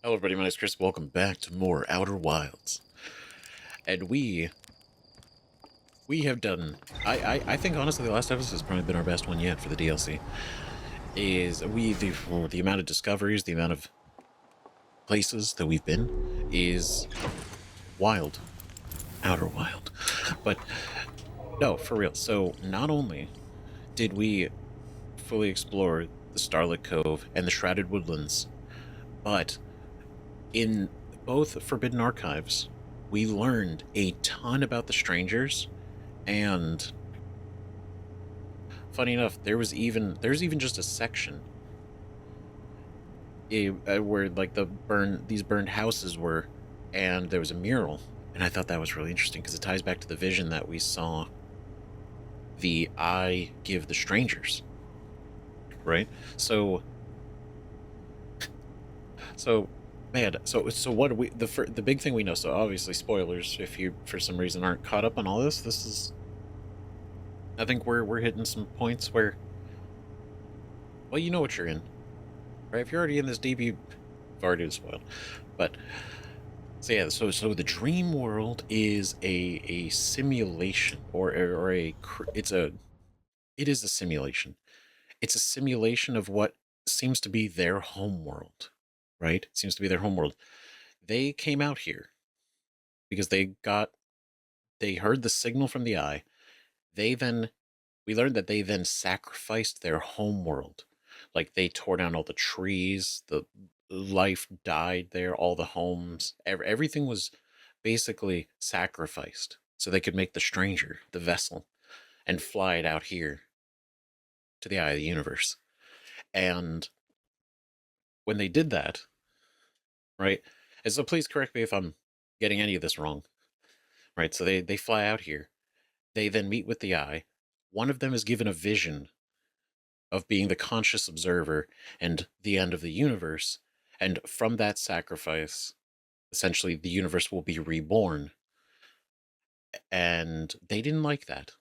Hello everybody, my name is Chris. Welcome back to more Outer Wilds. And we have done I think honestly the last episode has probably been our best one yet for the DLC. Is the amount of discoveries, the amount of places that we've been is wild. Outer Wild. But no, for real. So not only did we fully explore the Starlit Cove and the Shrouded Woodlands, but in both Forbidden Archives, we learned a ton about the strangers. And funny enough, there's even just a section where like these burned houses were, and there was a mural, and I thought that was really interesting because it ties back to the vision that we saw the eye give the strangers, right? So so man, so what do we the big thing we know? So obviously spoilers if you for some reason aren't caught up on all this. This is I think we're hitting some points where well you know what you're in, right? If you're already in this deep, you've already been spoiled. But so yeah, so the dream world is a simulation, or it is a simulation. It's a simulation of what seems to be their home world, right? It seems to be their home world. They came out here because they heard the signal from the eye. They then we learned that they then sacrificed their home world. Like they tore down all the trees, the life died there, all the homes, everything was basically sacrificed so they could make the stranger, the vessel, and fly it out here to the eye of the universe. And when they did that, right? And so please correct me if I'm getting any of this wrong, right? So they fly out here. They then meet with the eye. One of them is given a vision of being the conscious observer and the end of the universe. And from that sacrifice, essentially, the universe will be reborn. And they didn't like that.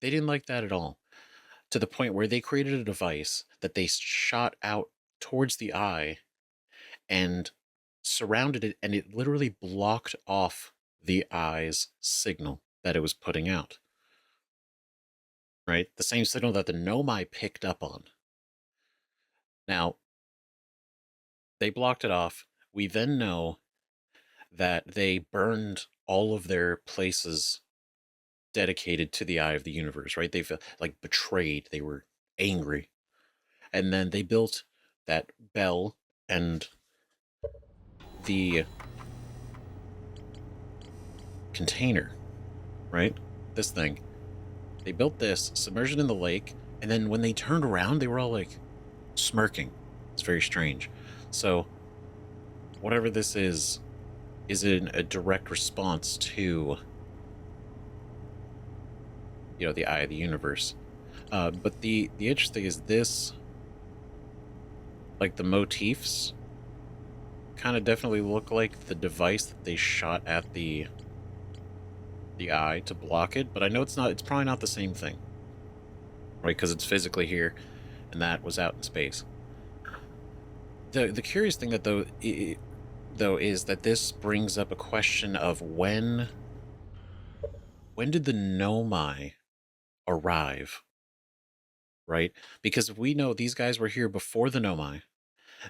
They didn't like that at all. To the point where they created a device that they shot out towards the eye and surrounded it, and it literally blocked off the eye's signal that it was putting out. Right? The same signal that the Nomai picked up on. Now, they blocked it off. We then know that they burned all of their places dedicated to the eye of the universe, right? They felt like betrayed. They were angry. And then they built that bell and the container, right? This thing. They built this, submerged it in the lake, and then when they turned around, they were all like smirking. It's very strange. So, whatever this is in a direct response to, the eye of the universe. But the interesting is this, like the motifs, kind of definitely look like the device that they shot at the eye to block it. But I know it's not. It's probably not the same thing, right? Because it's physically here, and that was out in space. The curious thing that though is that this brings up a question of when did the Nomai arrive, right? Because we know these guys were here before the Nomai.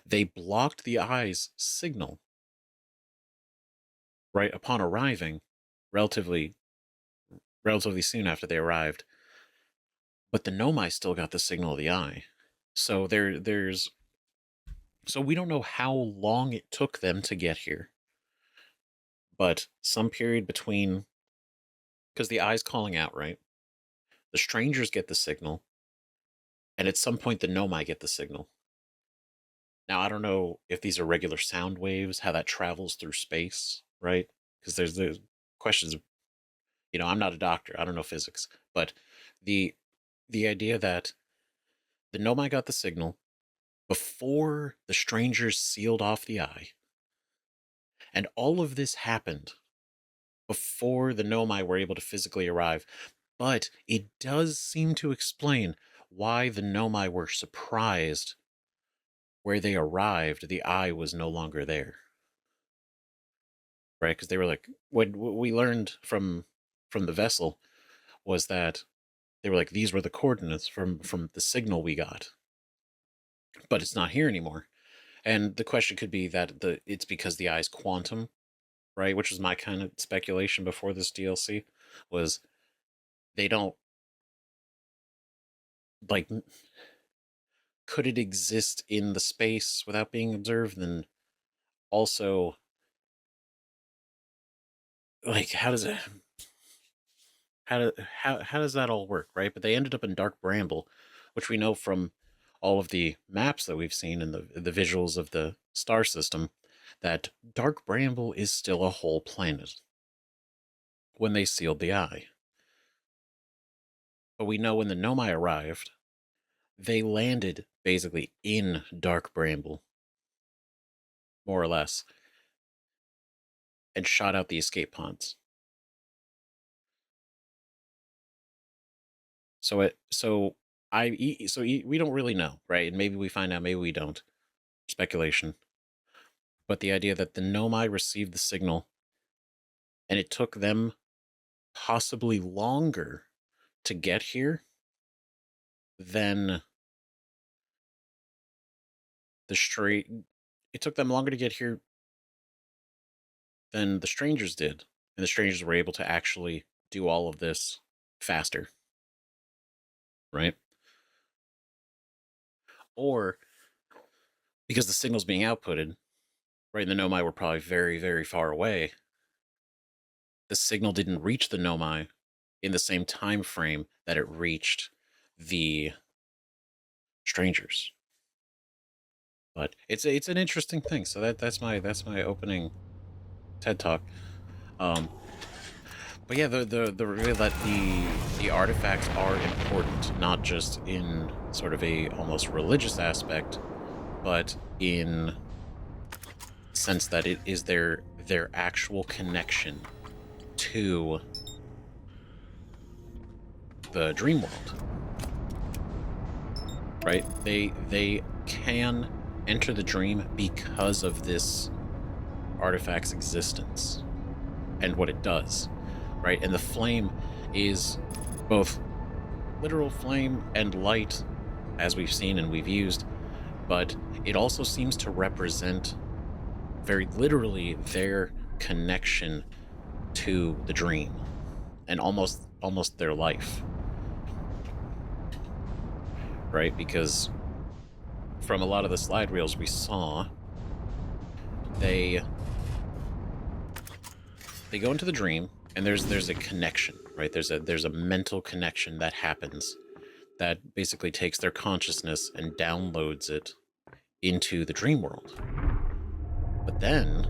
They blocked the eye's signal, right, upon arriving, relatively relatively soon after they arrived. But the Nomai still got the signal of the eye. So so we don't know how long it took them to get here. But some period between, because the eye's calling out, right? The strangers get the signal, and at some point the Nomai get the signal. Now I don't know if these are regular sound waves, how that travels through space, right? Because there's questions. I'm not a doctor. I don't know physics, but the the idea that the Nomai got the signal before the strangers sealed off the eye, and all of this happened before the Nomai were able to physically arrive. But it does seem to explain why the Nomai were surprised where they arrived, the eye was no longer there. right? Because they were like, what we learned from the vessel was that they were like, these were the coordinates from the signal we got, but it's not here anymore. And the question could be that it's because the eye's quantum, right? Which was my kind of speculation before this DLC, was they don't like, could it exist in the space without being observed? Then also, like, how does that all work, right? But they ended up in Dark Bramble, which we know from all of the maps that we've seen and the visuals of the star system, that Dark Bramble is still a whole planet when they sealed the eye. But we know when the Nomai arrived, they landed basically in Dark Bramble, more or less, and shot out the escape pods. We don't really know, right? And maybe we find out, maybe we don't. Speculation. But the idea that the Nomai received the signal and it took them possibly longer to get here than the straight. It took them longer to get here than the strangers did, and the strangers were able to actually do all of this faster, right? Or because the signal's being outputted, right? And the Nomai were probably very, very far away. The signal didn't reach the Nomai in the same time frame that it reached the strangers. But it's an interesting thing. So that's my opening TED talk. Um, but yeah, the reveal that the artifacts are important, not just in sort of a almost religious aspect, but in the sense that it is their actual connection to the dream world. Right? They can enter the dream because of this artifact's existence and what it does, right? And the flame is both literal flame and light, as we've seen and we've used, but it also seems to represent very literally their connection to the dream and almost their life, right? Because from a lot of the slide reels we saw, they go into the dream and there's a connection, right? There's a mental connection that happens that basically takes their consciousness and downloads it into the dream world. But then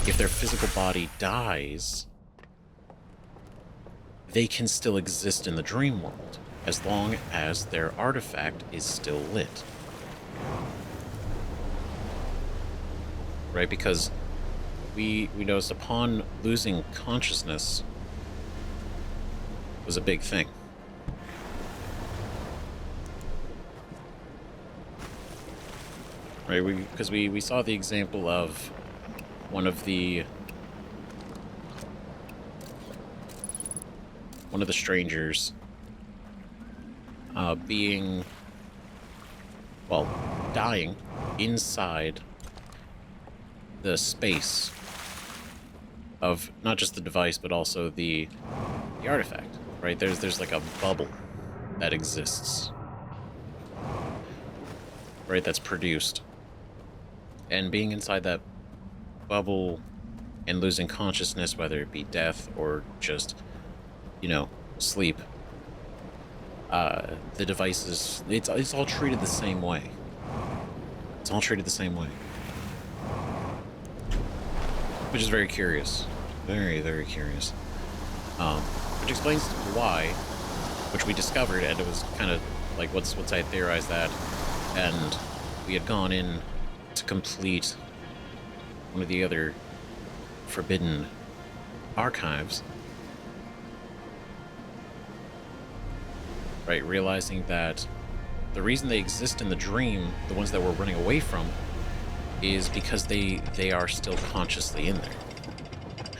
if their physical body dies, they can still exist in the dream world as long as their artifact is still lit. Right? Because we noticed upon losing consciousness was a big thing. Right? Because we saw the example of one of the strangers being, well, dying inside the space of not just the device but also the artifact, right? There's like a bubble that exists, right, that's produced, and being inside that bubble and losing consciousness, whether it be death or just, sleep, the device is, it's all treated the same way. It's all treated the same way. Which is very curious. Very, very curious. Which explains why, which we discovered, and it was kind of like once I theorized that, and we had gone in to complete one of the other forbidden archives, right, realizing that the reason they exist in the dream, the ones that we're running away from, is because they are still consciously in there.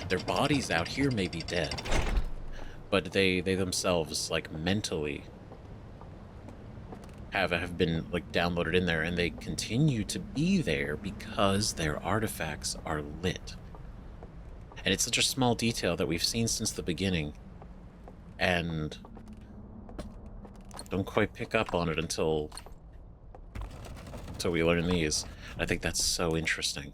Their bodies out here may be dead, but they themselves, like, mentally have been, like, downloaded in there, and they continue to be there because their artifacts are lit. And it's such a small detail that we've seen since the beginning, and don't quite pick up on it until we learn these. I think that's so interesting.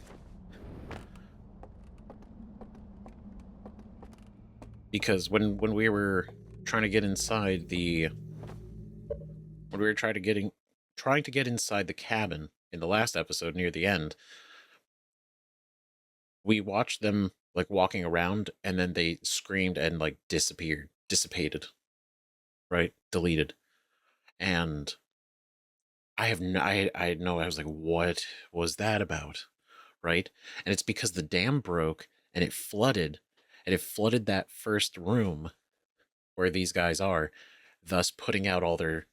Because when we were trying to get inside the when we were trying to get inside the cabin in the last episode near the end, we watched them, like, walking around, and then they screamed and, like, dissipated, right? Deleted. And I know, I was like, what was that about? Right? And it's because the dam broke and it flooded that first room where these guys are, thus putting out all their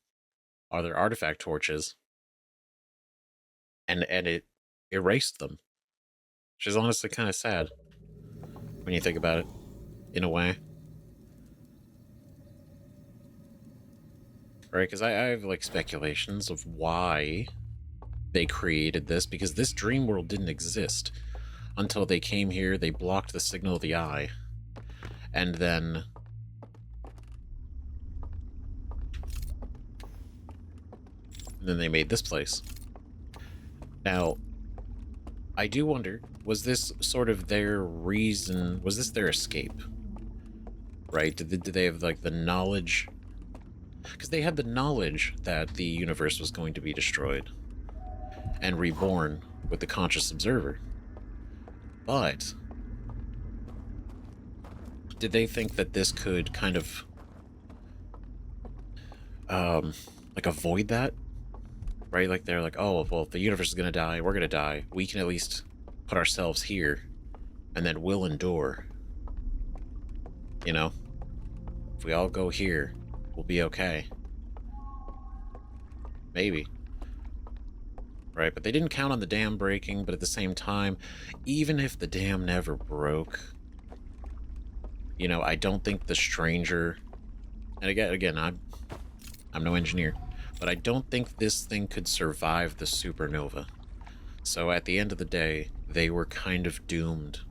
artifact torches, and it erased them. Which is honestly kind of sad when you think about it, in a way. Right? Because I have, like, speculations of why they created this, because this dream world didn't exist until they came here, they blocked the signal of the eye, and then they made this place. Now, I do wonder, was this sort of their reason? Was this their escape? Right? Did they have, like, the knowledge? Because they had the knowledge that the universe was going to be destroyed and reborn with the conscious observer. But did they think that this could kind of, like, avoid that? Right? Like, they're like, oh, well, if the universe is going to die, we're going to die. We can at least put ourselves here, and then we'll endure. You know? If we all go here, we'll be okay. Maybe. Right? But they didn't count on the dam breaking, but at the same time, even if the dam never broke, you know, I don't think the stranger... And again, I'm no engineer, but I don't think this thing could survive the supernova. So at the end of the day, they were kind of doomed,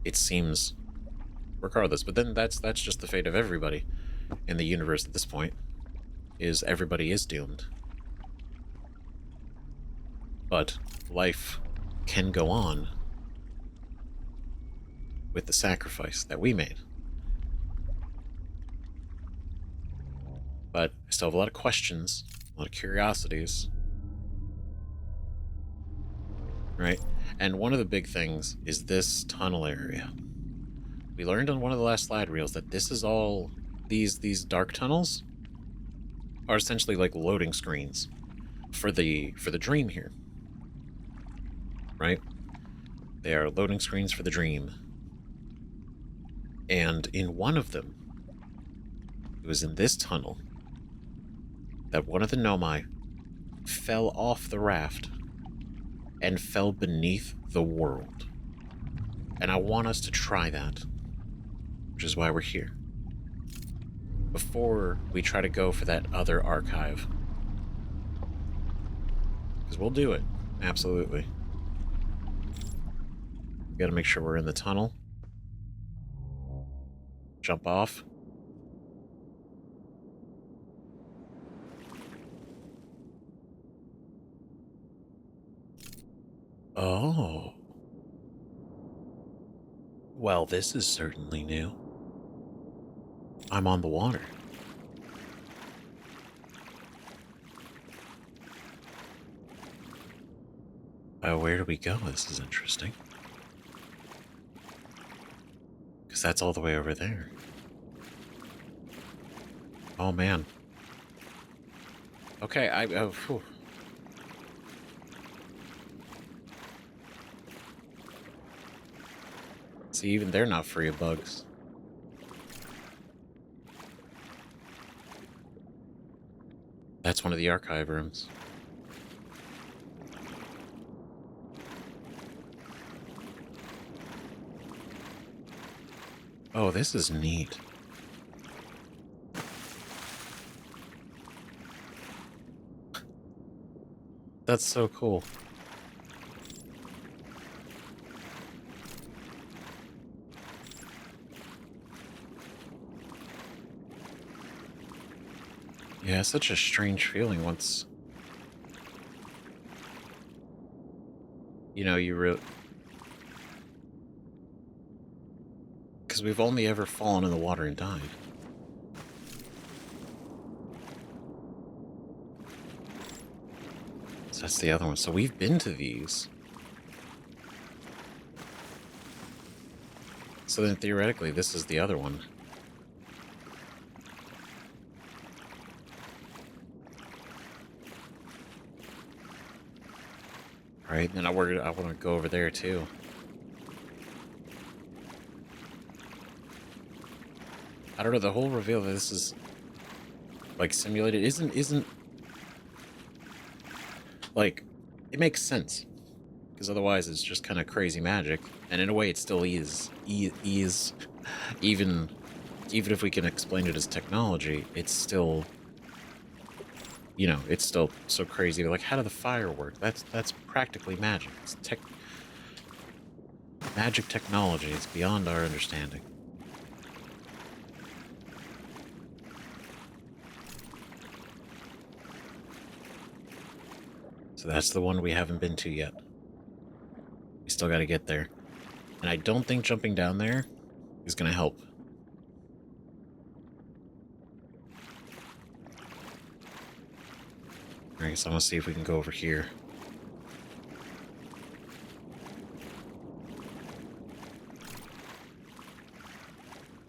it seems, regardless. But then that's just the fate of everybody in the universe at this point, is everybody is doomed. But life can go on with the sacrifice that we made. But I still have a lot of questions, a lot of curiosities. Right? And one of the big things is this tunnel area. We learned on one of the last slide reels that this is all... These dark tunnels are essentially like loading screens for the dream here. Right? They are loading screens for the dream. And in one of them, it was in this tunnel that one of the Nomai fell off the raft and fell beneath the world. And I want us to try that, which is why we're here. Before we try to go for that other archive. Because we'll do it, absolutely. We gotta make sure we're in the tunnel. Jump off. Oh. Well, this is certainly new. I'm on the water. Oh, where do we go? This is interesting. Because that's all the way over there. Oh, man. Okay, phew. See, even they're not free of bugs. That's one of the archive rooms. Oh, this is neat. That's so cool. Yeah, it's such a strange feeling once, you know, because we've only ever fallen in the water and died. So that's the other one. So we've been to these. So then theoretically, this is the other one. Right, and I want to go over there too. I don't know, the whole reveal that this is like simulated isn't like, it makes sense, because otherwise it's just kind of crazy magic, and in a way it still is. Even if we can explain it as technology, it's still, you know, it's still so crazy. Like, how do the fire work? That's practically magic. It's magic technology. It's beyond our understanding. So that's the one we haven't been to yet. We still got to get there. And I don't think jumping down there is going to help. Alright, so I'm going to see if we can go over here.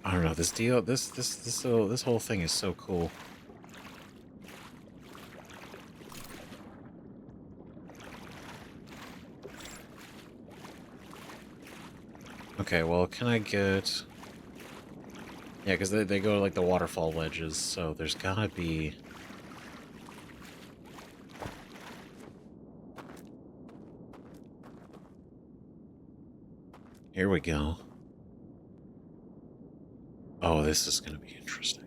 I don't know, this deal, this whole thing is so cool. Okay, well, can I get... Yeah, because they go to, like, the waterfall ledges, so there's gotta be... Here we go. Oh, this is gonna be interesting.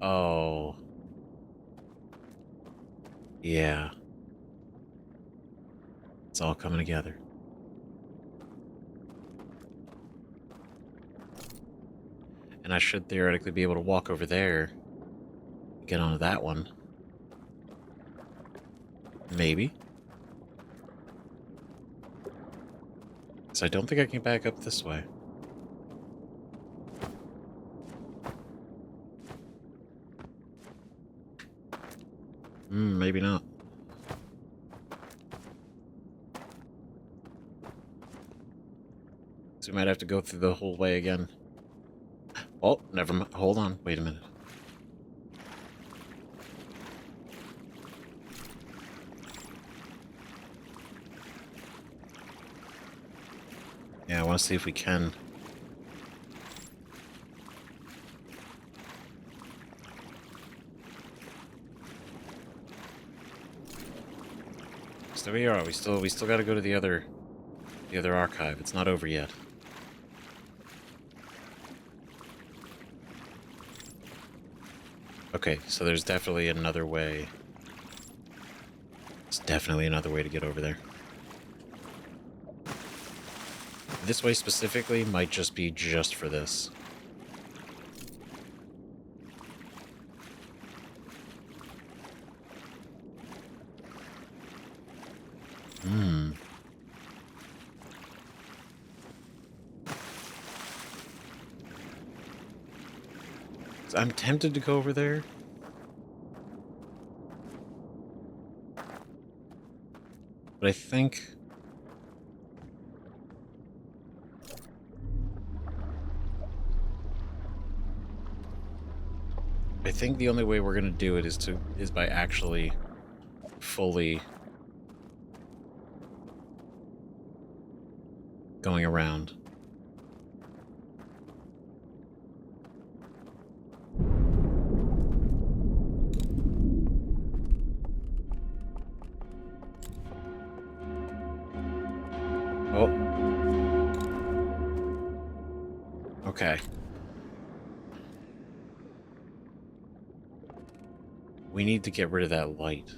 Oh. Yeah. It's all coming together. And I should theoretically be able to walk over there. Get onto that one. Maybe. So I don't think I can back up this way. Maybe not. So we might have to go through the whole way again. Oh, never mind. Hold on. Wait a minute. Yeah, I want to see if we can. So there we are. We still got to go to the other archive. It's not over yet. Okay, so there's definitely another way. There's definitely another way to get over there. This way specifically might just be just for this. I'm tempted to go over there. But I think... the only way we're gonna do it is by actually fully going around. Oh. Okay. We need to get rid of that light.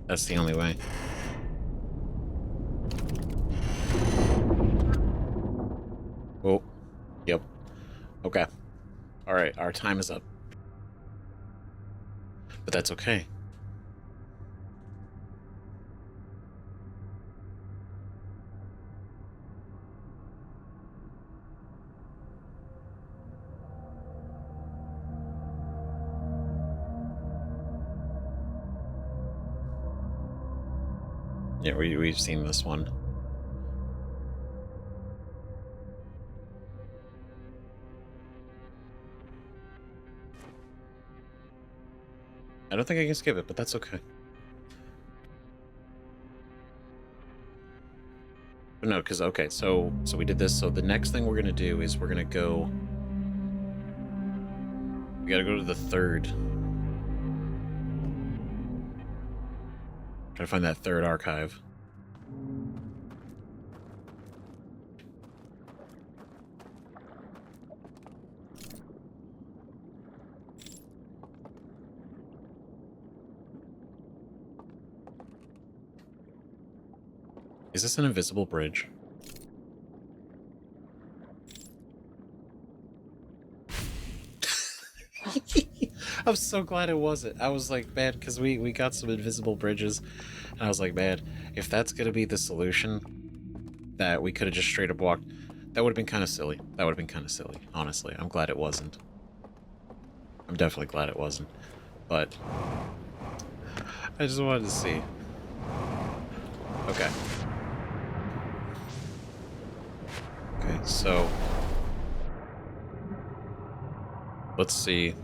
That's the only way. Oh. Yep. Okay. Alright, our time is up. But that's okay. Yeah, we've seen this one. I don't think I can skip it, but that's okay. But no, because, okay, so we did this. So the next thing we're going to do is we're going to go... We got to go to the third. Try to find that third archive. Is this an invisible bridge? I'm so glad it wasn't. I was like, man, because we got some invisible bridges. And I was like, man, if that's going to be the solution, that we could have just straight up walked, that would have been kind of silly. That would have been kind of silly, honestly. I'm glad it wasn't. I'm definitely glad it wasn't. But I just wanted to see. Okay. Okay, so let's see.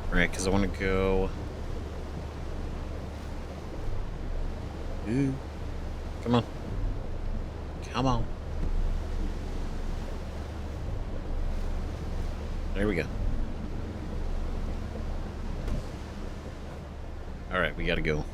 Right, because I want to go... Ooh. Come on. Come on. There we go. Alright, we gotta go.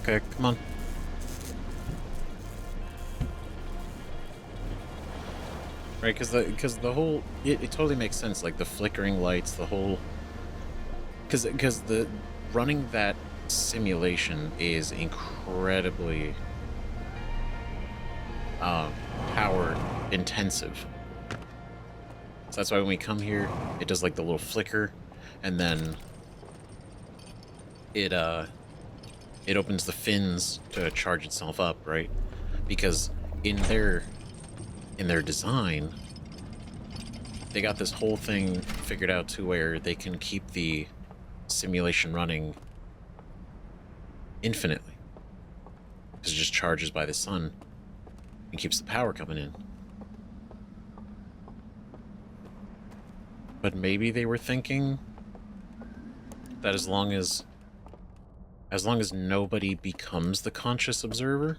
Okay, come on. Right, because the whole it totally makes sense. Like the flickering lights, the whole because the running that simulation is incredibly power intensive. So that's why when we come here, it does like the little flicker, and then it opens the fins to charge itself up, right? Because in their design, they got this whole thing figured out to where they can keep the simulation running infinitely. Because it just charges by the sun and keeps the power coming in. But maybe they were thinking that as long as nobody becomes the conscious observer,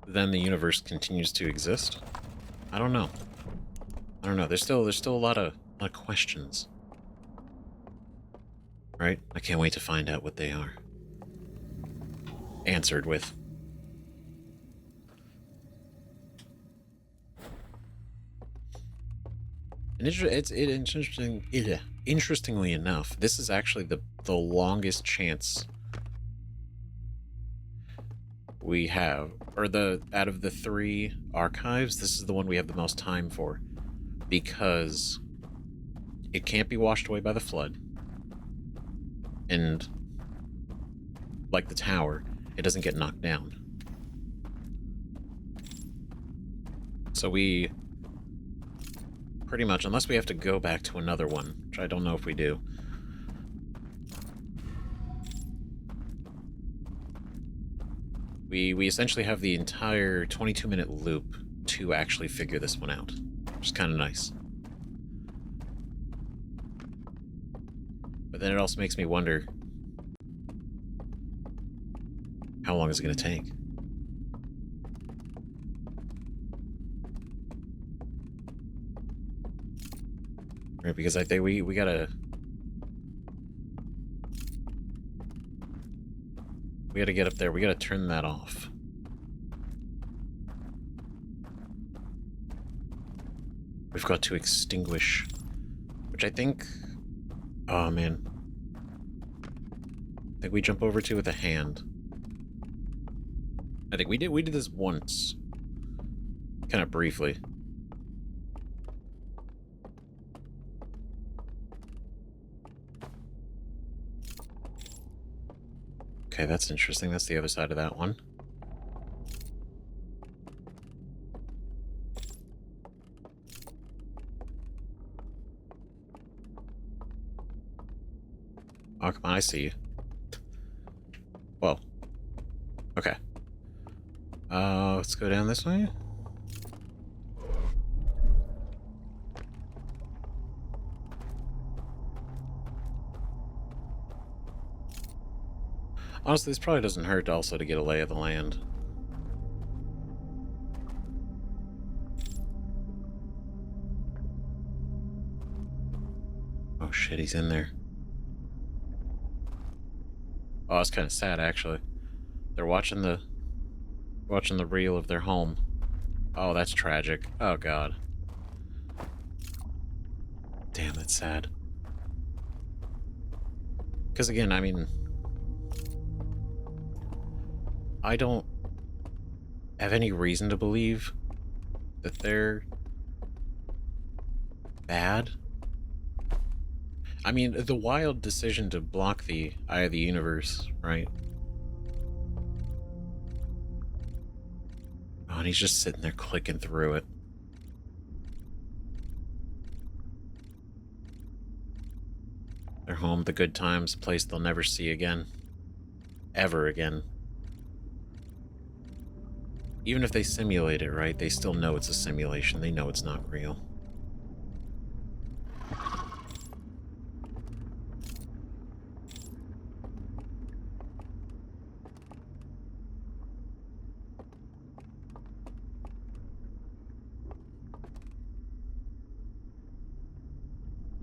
then the universe continues to exist. I don't know. I don't know. There's still a lot of questions. Right? I can't wait to find out what they are. Answered with. And interestingly enough, this is actually the longest chance we have, or out of the 3 archives, this is the one we have the most time for, because it can't be washed away by the flood, and like the tower, it doesn't get knocked down. So we Pretty much, unless we have to go back to another one, which I don't know if we do. We essentially have the entire 22-minute loop to actually figure this one out, which is kind of nice. But then it also makes me wonder, how long is it going to take? Right, because I think we gotta get up there. We gotta turn that off. We've got to extinguish, which I think, oh man, I think we jump over to with a hand. I think we did this once, kind of briefly. Okay, that's interesting. That's the other side of that one. Oh, come on, I see you. Whoa. Okay. Let's go down this way. Honestly, this probably doesn't hurt also to get a lay of the land. Oh shit, he's in there. Oh, it's kind of sad, actually. They're watching the reel of their home. Oh, that's tragic. Oh god. Damn, that's sad. Because again, I mean, I don't have any reason to believe that they're bad. I mean, the wild decision to block the Eye of the Universe, right? Oh, and he's just sitting there clicking through it. Their home, the good times, a place they'll never see again. Ever again. Even if they simulate it, right? They still know it's a simulation. They know it's not real.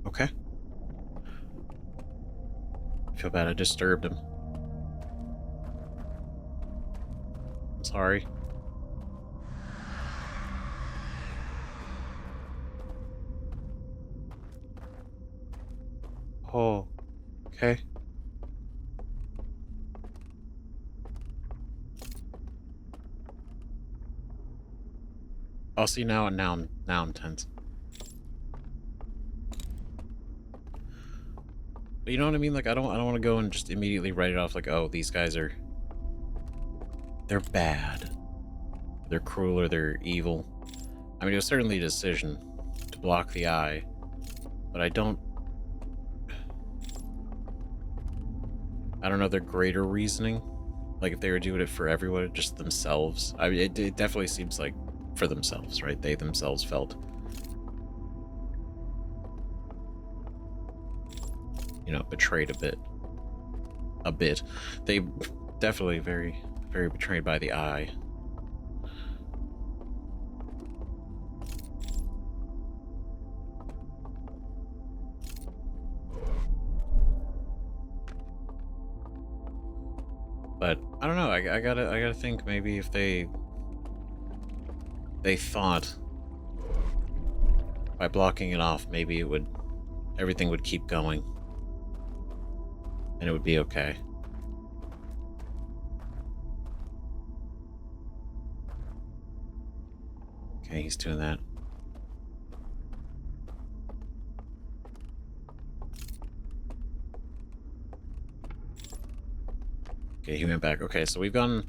Okay. I feel bad I disturbed him. I'm sorry. Oh, okay. I'll see now. Now I'm tense. But you know what I mean? Like I don't want to go and just immediately write it off. Like, oh, these guys they're bad. They're cruel or they're evil. I mean, it was certainly a decision to block the eye, but I don't know their greater reasoning. Like if they were doing it for everyone, just themselves. I mean, it definitely seems like for themselves, right? They themselves felt, you know, betrayed a bit. A bit. They definitely very, very betrayed by the eye. But I don't know. I gotta think maybe if they thought by blocking it off, maybe everything would keep going, and it would be okay. Okay, he's doing that. Okay, he went back. Okay, so we've gone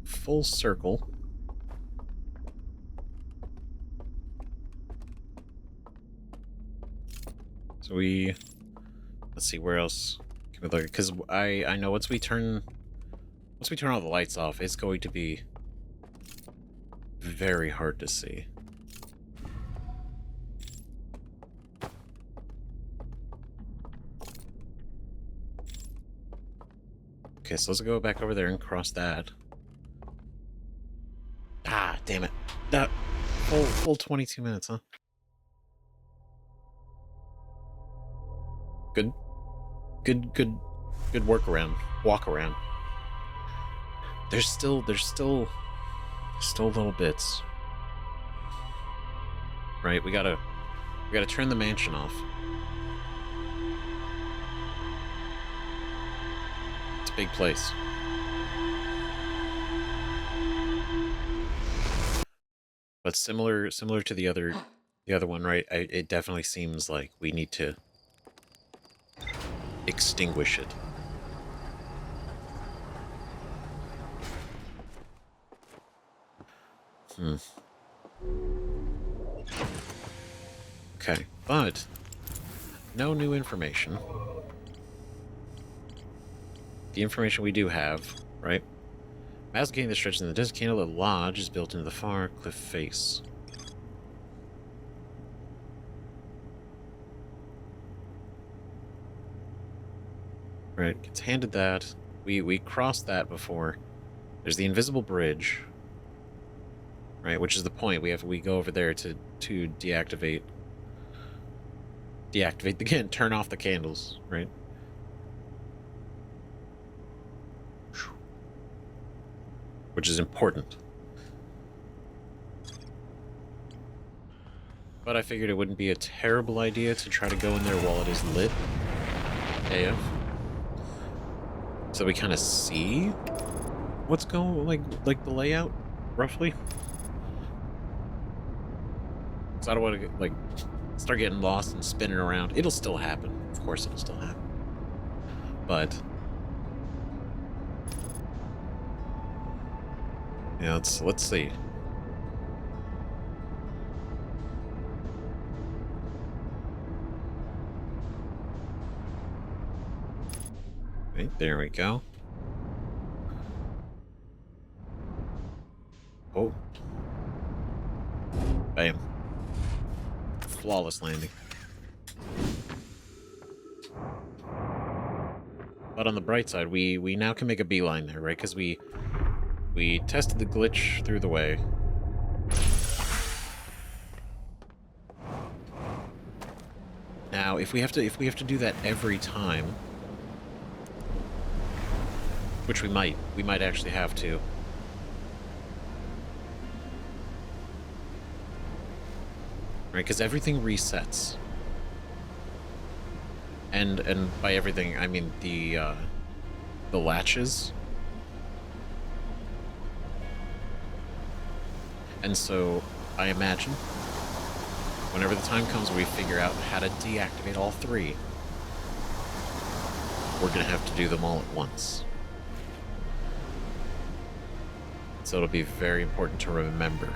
full circle. So let's see, where else can we look? Because I know once we turn all the lights off, it's going to be very hard to see. Okay, so let's go back over there and cross that. Ah, damn it. That full 22 minutes, huh? Good workaround. Walk around. There's still little bits. Right, we gotta turn the mansion off. It's a big place. But similar to the other one, right? It definitely seems like we need to extinguish it. Okay, but no new information. The information we do have, right? Masquerading the stretch in the desert candle, a lodge is built into the far cliff face. Right, gets handed that. We crossed that before. There's the invisible bridge. Right, which is the point. We go over there to deactivate the turn off the candles, right? Which is important. But I figured it wouldn't be a terrible idea to try to go in there while it is lit AF. So we kind of see what's going, like the layout, roughly. So I don't want to like start getting lost and spinning around. It'll still happen. Of course it'll still happen. But yeah, let's see. Okay, there we go. Oh. Bam. Flawless landing. But on the bright side, we now can make a beeline there, right? Because we tested the glitch through the way. Now, if we have to do that every time, which we might actually have to. Right, because everything resets. And by everything, I mean the latches. And so, I imagine, whenever the time comes where we figure out how to deactivate all three, we're gonna have to do them all at once. So it'll be very important to remember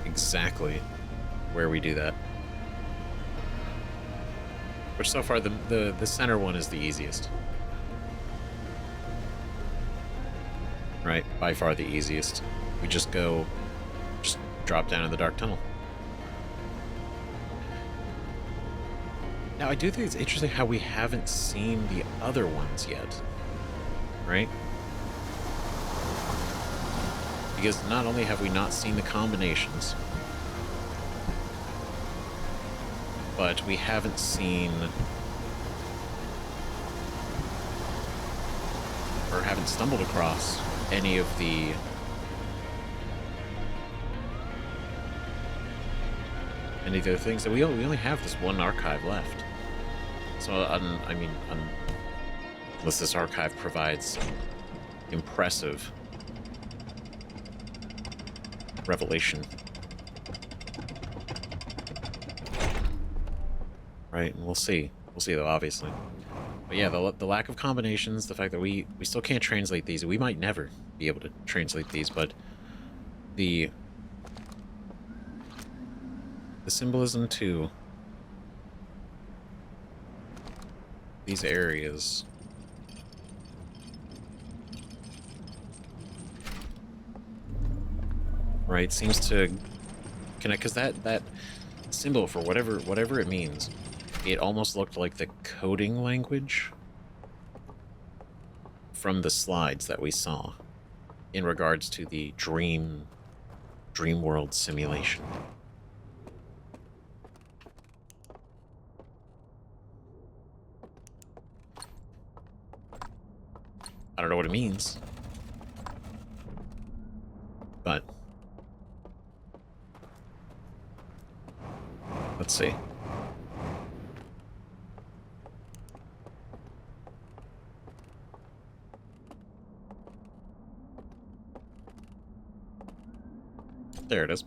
exactly where we do that. Which so far the center one is the easiest. Right, by far the easiest. We just drop down in the dark tunnel. Now I do think it's interesting how we haven't seen the other ones yet. Right? Because not only have we not seen the combinations, but we haven't seen or haven't stumbled across any of the other things. That we only have this one archive left. So I mean, unless this archive provides impressive revelation. Right, and we'll see. We'll see, though, obviously. But yeah, the lack of combinations, the fact that we still can't translate these. We might never be able to translate these, but the The symbolism to these areas. Right, seems to connect, because that symbol, for whatever it means, it almost looked like the coding language from the slides that we saw in regards to the dream world simulation. I don't know what it means, but let's see. There it is.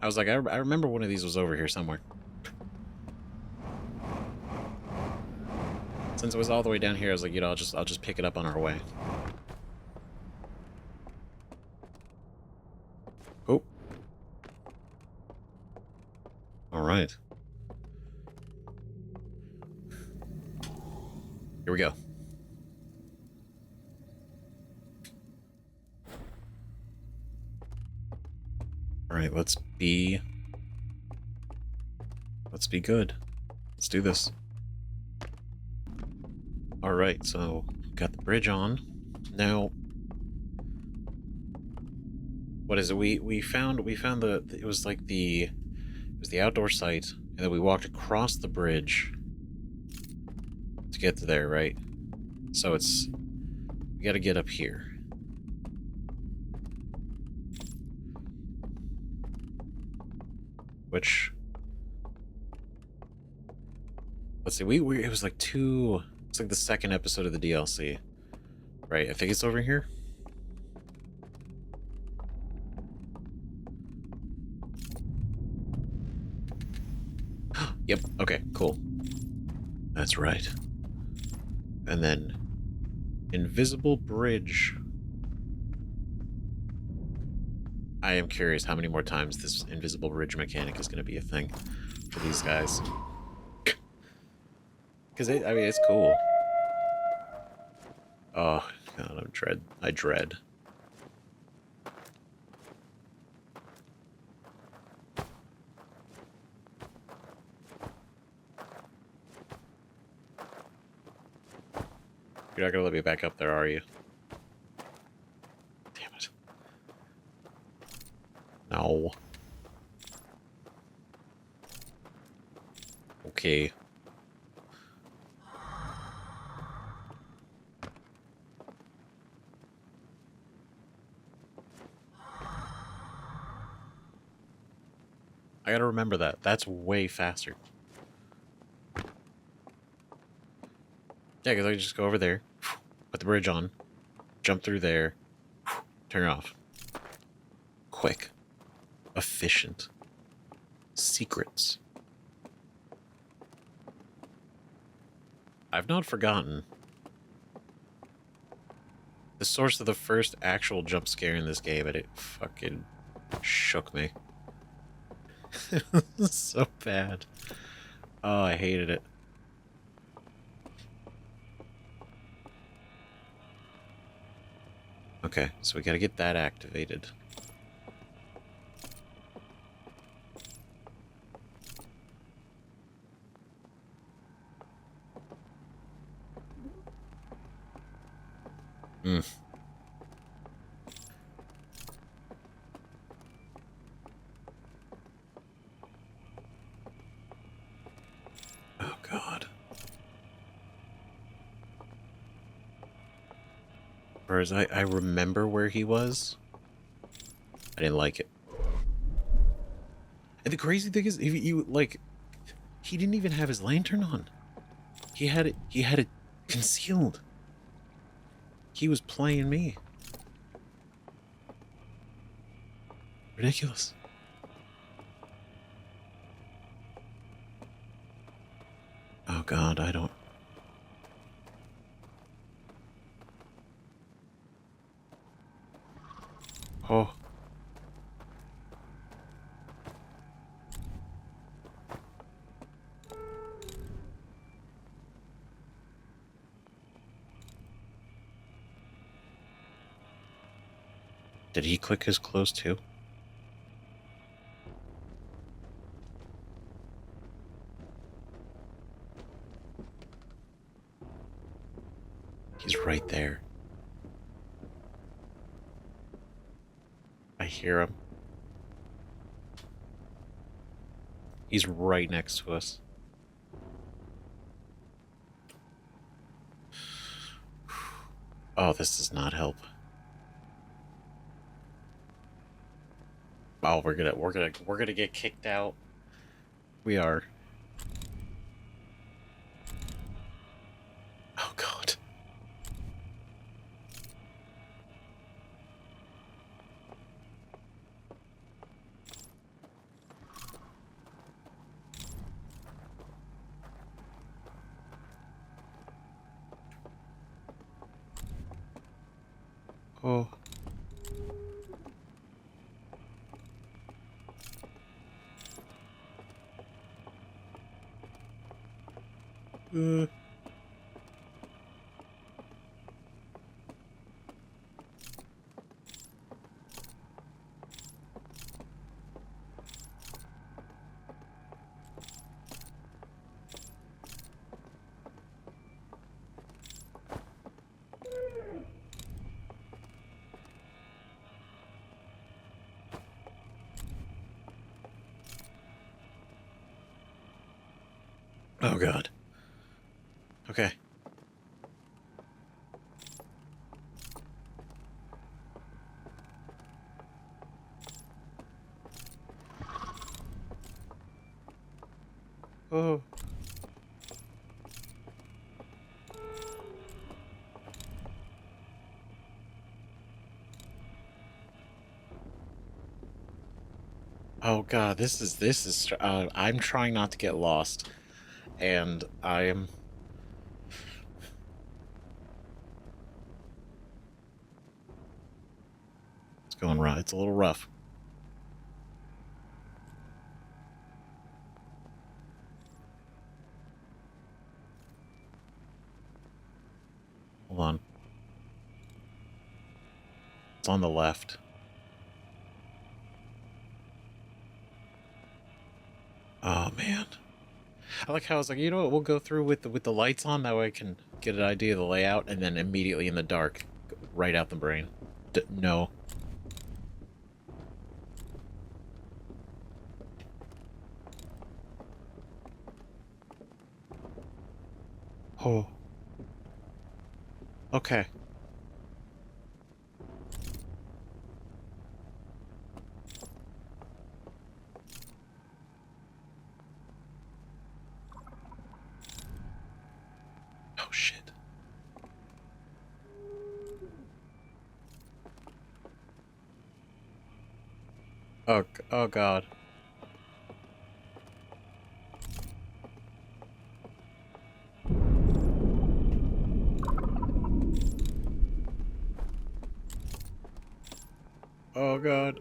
I was like, I remember one of these was over here somewhere. Since it was all the way down here, I was like, you know, I'll just pick it up on our way. Oh. All right. Here we go. All right, let's be good. Let's do this. All right, so got the bridge on. Now, what is it? We found the it was like the outdoor site, and then we walked across the bridge to get to there, right? So we got to get up here. Which, let's see, it was like it's like the second episode of the DLC, right? I think it's over here. Yep, okay, cool. That's right. And then invisible bridge. I am curious how many more times this invisible bridge mechanic is going to be a thing for these guys. Because, I mean, it's cool. Oh, God, I dread. You're not going to let me back up there, are you? Damn it. No. Okay. I gotta remember that. That's way faster. Yeah, because I can just go over there, put the bridge on, jump through there, turn it off. Quick. Efficient. Secrets. I've not forgotten. The source of the first actual jump scare in this game, and it fucking shook me. It was so bad. Oh, I hated it. Okay, so we gotta get that activated. Hmm. Oh, God. Whereas I remember where he was. I didn't like it. And the crazy thing is, he didn't even have his lantern on. He had it concealed. He was playing me. Ridiculous. Oh, God, I don't... Oh. Did he click his close too? He's right there. I hear him. He's right next to us. Oh, this does not help. Oh, we're gonna get kicked out. We are. Oh god. Oh. Uh. Oh god. Okay. Oh. Oh god, this is I'm trying not to get lost, and I am. It's going rough. It's a little rough. Hold on. It's on the left. Oh man. I like how I was like, you know what, we'll go through with the lights on, that way I can get an idea of the layout, and then immediately in the dark, right out the brain. No. Oh. Okay. Oh shit. Oh god. Oh god.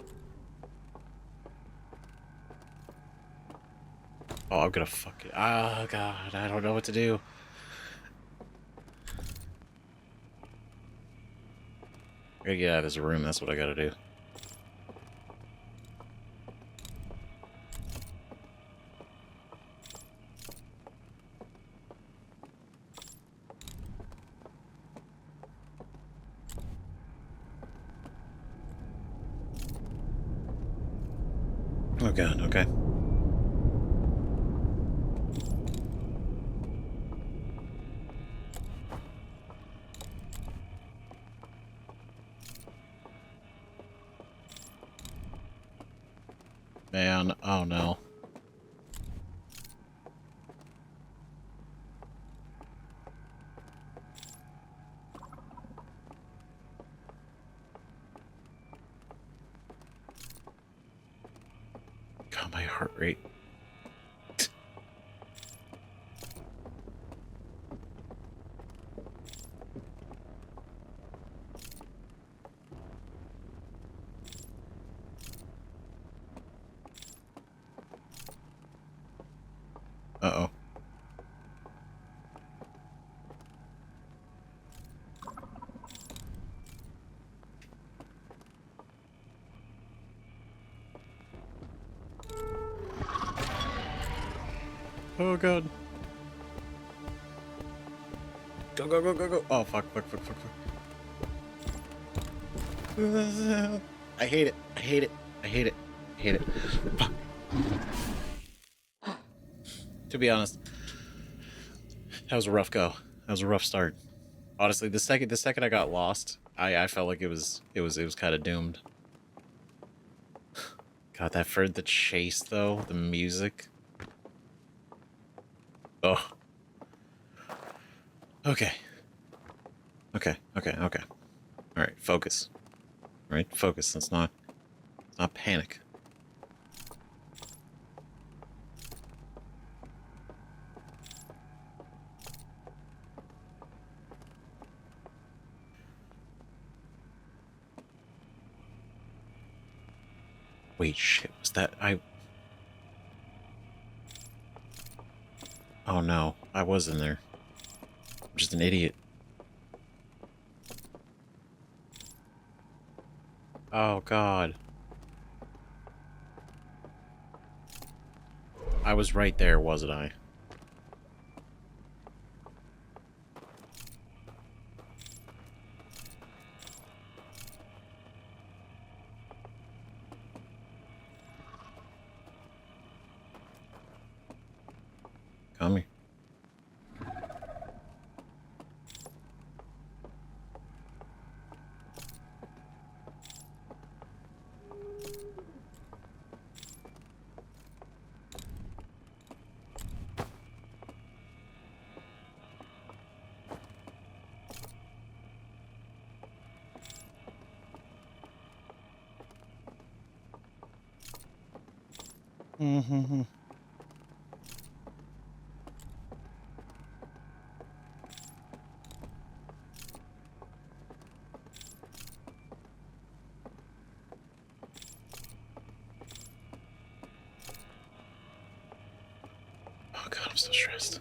Oh, I'm gonna fuck it. Oh god, I don't know what to do. I gotta get out of this room, that's what I gotta do. Oh god, okay. Man, oh no. God, my heart rate. Uh-oh. Oh god. Go, go, go, go, go. Oh, fuck, fuck, fuck, fuck, fuck. I hate it. I hate it. I hate it. I hate it. Fuck. To be honest, that was a rough go. That was a rough start. Honestly, the second I got lost, I felt like it was kind of doomed. God, that for the chase though, the music. Oh. Okay. Okay. Okay. Okay. All right. Focus. All right. Focus. Let's not panic. Wait, shit. Was that I? Oh no, I was in there. I'm just an idiot. Oh god. I was right there, wasn't I? Come here. Mm-hmm. Oh god, I'm so stressed.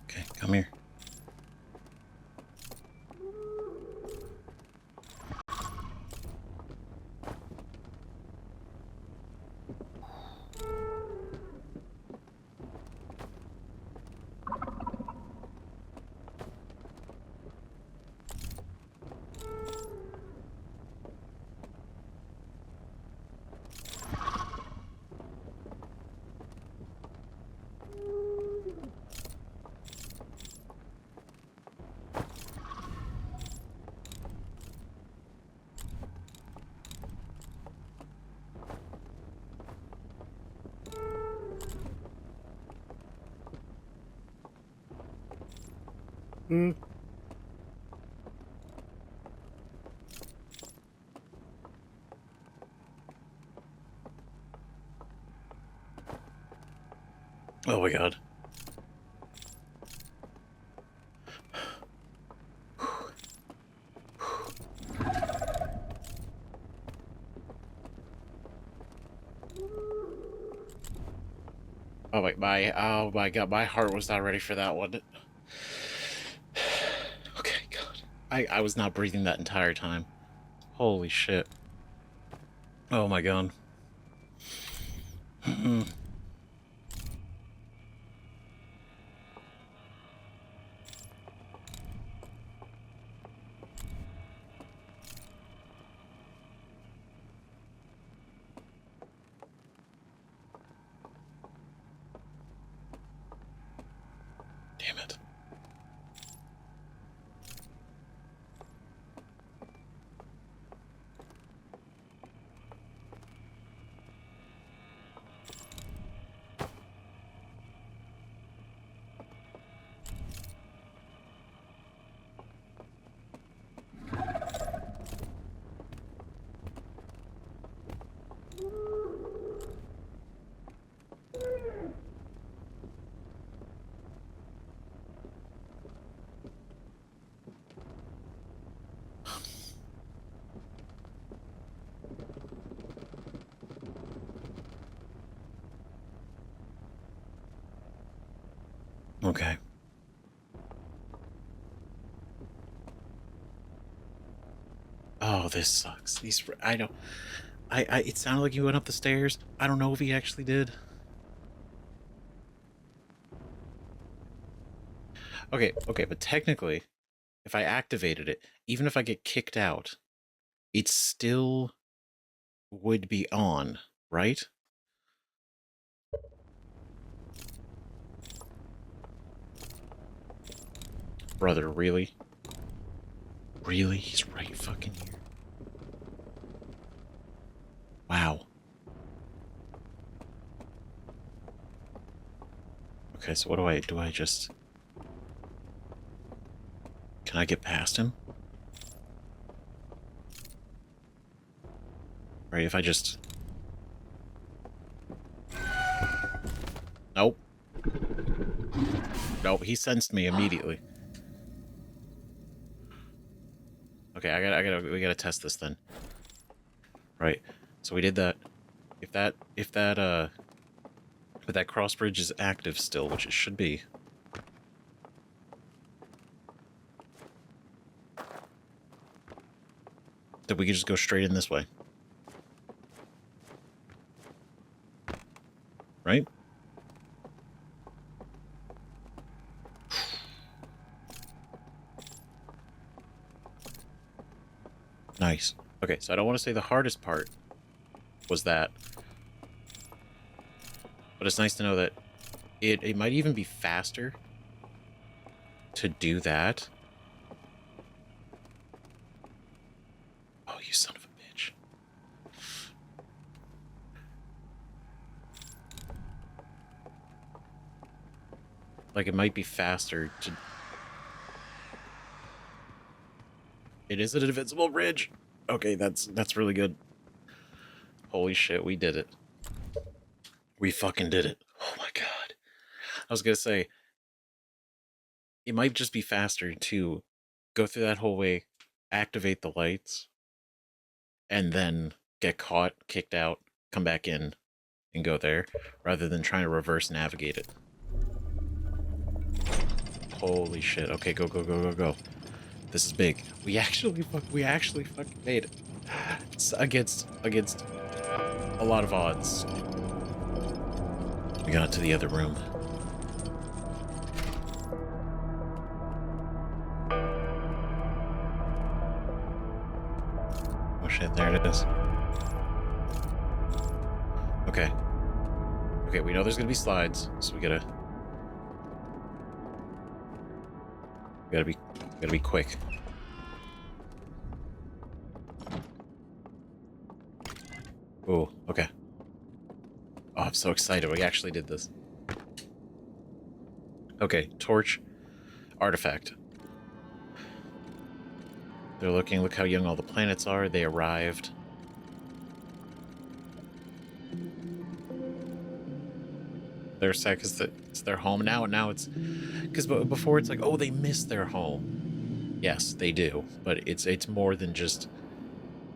Okay, come here. Mm. Oh my god. Oh my god, my heart was not ready for that one. Okay, god. I was not breathing that entire time. Holy shit. Oh my god. Damn it. Okay. Oh, this sucks. These I know. It sounded like he went up the stairs. I don't know if he actually did. Okay, but technically, if I activated it, even if I get kicked out, it still would be on, right? Brother, really? Really? He's right fucking here. Wow. Okay, so what do I just... Can I get past him? Right, if I just... Nope. Nope, he sensed me immediately. Okay, we gotta test this then. Right, so we did that. But that cross bridge is active still, which it should be. Then we could just go straight in this way. Right? Nice. Okay, so I don't want to say the hardest part was that, but it's nice to know that it might even be faster to do that. Oh, you son of a bitch. Like, it might be faster to... It is an invincible bridge! Okay, that's really good. Holy shit, we did it. We fucking did it. Oh my god. I was gonna say, it might just be faster to go through that whole way, activate the lights, and then get caught, kicked out, come back in, and go there, rather than trying to reverse navigate it. Holy shit. Okay, go, go, go, go, go. This is big. We actually fucking made it. It's against a lot of odds. We got to the other room. Oh shit, there it is. Okay. Okay, we know there's gonna be slides, so we gotta be quick. Oh, okay. Oh, I'm so excited. We actually did this. Okay, torch, artifact. They're looking, look how young all the planets are. They arrived. They're sad because it's their home now. Now it's... Because before it's like, oh, they miss their home. Yes, they do. But it's more than just...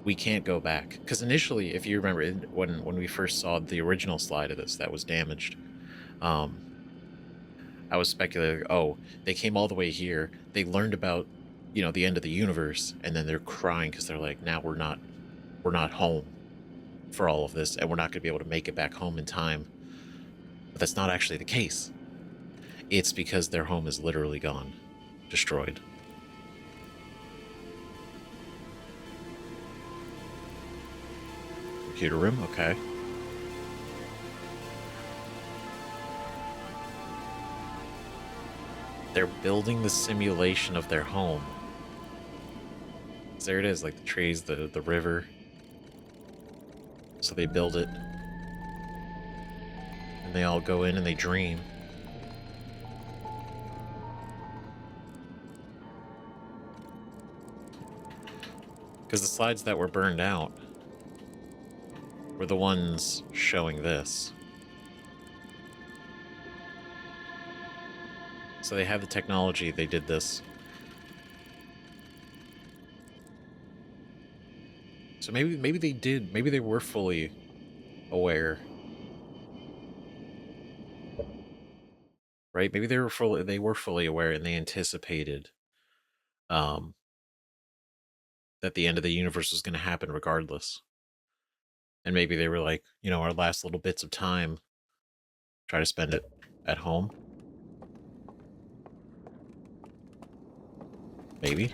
We can't go back. Because initially, if you remember, when we first saw the original slide of this that was damaged, I was speculating, oh, they came all the way here. They learned about, the end of the universe, and then they're crying because they're like, now we're not home for all of this, and we're not going to be able to make it back home in time. But that's not actually the case. It's because their home is literally gone, destroyed. Computer room, okay. They're building the simulation of their home. There it is, like the trees, the river. So they build it. And they all go in and they dream. Because the slides that were burned out were the ones showing this. So they have the technology, they did this. So maybe they did, maybe they were fully aware. Right? Maybe they were fully aware and they anticipated that the end of the universe was going to happen regardless. And maybe they were like, you know, our last little bits of time, try to spend it at home. Maybe.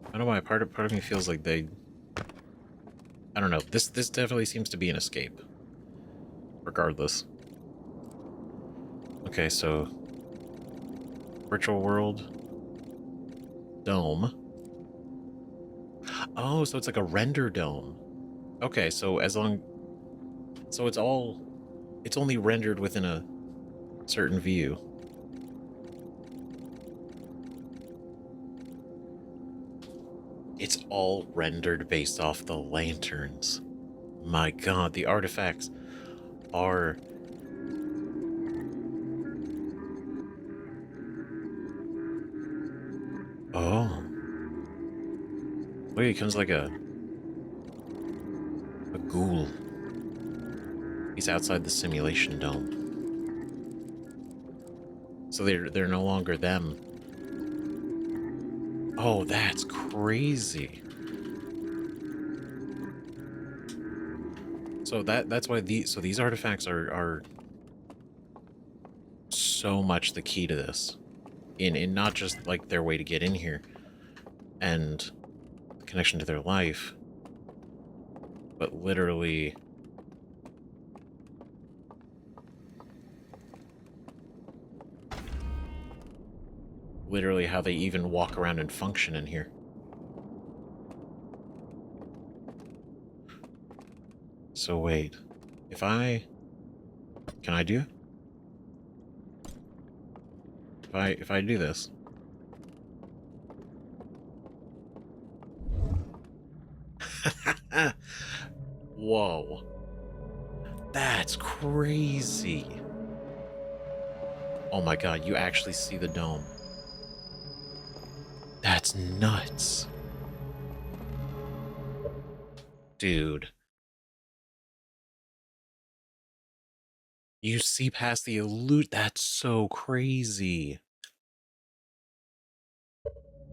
I don't know why part of me feels like they, I don't know. This definitely seems to be an escape. Regardless. Okay, so virtual world dome. Oh, so it's like a render dome. Okay, so it's only rendered within a certain view. It's all rendered based off the lanterns. My god, the artifacts are... Oh. Look, he comes like a ghoul. He's outside the simulation dome. So they're no longer them. Oh, that's crazy. So that's why these artifacts are so much the key to this. In not just like their way to get in here and connection to their life, but literally how they even walk around and function in here. So wait, can I do? If I do this. Whoa. That's crazy. Oh my god, you actually see the dome. That's nuts. Dude. You see past the that's so crazy.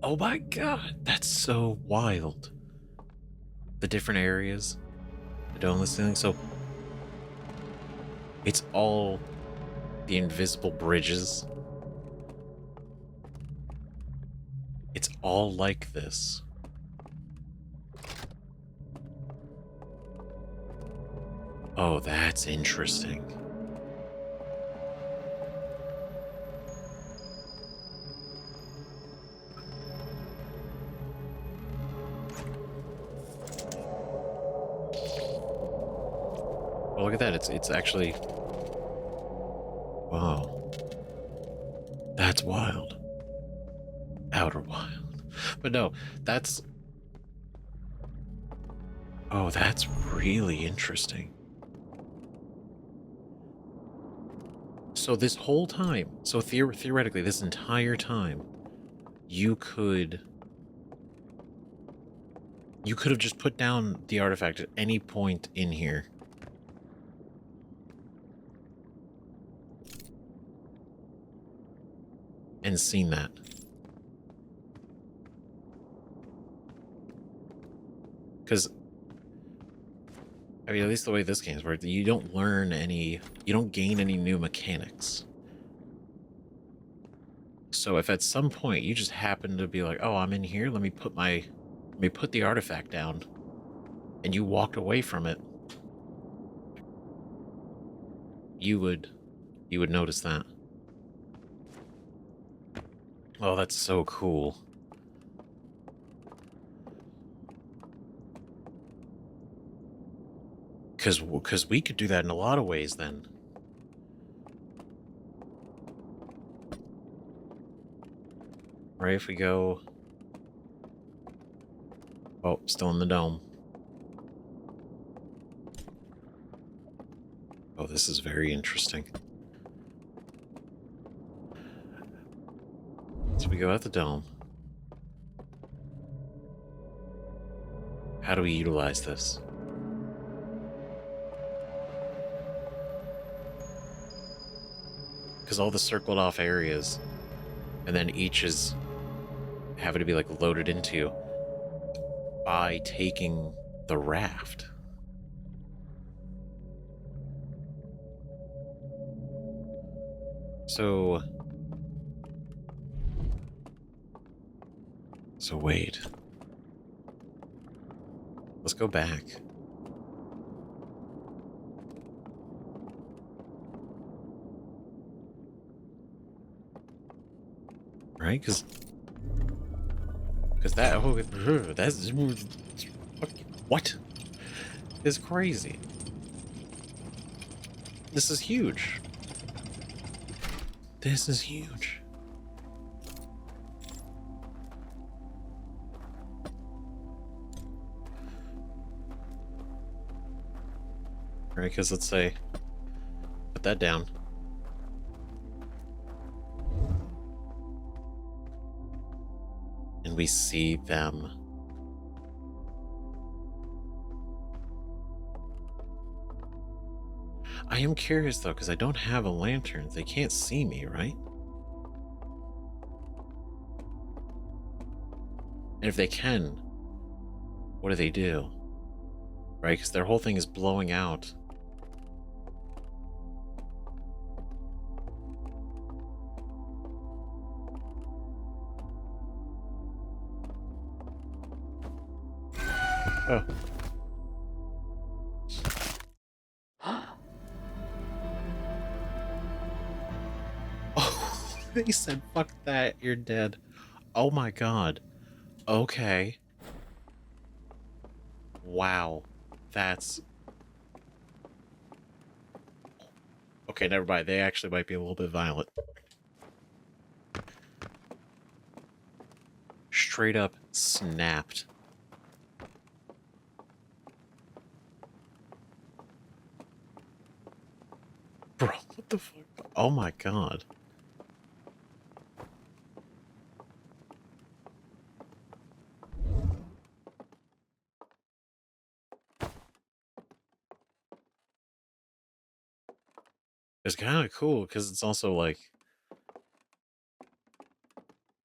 Oh my god, that's so wild. The different areas, the dome ceiling. So it's all the invisible bridges. It's all like this. Oh, that's interesting. Oh, look at that. It's actually... Wow. That's wild. Outer wild. But no, that's... Oh, that's really interesting. So this whole time, so theoretically, this entire time, you could have just put down the artifact at any point in here. And seen that. Because, I mean, at least the way this game's worked, you don't gain any new mechanics. So if at some point you just happen to be like, oh, I'm in here, let me put the artifact down, and you walked away from it, you would notice that. Oh, that's so cool. Because we could do that in a lot of ways then. Right, if we go... Oh, still in the dome. Oh, this is very interesting. So we go out the dome. How do we utilize this? because all the circled off areas, and then each is having to be like loaded into by taking the raft. So wait. Let's go back. Right? Because that, oh, that's, what? Is crazy. This is huge. This is huge. Right, because let's say, put that down. And we see them. I am curious though, because I don't have a lantern. They can't see me, right? And if they can, what do they do? Right, because their whole thing is blowing out. Oh. Oh, they said, fuck that, you're dead. Oh my god. Okay. Wow. That's... Okay, never mind. They actually might be a little bit violent. Straight up snapped. Bro, what the fuck? Oh my god. It's kind of cool because it's also like...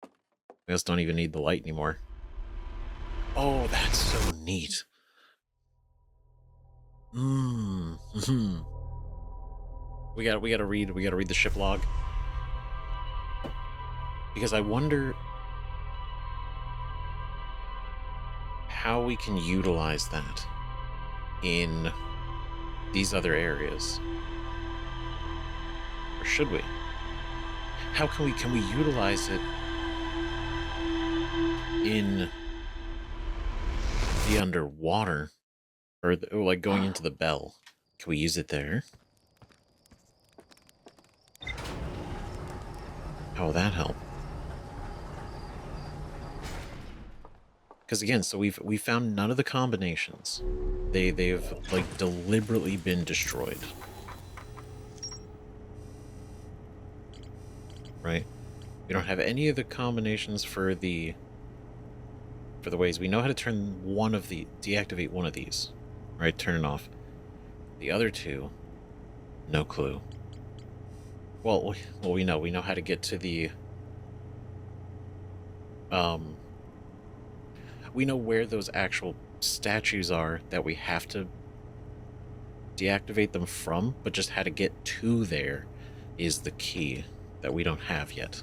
I just don't even need the light anymore. Oh, that's so neat. Mm-hmm. We gotta read the ship log. Because I wonder how we can utilize that in these other areas. Or should we? How can we utilize it in the underwater? Or like going into the bell. Can we use it there? How will that help? Because again, so we found none of the combinations. They've like deliberately been destroyed. Right? We don't have any of the combinations for the ways. We know how to turn one of the deactivate one of these. Right? Turn it off. The other two, no clue. Well, we know how to get to the we know where those actual statues are that we have to deactivate them from, but just how to get to there is the key that we don't have yet.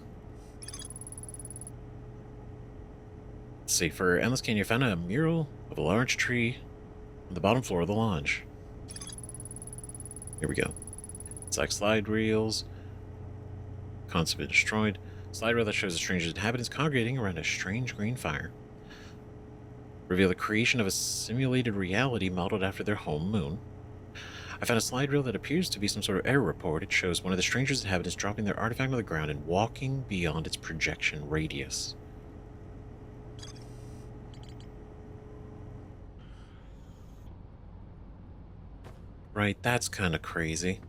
Let's see, for Endless Canyon, you found a mural of a large tree on the bottom floor of the lodge. Here we go. It's like slide reels. Constantly destroyed. Slide reel that shows a strange inhabitants congregating around a strange green fire. Reveal the creation of a simulated reality modeled after their home moon. I found a slide reel that appears to be some sort of error report. It shows one of the strangers' inhabitants dropping their artifact on the ground and walking beyond its projection radius. Right, that's kind of crazy.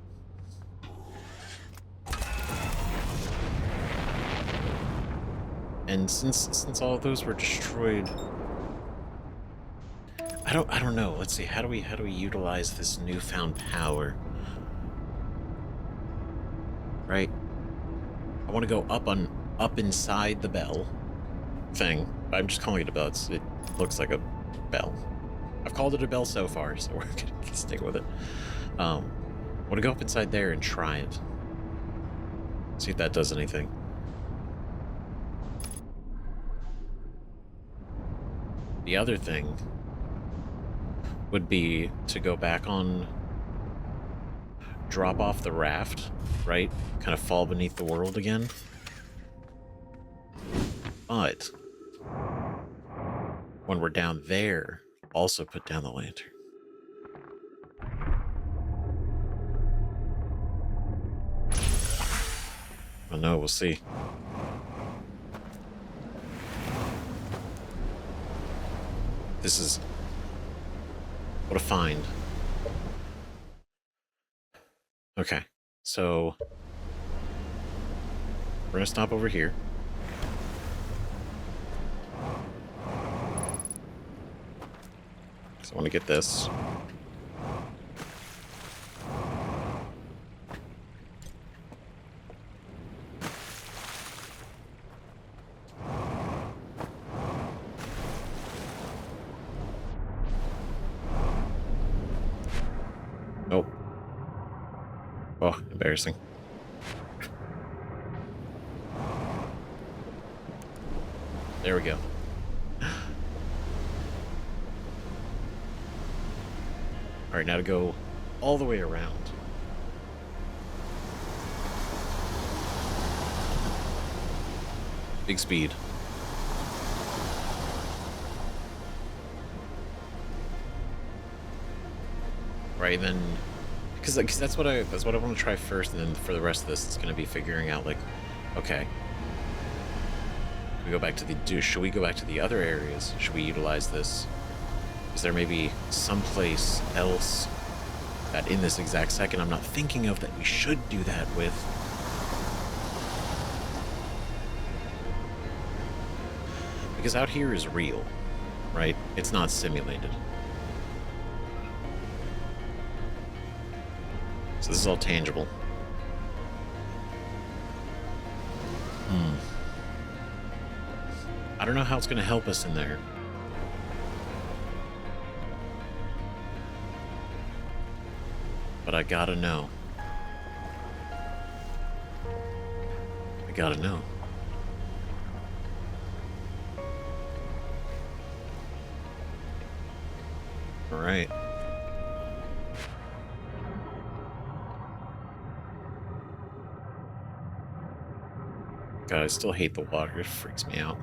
And since all of those were destroyed, I don't know. Let's see. How do we utilize this newfound power? Right? I want to go up inside the bell thing. I'm just calling it a bell. It looks like a bell. I've called it a bell so far, so we're gonna stick with it. I want to go up inside there and try it. See if that does anything. The other thing would be to go back on, drop off the raft, right? Kind of fall beneath the world again. But when we're down there, also put down the lantern. Oh no, we'll see. This is... what a find. Okay, so we're gonna stop over here. So I want to get this. Oh. Oh, embarrassing. There we go. Alright, now to go all the way around. Big speed. Right, then... Because that's what I want to try first, and then for the rest of this, it's going to be figuring out, like, okay, we go back to the... should we go back to the other areas? Should we utilize this? Is there maybe someplace else that in this exact second I'm not thinking of that we should do that with? Because out here is real, right? It's not simulated. So this is all tangible. I don't know how it's going to help us in there. But I gotta know. I gotta know. Alright. God, I still hate the water. It freaks me out.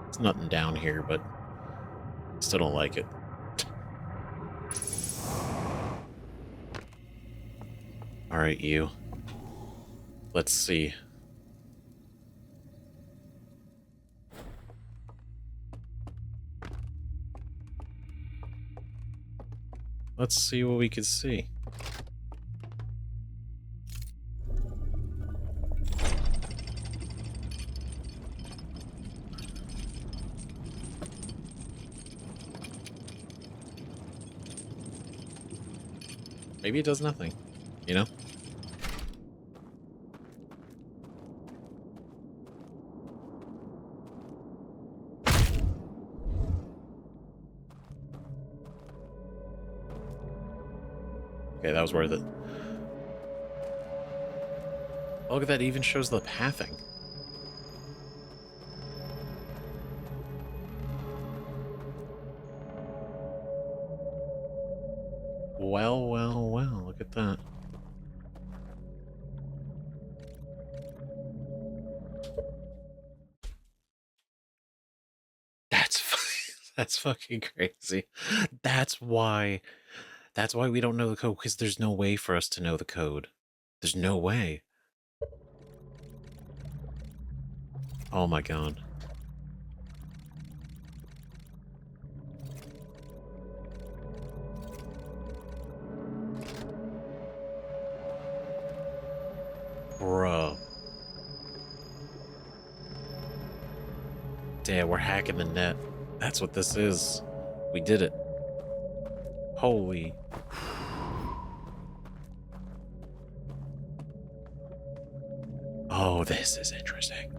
It's nothing down here, but I still don't like it. Alright, you. Let's see. Let's see what we can see. Maybe it does nothing, you know? Okay, that was worth it. Oh, look at that, it even shows the pathing. Well, well, well, look at that. That's fucking crazy. That's why we don't know the code, because there's no way for us to know the code. There's no way. Oh my god. Bro. Damn, we're hacking the net. That's what this is. We did it. Holy. Oh, this is interesting.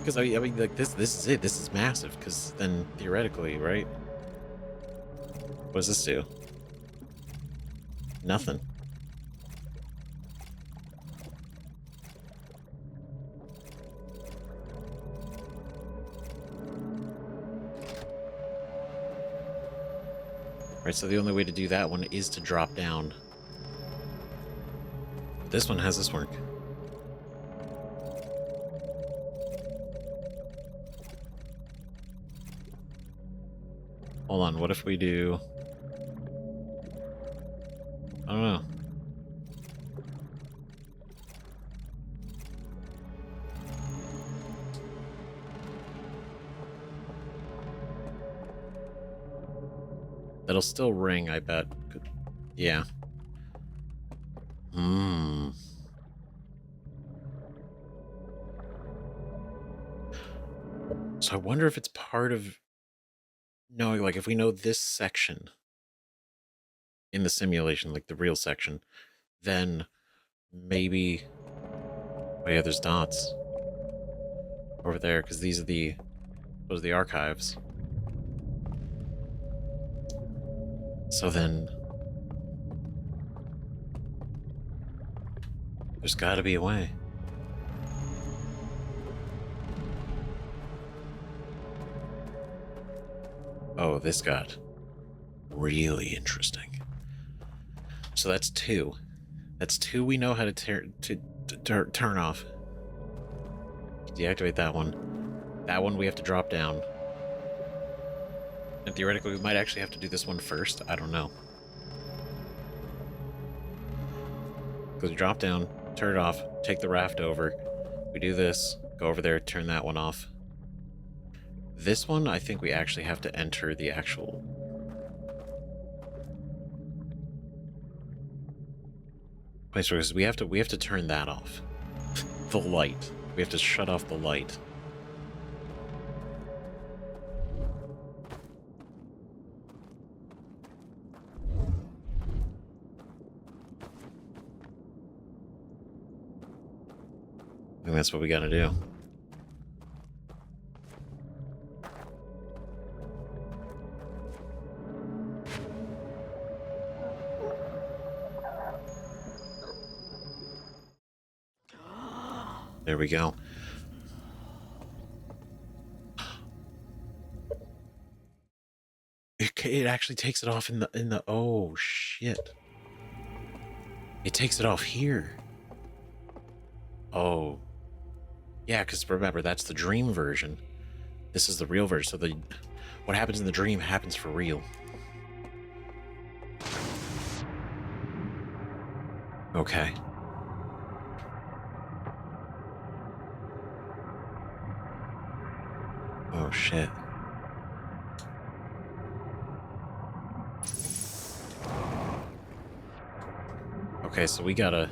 Because I mean, like this is it. This is massive. Because then theoretically, right? What does this do? Nothing. Right, so the only way to do that one is to drop down. But this one, how's this work? Hold on, what if we do... I don't know. That'll still ring, I bet. Yeah. Hmm. So I wonder if it's part of knowing, like, if we know this section in the simulation, like the real section, then maybe... Oh yeah, there's dots over there, because these are those are the archives. So then... There's gotta be a way. Oh, this got really interesting. So that's two. That's two we know how to turn off. Deactivate that one. That one we have to drop down. And theoretically, we might actually have to do this one first. I don't know. Because we drop down, turn it off, take the raft over. We do this, go over there, turn that one off. This one, I think we actually have to enter the actual... place because we have to turn that off. The light. We have to shut off the light. I think that's what we gotta do. There we go. It actually takes it off in the oh shit. It takes it off here. Oh. Yeah, because remember, that's the dream version. This is the real version. So what happens in the dream happens for real. Okay. Oh shit. Okay, so we gotta...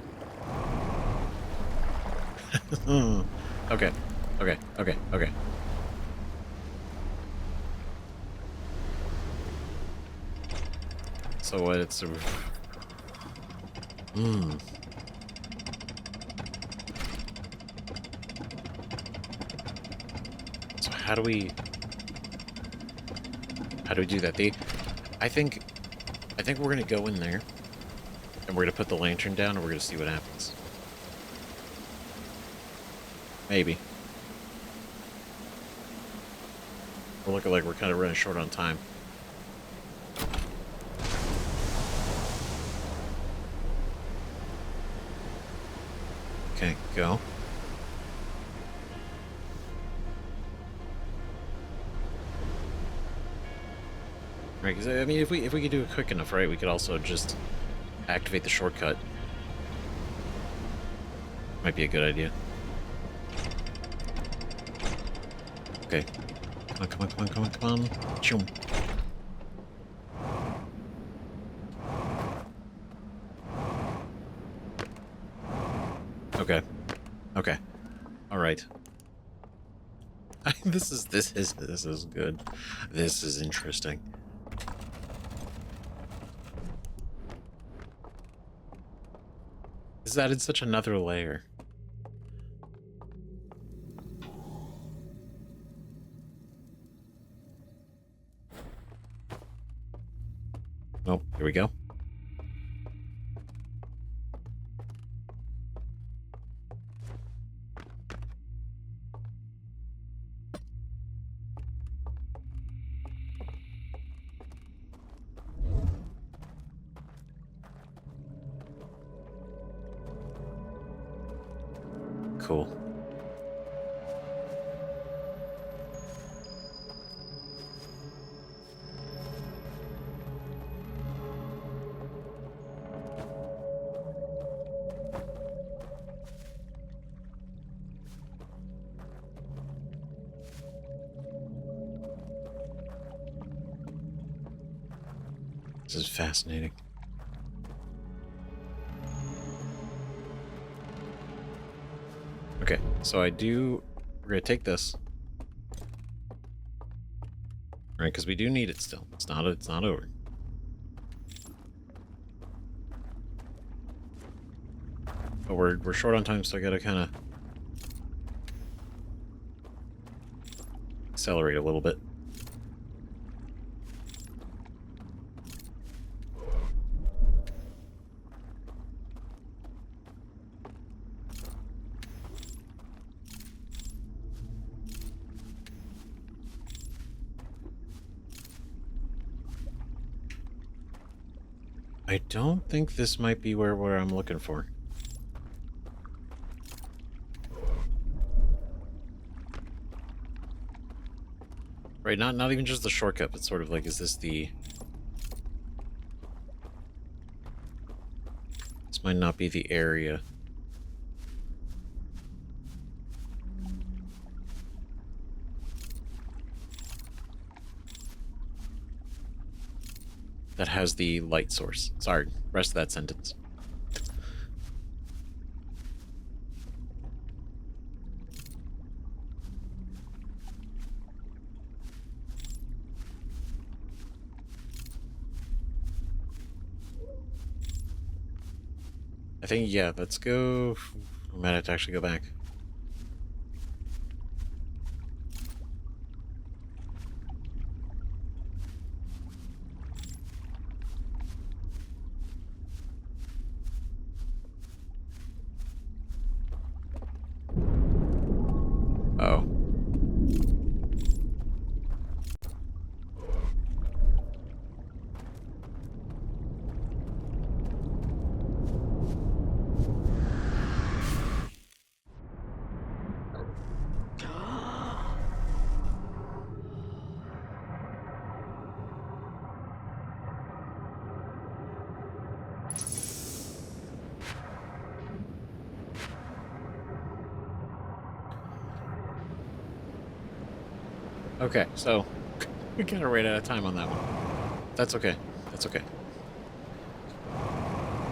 Okay. Okay. So what, it's a... So how do we do that? I think we're gonna go in there and we're gonna put the lantern down and we're gonna see what happens. Maybe. We're looking like we're kind of running short on time. Okay, go. Right, because I mean, if we could do it quick enough, right, we could also just activate the shortcut. Might be a good idea. Okay. Come on. Choom. Okay. All right. This is good. This is interesting. This added such another layer. Oh, here we go. Cool. This is fascinating. Okay, so we're gonna take this. Right, because we do need it still. It's not over. But we're short on time, so I gotta kind of accelerate a little bit. I don't think this might be where I'm looking for. Right, not even just the shortcut, but sort of like, is this the... This might not be the area. That has the light source. Sorry, rest of that sentence. I think, yeah, let's go... I might have to actually go back. Oh. Okay, so we kind of ran out of time on that one. That's okay. That's okay.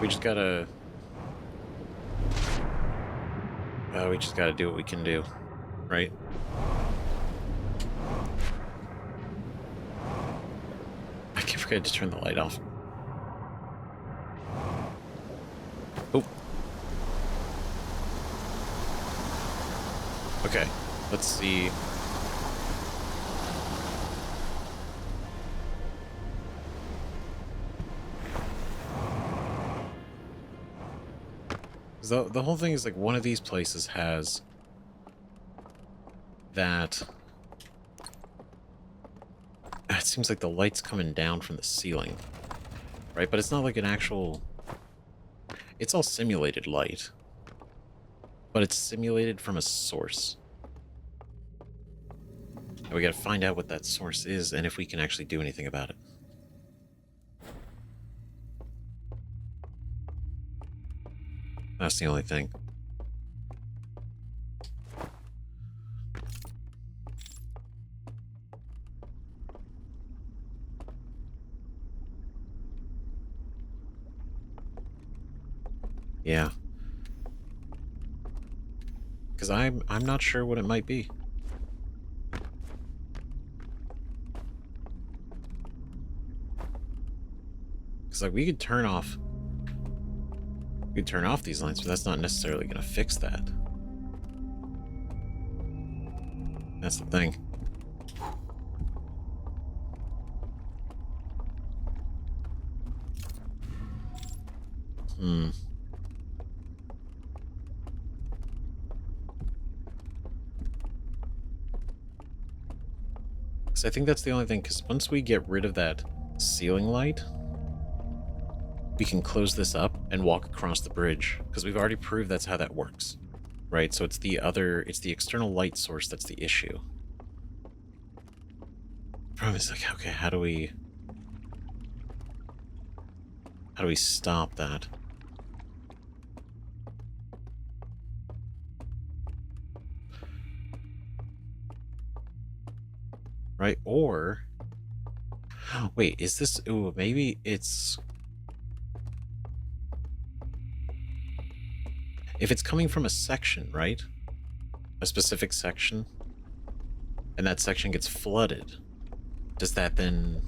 We just gotta... we just gotta do what we can do, right? I keep forgetting to turn the light off. Oh. Okay, let's see. The whole thing is like one of these places has that... It seems like the light's coming down from the ceiling, right? But it's not like an actual... It's all simulated light, but it's simulated from a source. And we gotta find out what that source is and if we can actually do anything about it. That's the only thing. Yeah. Because I'm not sure what it might be. Because like we could turn off We could turn off these lights, but that's not necessarily going to fix that. That's the thing. Hmm. Because I think that's the only thing, because once we get rid of that ceiling light, we can close this up and walk across the bridge, because we've already proved that's how that works, right? So it's the external light source that's the issue. Problem is, like, okay, how do we stop that? Right? Or, wait, is this, ooh, maybe it's, if it's coming from a section, right? A specific section, and that section gets flooded, does that then,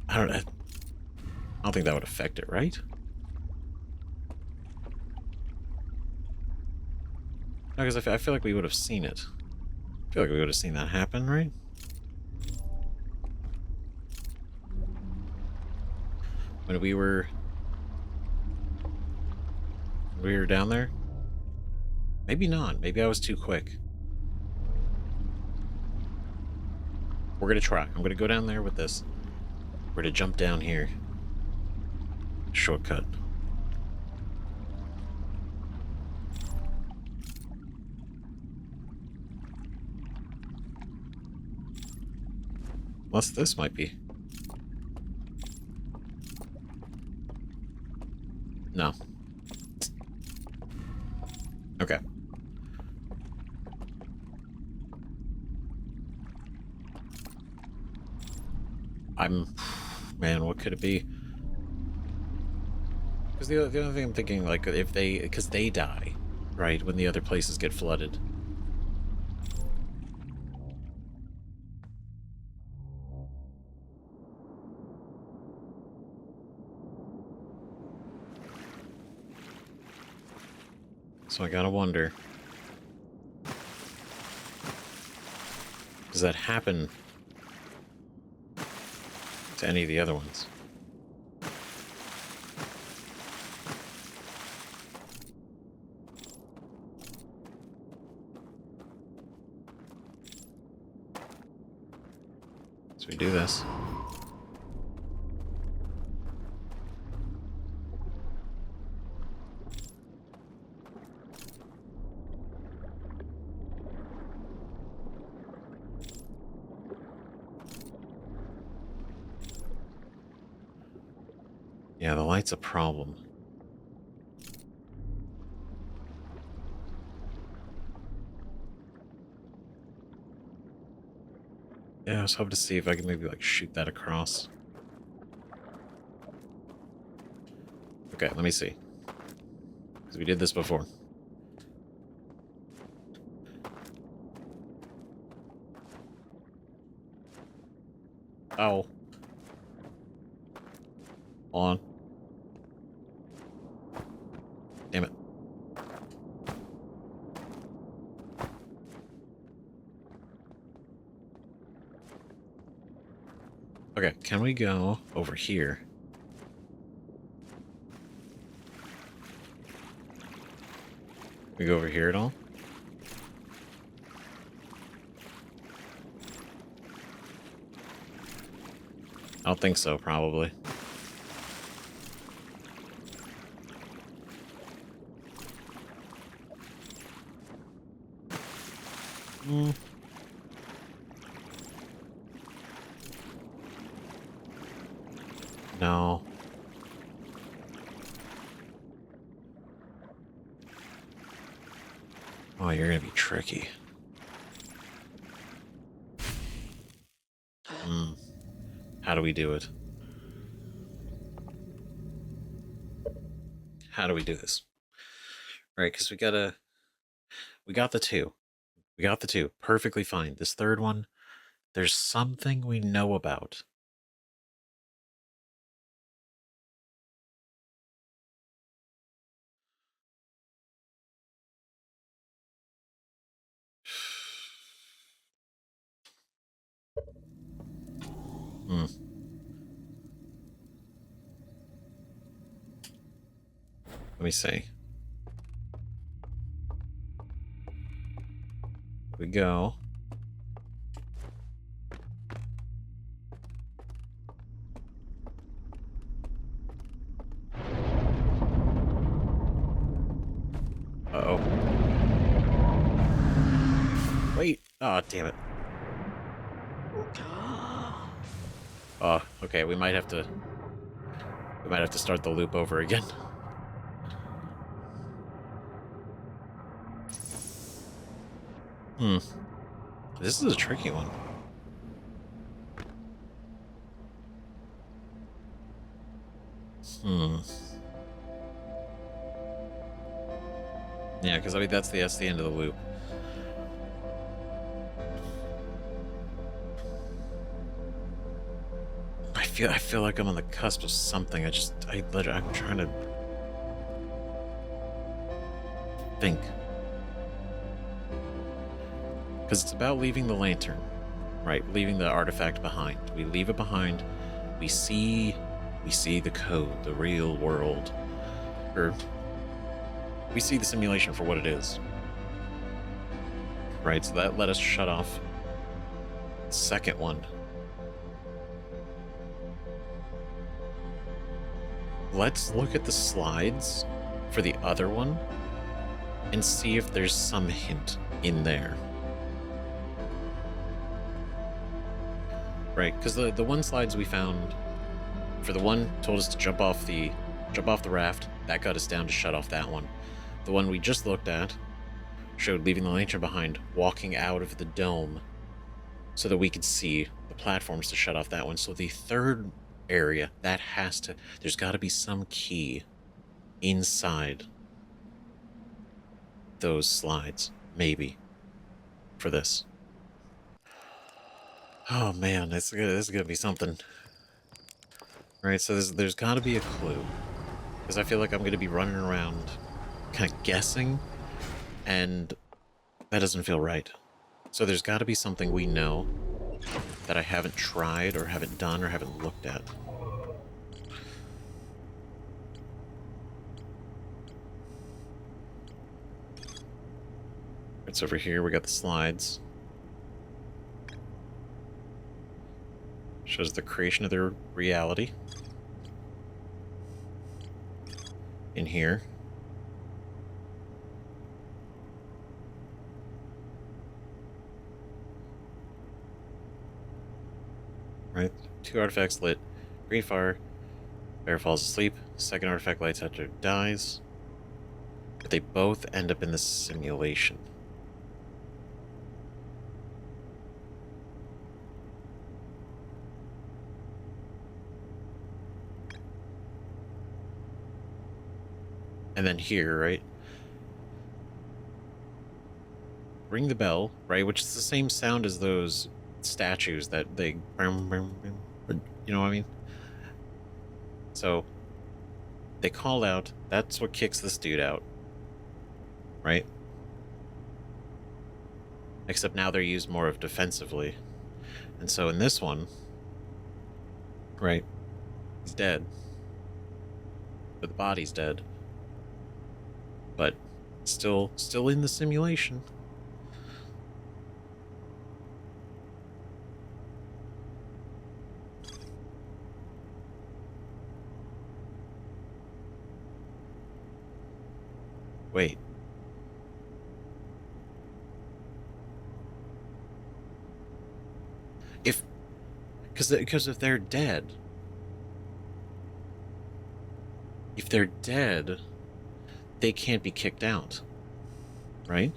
I don't think that would affect it, right? No, because I feel like we would have seen it. I feel like we would have seen that happen, right? When we were down there? Maybe not. Maybe I was too quick. We're gonna try. I'm gonna go down there with this. We're gonna jump down here. Shortcut. Unless this might be. No. Okay. Man, what could it be? Because the other thing I'm thinking, like, if because they die, right, when the other places get flooded. So I gotta wonder, does that happen to any of the other ones? So we do this. Yeah, the light's a problem. Yeah, I was hoping to see if I could maybe, like, shoot that across. Okay, let me see. Because we did this before. Oh. Hold on. Damn it. Okay, can we go over here? We go over here at all? I don't think so, probably. Hmm. No. Oh, you're gonna be tricky. Hmm. How do we do it? How do we do this? Right, because we got the two. We got the two. Perfectly fine. This third one, there's something we know about. Hmm. Let me see. Here we go. Uh-oh. Wait. Oh, damn it. Oh, okay, we might have to start the loop over again. Hmm. This is a tricky one. Hmm. Yeah, because I mean that's the end of the loop. I feel like I'm on the cusp of something. I'm trying to think. Because it's about leaving the lantern, right? Leaving the artifact behind. We leave it behind. We see the code, the real world, or we see the simulation for what it is, right? So that let us shut off the second one. Let's look at the slides for the other one and see if there's some hint in there. Right, because the one slides we found for the one told us to jump off the raft. That got us down to shut off that one. The one we just looked at showed leaving the lantern behind, walking out of the dome so that we could see the platforms to shut off that one. So the third area, there's got to be some key inside those slides, maybe, for this. Oh man, this is gonna be something. Right, so there's got to be a clue, because I feel like I'm gonna be running around, kind of guessing, and that doesn't feel right. So there's got to be something we know that I haven't tried or haven't done or haven't looked at. It's over here. We got the slides. Shows the creation of their reality. In here. Right? 2 artifacts lit. Green fire. Bear falls asleep. Second artifact lights after it dies. But they both end up in the simulation. And then here, right? Ring the bell, right? Which is the same sound as those statues that they... You know what I mean? So, they call out. That's what kicks this dude out. Right? Except now they're used more of defensively. And so in this one... Right? He's dead. But the body's dead. But still in the simulation. Wait. Because if they're dead, they can't be kicked out, right?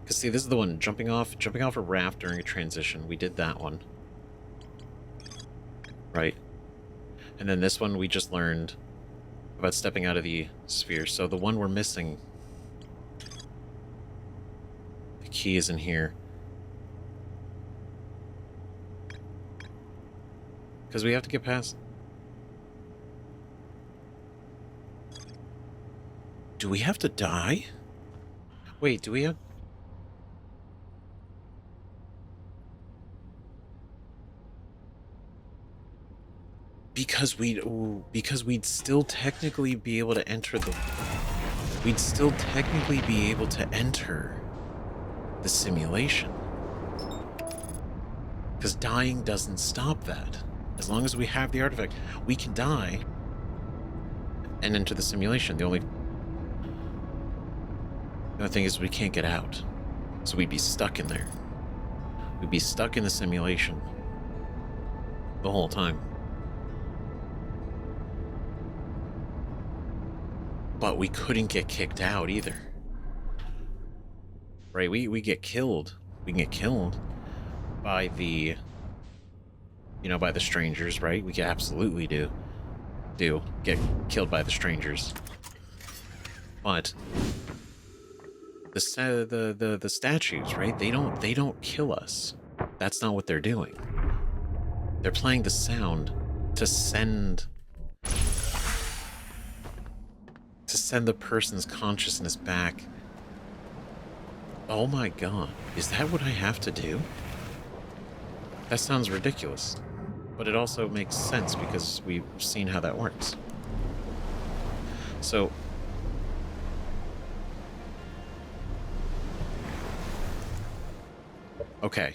Because see, this is the one jumping off a raft during a transition. We did that one, right? And then this one we just learned about stepping out of the sphere. So the one we're missing, the key is in here. Because we have to get past... Do we have to die? Wait, do we have... because we'd still technically be able to enter the we'd still technically be able to enter the simulation. Because dying doesn't stop that. As long as we have the artifact, we can die and enter the simulation. The only thing is we can't get out. So we'd be stuck in there. We'd be stuck in the simulation the whole time. But we couldn't get kicked out either. Right? We get killed. We can get killed by the by the strangers, right? We can absolutely do get killed by the strangers. But the statues, right? They don't kill us. That's not what they're doing. They're playing the sound to send the person's consciousness back. Oh my god. Is that what I have to do? That sounds ridiculous. But it also makes sense because we've seen how that works. So okay.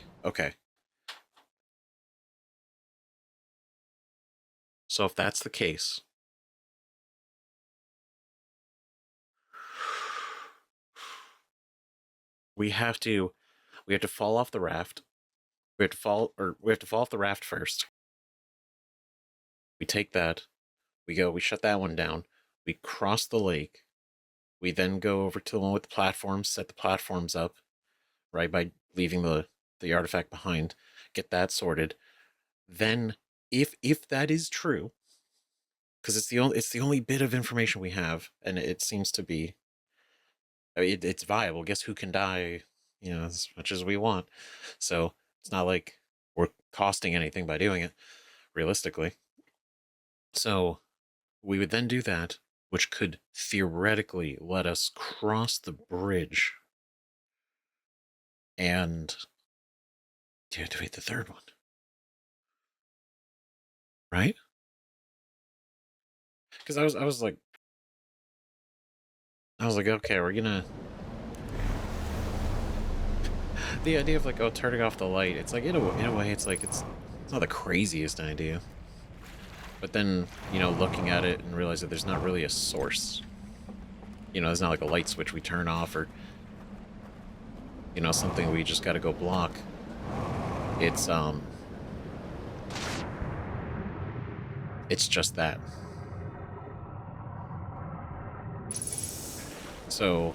So if that's the case, we have to fall off the raft. We have to fall off the raft first. We take that. We shut that one down. We cross the lake. We then go over to the one with the platforms, set the platforms up, right, by leaving the artifact behind, get that sorted. Then if that is true, because it's the only bit of information we have, and it seems to be, I mean, it's viable. Guess who can die, as much as we want. So it's not like we're costing anything by doing it, realistically. So we would then do that, which could theoretically let us cross the bridge and deactivate the third one. Right? Because I was like, okay, we're gonna. The idea of like, turning off the light, it's like in a way, it's like it's not the craziest idea. But then, looking at it and realize that there's not really a source. There's not like a light switch we turn off or something we just got to go block. It's just that. So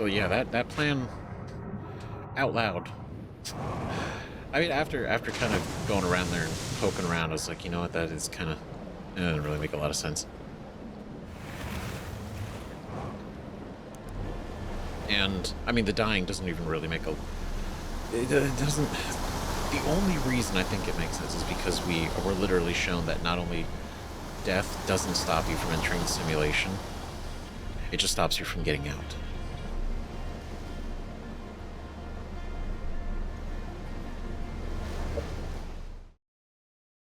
yeah, that plan out loud. I mean, after kind of going around there and poking around, I was like, you know what, that is kind of, it doesn't really make a lot of sense. And I mean, the dying doesn't even really make it doesn't. The only reason I think it makes sense is because we're literally shown that not only death doesn't stop you from entering the simulation, it just stops you from getting out.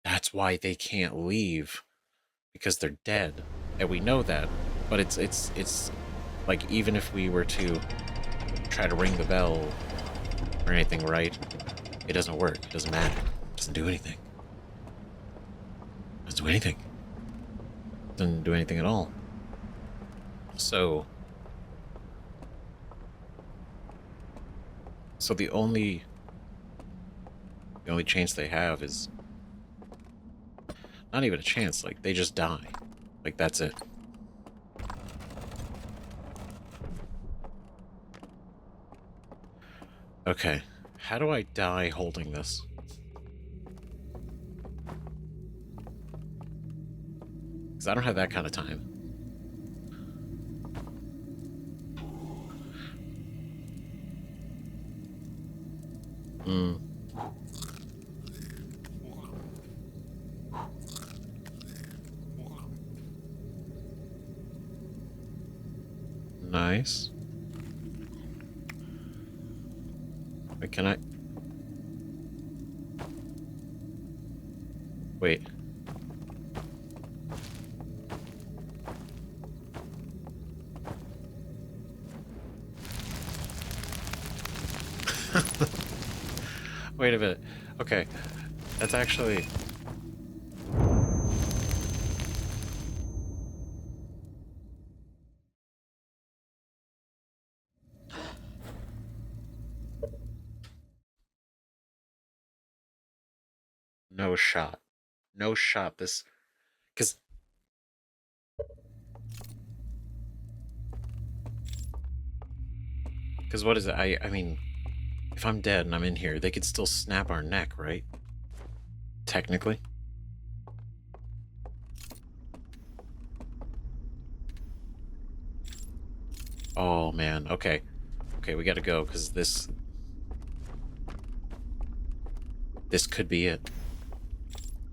That's why they can't leave, because they're dead, and we know that. But it's like, even if we were to try to ring the bell or anything, right? It doesn't work. It doesn't matter. It doesn't do anything. It doesn't do anything. It doesn't do anything at all. So the only chance they have is not even a chance. Like, they just die. Like, that's it. Okay, how do I die holding this? Because I don't have that kind of time. Nice. Wait, can I? Wait. Wait a minute. Okay. That's actually... No shot. No shot. This... Because... Because what is it? I mean, if I'm dead and I'm in here, they could still snap our neck, right? Technically. Oh, man. Okay. Okay, we gotta go, because this could be it.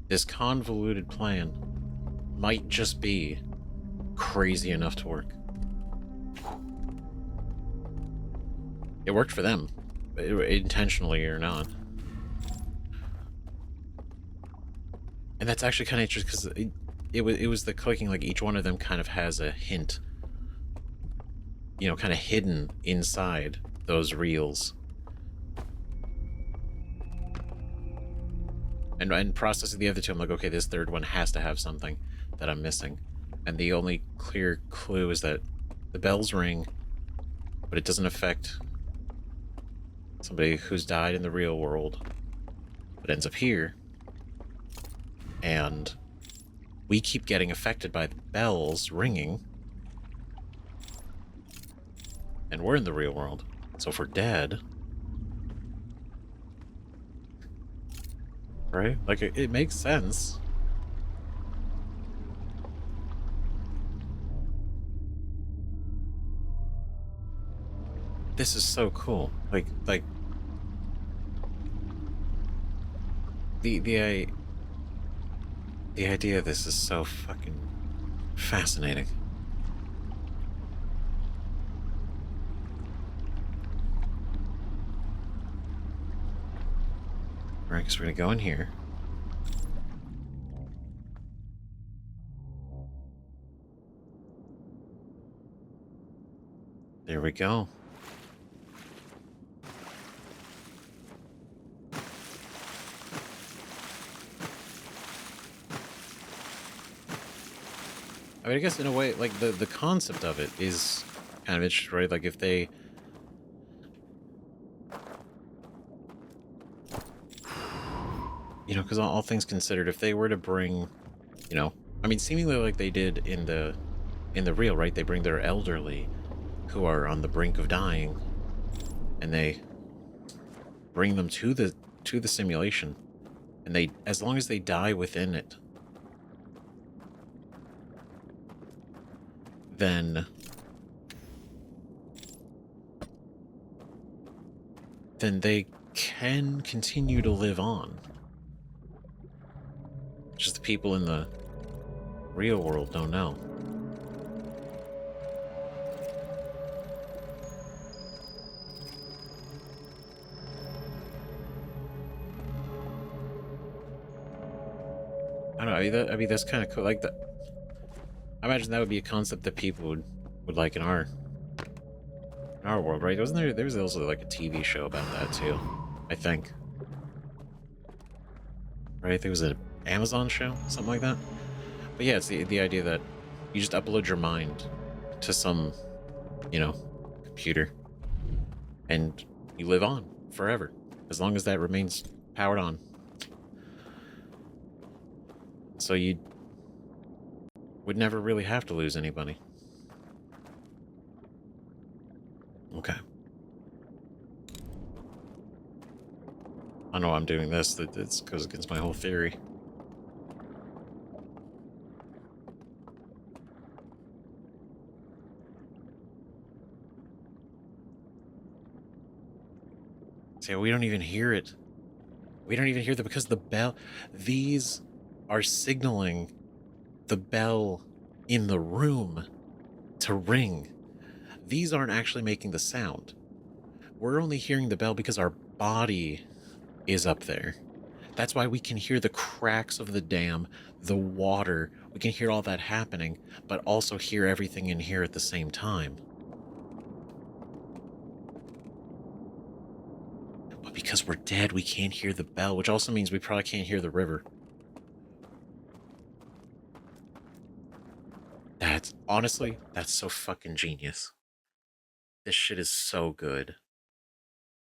This convoluted plan might just be crazy enough to work. It worked for them, intentionally or not. And that's actually kind of interesting, because it was the clicking, like each one of them kind of has a hint, you know, kind of hidden inside those reels. And processing the other two, I'm like, okay, this third one has to have something that I'm missing. And the only clear clue is that the bells ring, but it doesn't affect somebody who's died in the real world, but ends up here. And we keep getting affected by the bells ringing. And we're in the real world. So if we're dead... Right? Like, it makes sense. This is so cool. Like the idea of this is so fucking fascinating. Alright, because we're gonna go in here. There we go. I mean, I guess in a way, like, the concept of it is kind of interesting, right? Like, if they... You know, because all things considered, if they were to bring, you know... I mean, seemingly like they did in the real, right? They bring their elderly who are on the brink of dying, and they bring them to the simulation, and they, as long as they die within it, then they can continue to live on. Just the people in the real world don't know. I don't know. I mean, that's kind of cool. Like, I imagine that would be a concept that people would like in our world, right? Wasn't there? There was also like a TV show about that too, I think. Right? I think it was an Amazon show, something like that. But yeah, it's the idea that you just upload your mind to some, you know, computer, and you live on forever, as long as that remains powered on. So you would never really have to lose anybody. Okay. I know I'm doing this. That it goes against my whole theory. See, we don't even hear it. We don't even hear that because the bell... These are signaling the bell in the room to ring. These aren't actually making the sound. We're only hearing the bell because our body is up there. That's why we can hear the cracks of the dam, the water. We can hear all that happening, but also hear everything in here at the same time. But because we're dead, we can't hear the bell, which also means we probably can't hear the river. That's honestly, that's so fucking genius. This shit is so good.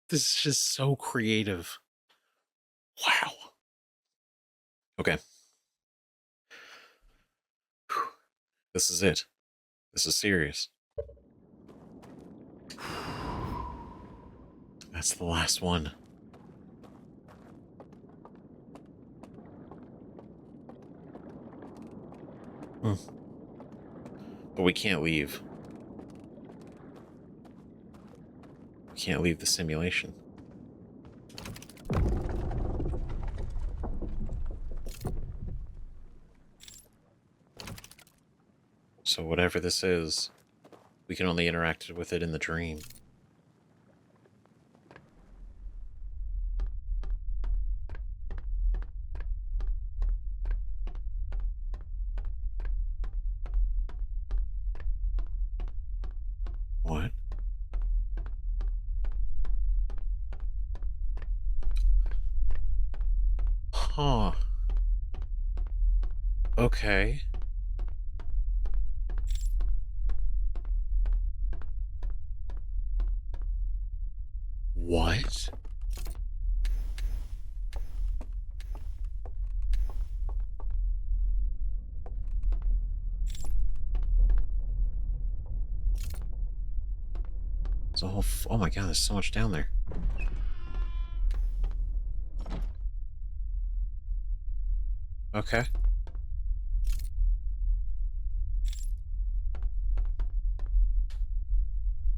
This is just so creative. Wow. Okay. This is it. This is serious. That's the last one. Hmm. But we can't leave. We can't leave the simulation. So whatever this is, we can only interact with it in the dream. What? Huh. Okay. What? It's a whole. Oh my god, there's so much down there. Okay.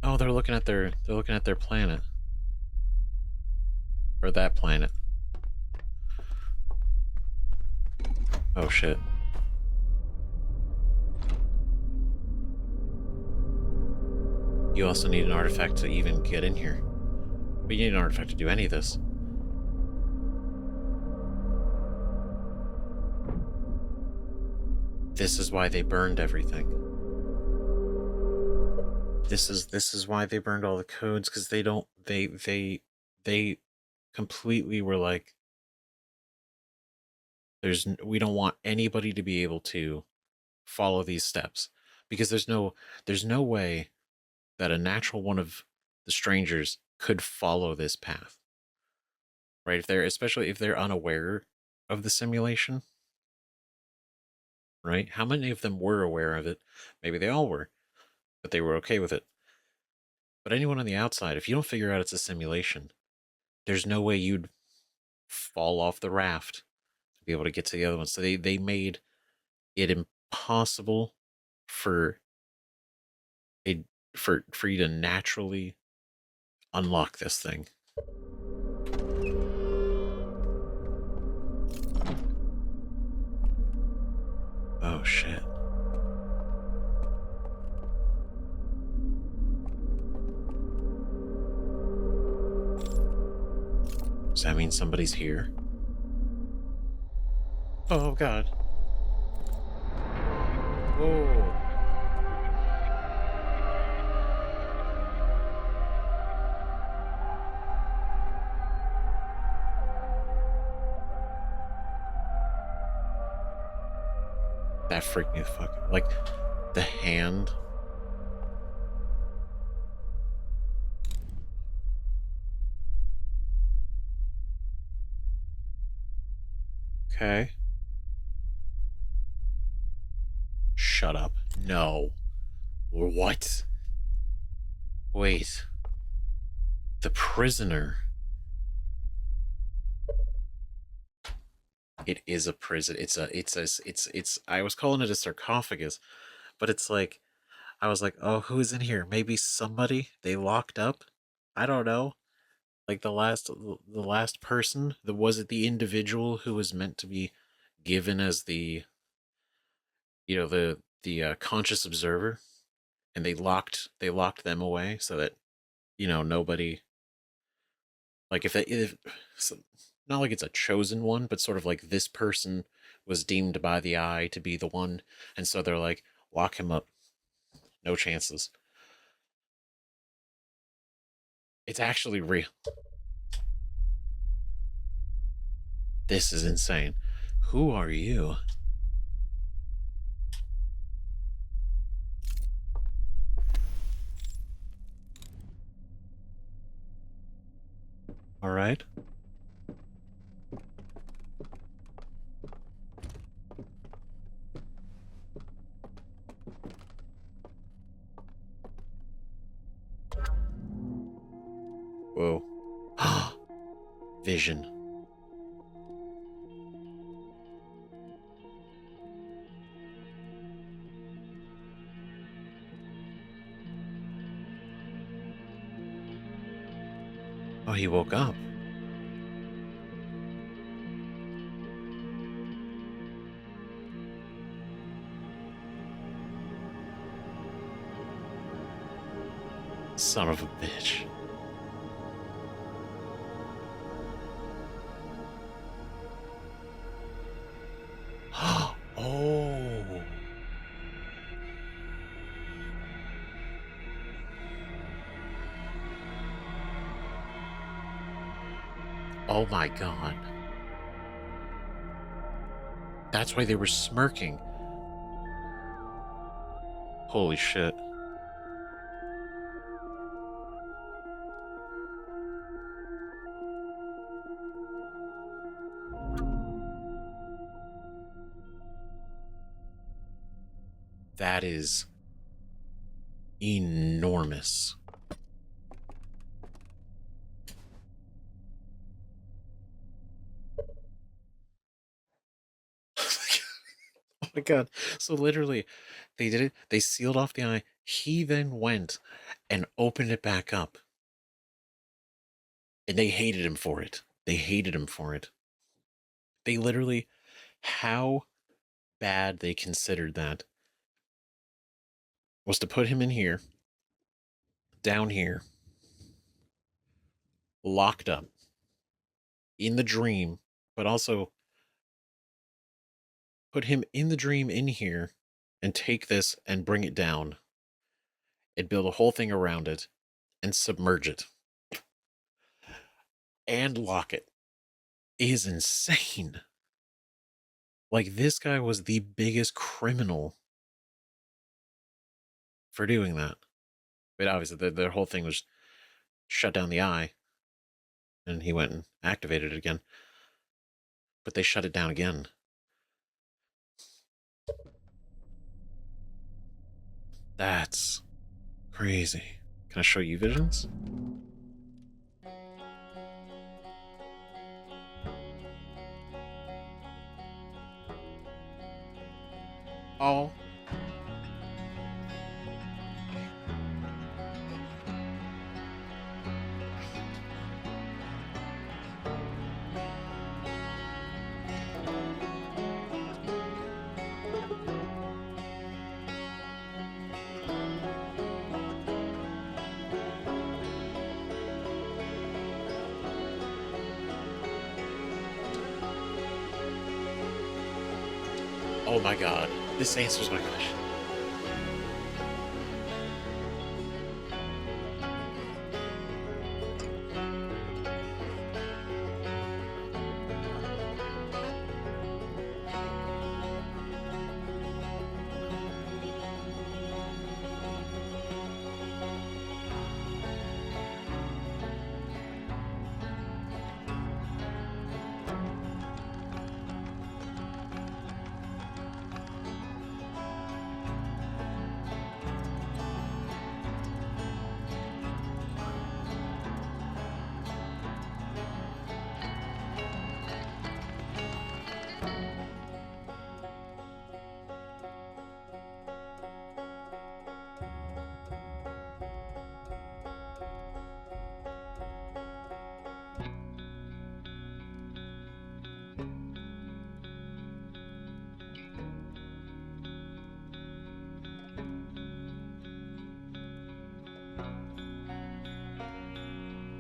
Oh, they're looking at their planet. Or that planet. Oh shit. You also need an artifact to even get in here. But you need an artifact to do any of this. This is why they burned everything. This is why they burned all the codes, because they completely were like, we don't want anybody to be able to follow these steps, because there's no way that a natural one of the strangers could follow this path, right? Especially if they're unaware of the simulation, right? How many of them were aware of it? Maybe they all were, but they were okay with it. But anyone on the outside, if you don't figure out it's a simulation, there's no way you'd fall off the raft to be able to get to the other one. So they made it impossible for a for you to naturally unlock this thing. Oh shit. Does that mean somebody's here? Oh god. Whoa. That freaked me the fuck out. Like, the hand. Okay. Shut up. No. What? Wait. The prisoner. It is a prison. It's I was calling it a sarcophagus, but it's like, I was like, oh, who's in here? Maybe somebody they locked up? I don't know. Like the last person, was it the individual who was meant to be given as the conscious observer, and they locked them away so that nobody, like, if not like it's a chosen one, but sort of like this person was deemed by the eye to be the one, and so they're like, lock him up, no chances. It's actually real. This is insane. Who are you? All right. Whoa. Vision. Oh, he woke up. Son of a bitch. Oh. Oh my god. That's why they were smirking. Holy shit. That is enormous. Oh my god. So literally, they did it. They sealed off the eye. He then went and opened it back up. And they hated him for it. They hated him for it. They literally, how bad they considered that was to put him in here, down here, locked up, in the dream, but also put him in the dream in here and take this and bring it down and build a whole thing around it and submerge it and lock it is insane. Like, this guy was the biggest criminal for doing that. But obviously, their whole thing was shut down the eye, and he went and activated it again. But they shut it down again. That's crazy. Can I show you visions? Oh. Oh my god. This answers my question.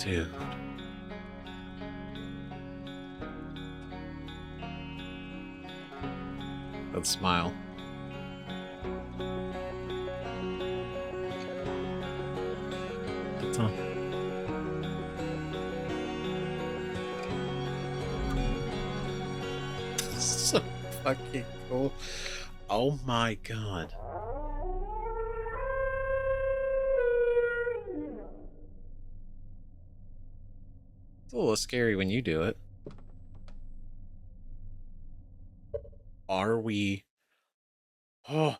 Dude. that smile. That's all. So fucking cool. Oh my god. It's a little scary when you do it. Are we... Oh,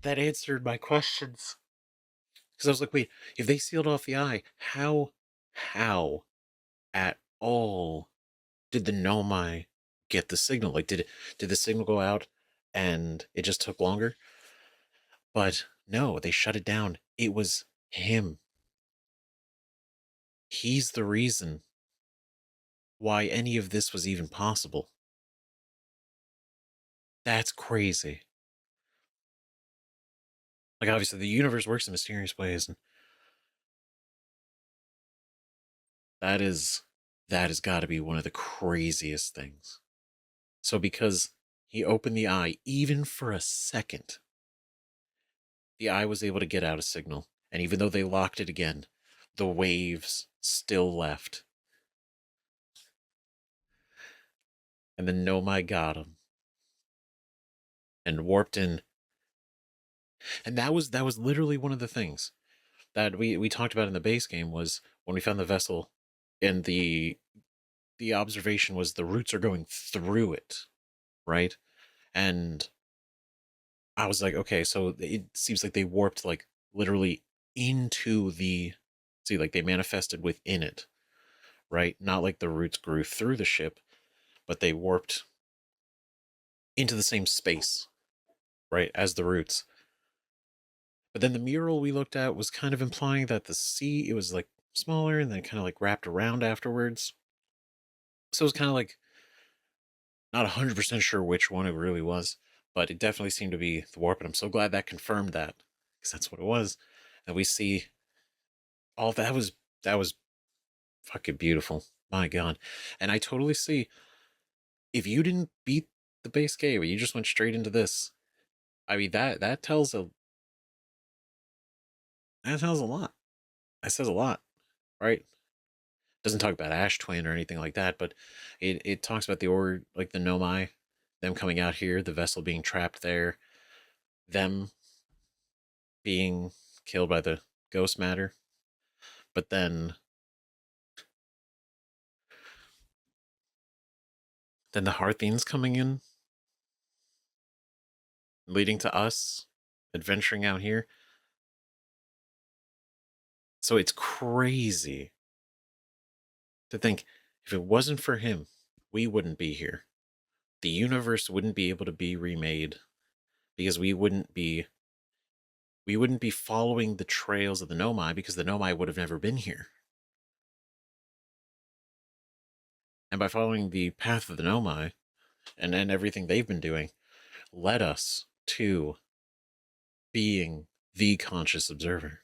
that answered my questions. Because I was like, wait, if they sealed off the eye, how at all did the Nomai get the signal? Like, did the signal go out and it just took longer? But no, they shut it down. It was him. He's the reason why any of this was even possible. That's crazy. Like, obviously, the universe works in mysterious ways, and that is that has got to be one of the craziest things. So, because he opened the eye even for a second, the eye was able to get out a signal, and even though they locked it again, the waves still left. And then Nomai got him and warped in. And that was literally one of the things that we talked about in the base game was when we found the vessel, and the observation was the roots are going through it, right? And I was like, okay, so it seems like they warped like literally into the, see, like they manifested within it, right? Not like the roots grew through the ship, but they warped into the same space, right, as the roots. But then the mural we looked at was kind of implying that the sea, it was like smaller and then kind of like wrapped around afterwards. So it was kind of like not 100% sure which one it really was, but it definitely seemed to be the warp. And I'm so glad that confirmed that, because that's what it was. And we see all that was fucking beautiful. My God. And I totally see, if you didn't beat the base game, you just went straight into this. I mean, that tells a lot. That says a lot, right? Doesn't talk about Ash Twin or anything like that, but it talks about like the Nomai, them coming out here, the vessel being trapped there, them being killed by the ghost matter, but then the Harthians coming in, leading to us adventuring out here. So it's crazy to think, if it wasn't for him, we wouldn't be here. The universe wouldn't be able to be remade, because we wouldn't be following the trails of the Nomai, because the Nomai would have never been here. And by following the path of the Nomai and everything they've been doing, led us to being the conscious observer.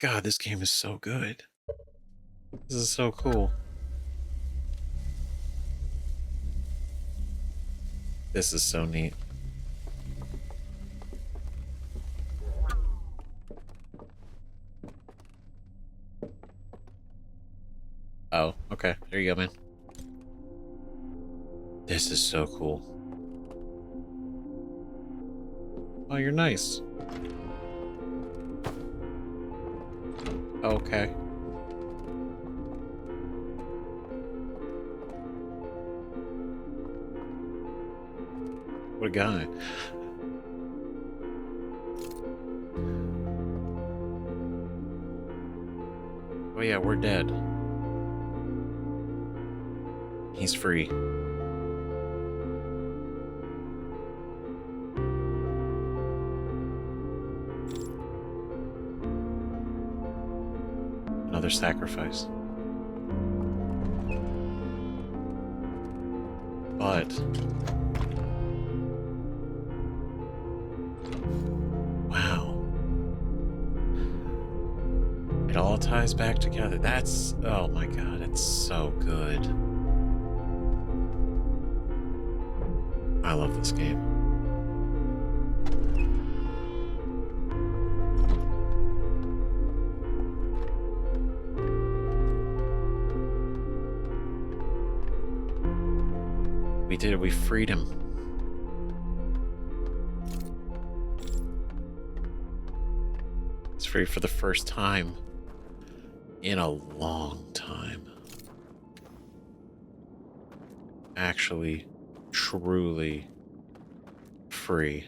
God, this game is so good. This is so cool. This is so neat. Oh, okay. There you go, man. This is so cool. Oh, you're nice. Okay. What a guy. Oh yeah, we're dead. He's free. Another sacrifice. But wow. It all ties back together. Oh my God, it's so good. I love this game. We did it. We freed him. He's free for the first time in a long time. Actually, truly free.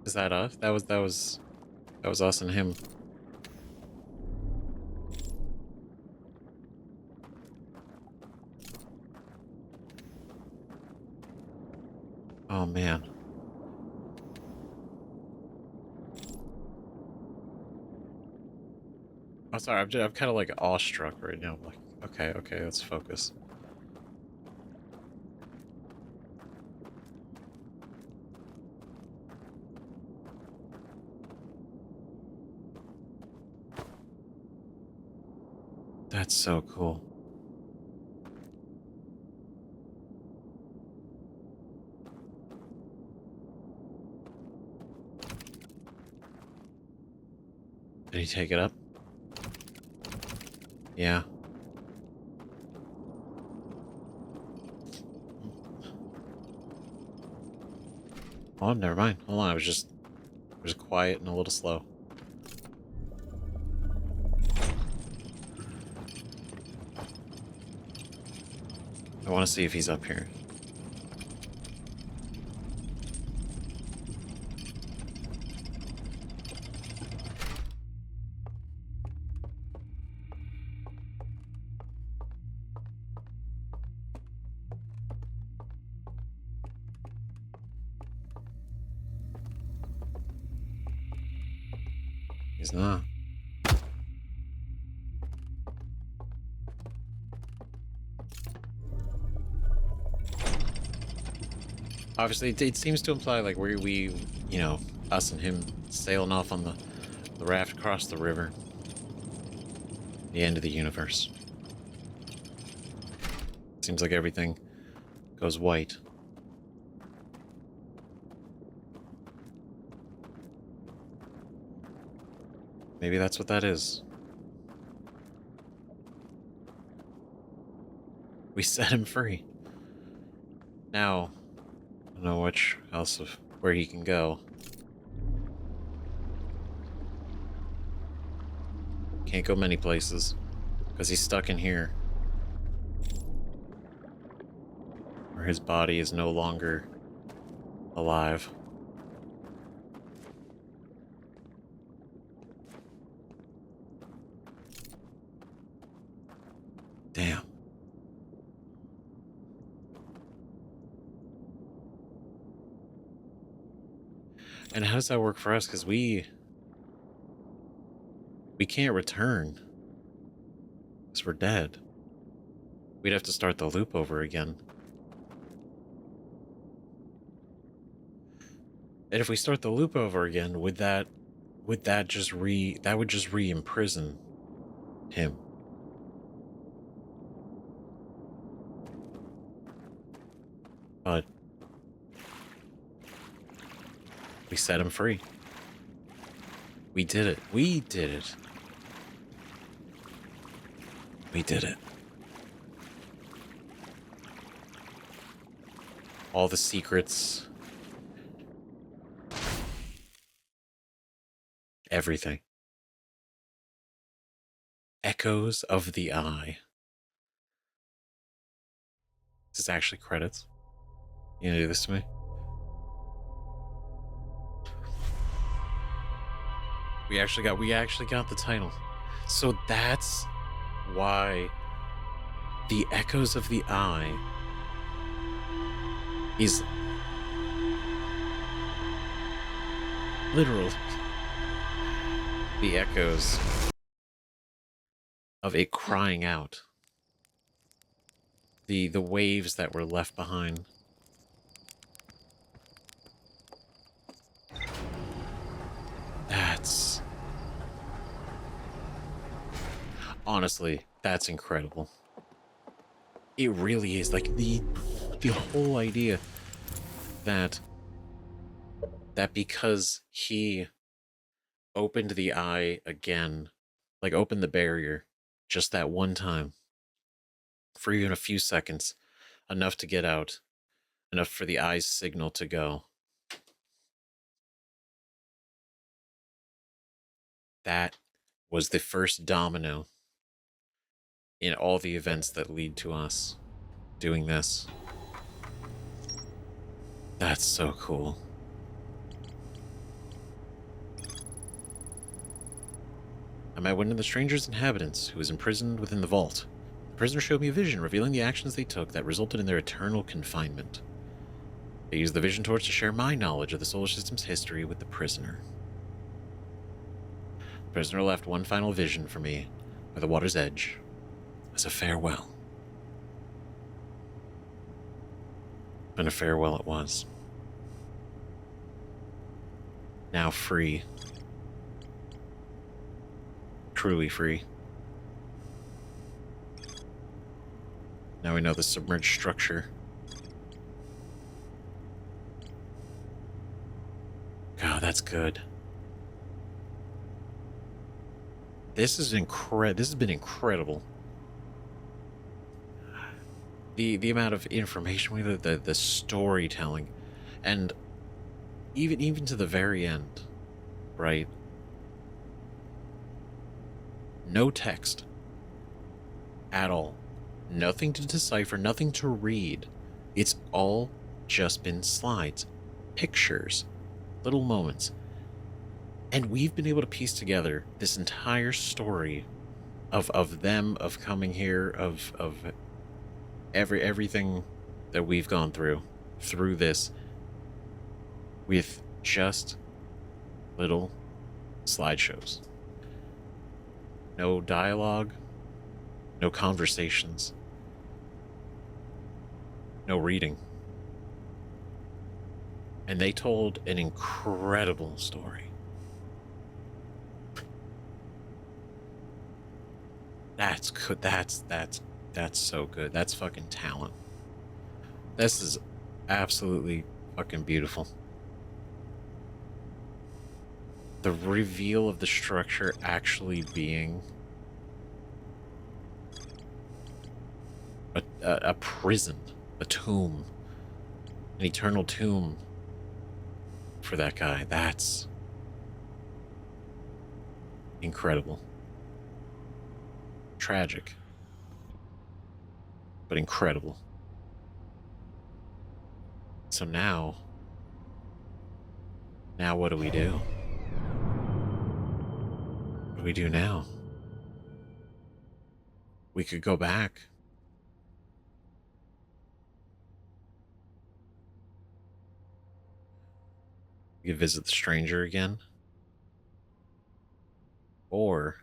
Is that us? That was us and him. Oh man. I'm sorry. I'm kind of like awestruck right now. Like, okay, let's focus. That's so cool. Did he take it up? Yeah. Oh, never mind. Hold on. It was quiet and a little slow. I want to see if he's up here. He's not. Obviously, it seems to imply like we, you know, us and him sailing off on the raft across the river. The end of the universe. Seems like everything goes white. Maybe that's what that is. We set him free. Now, I don't know where he can go. Can't go many places because he's stuck in here, where his body is no longer alive. Damn. And how does that work for us? Because we can't return. Because we're dead. We'd have to start the loop over again. And if we start the loop over again, would that just re-imprison him? But we set him free. We did it. We did it. We did it. All the secrets. Everything. Echoes of the Eye. This is actually credits. You gonna do this to me? We actually got the title. So that's why the echoes of the eye is literally the echoes of it crying out. The waves that were left behind. That's honestly, that's incredible. It really is like the whole idea that because he opened the eye again, like opened the barrier just that one time for even a few seconds, enough to get out, enough for the eye's signal to go. That was the first domino in all the events that lead to us doing this. That's so cool. I met one of the stranger's inhabitants who was imprisoned within the vault. The prisoner showed me a vision revealing the actions they took that resulted in their eternal confinement. They used the vision torch to share my knowledge of the solar system's history with the prisoner. The prisoner left one final vision for me by the water's edge as a farewell. And a farewell it was. Now free. Truly free. Now we know the submerged structure. God, that's good. This is this has been incredible. The amount of information, the storytelling, and even to the very end, right? No text at all. Nothing to decipher, nothing to read. It's all just been slides, pictures, little moments. And we've been able to piece together this entire story of them, of coming here, of everything that we've gone through this, with just little slideshows. No dialogue, no conversations, no reading. And they told an incredible story. That's good. That's so good. That's fucking talent. This is absolutely fucking beautiful. The reveal of the structure actually being a prison, a tomb, an eternal tomb for that guy. That's incredible. Tragic, but incredible. So now what do we do? What do we do now? We could go back. We could visit the stranger again. Or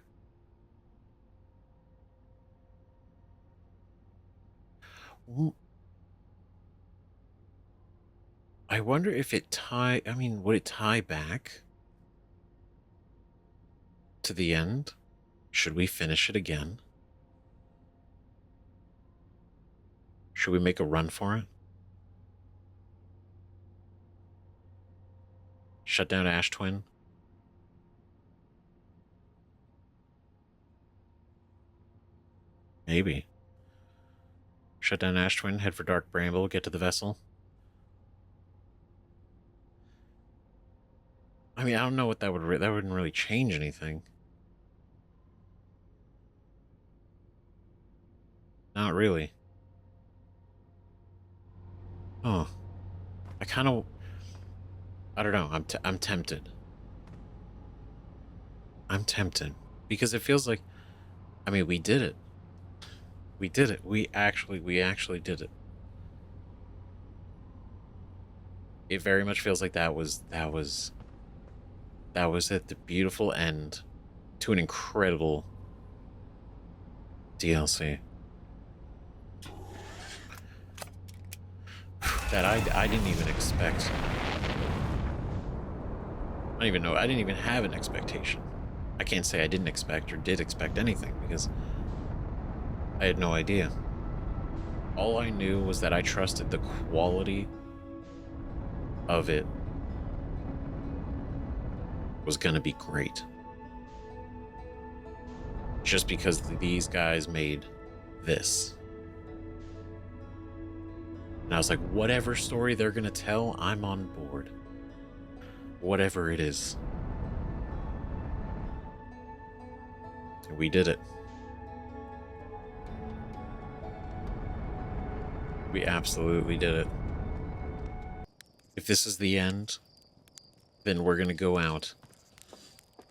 I wonder if would it tie back to the end? Should we finish it again? Should we make a run for it? Shut down Ash Twin? Maybe. Shut down Ash Twin, head for Dark Bramble, get to the vessel. I mean, I don't know what that wouldn't really change anything. Not really. Oh. I don't know. I'm tempted. I'm tempted because it feels like I mean, we did it. We did it. We actually did it. It very much feels like that was at the beautiful end to an incredible DLC that I didn't even expect. I don't even know. I didn't even have an expectation. I can't say I didn't expect or did expect anything because I had no idea. All I knew was that I trusted the quality of it was gonna be great. Just because these guys made this. And I was like, whatever story they're gonna tell, I'm on board. Whatever it is. We did it. We absolutely did it. If this is the end, then we're gonna go out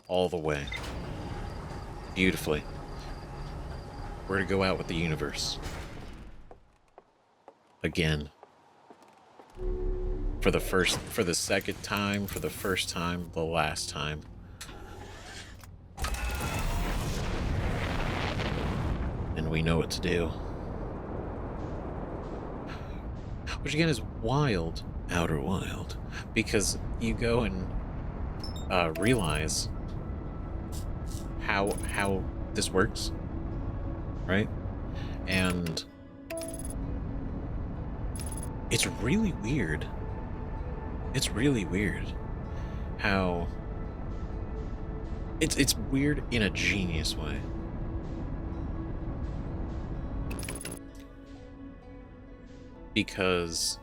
all the way. Beautifully. We're gonna go out with the universe. Again. For the second time, for the first time, the last time. And we know what to do. Which again is wild, outer wild, because you go and realize how this works, right? And it's really weird. It's really weird how it's weird in a genius way. Because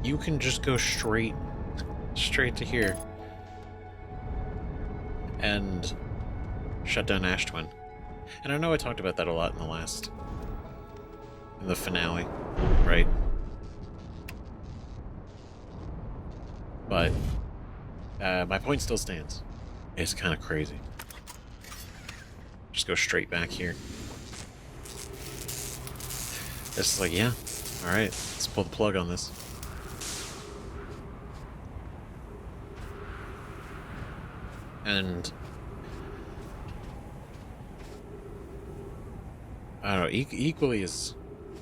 you can just go straight to here and shut down Ash Twin. And I know I talked about that a lot in the finale, right? But my point still stands. It's kind of crazy. Just go straight back here. It's like, yeah, all right, let's pull the plug on this. And I don't know, equally as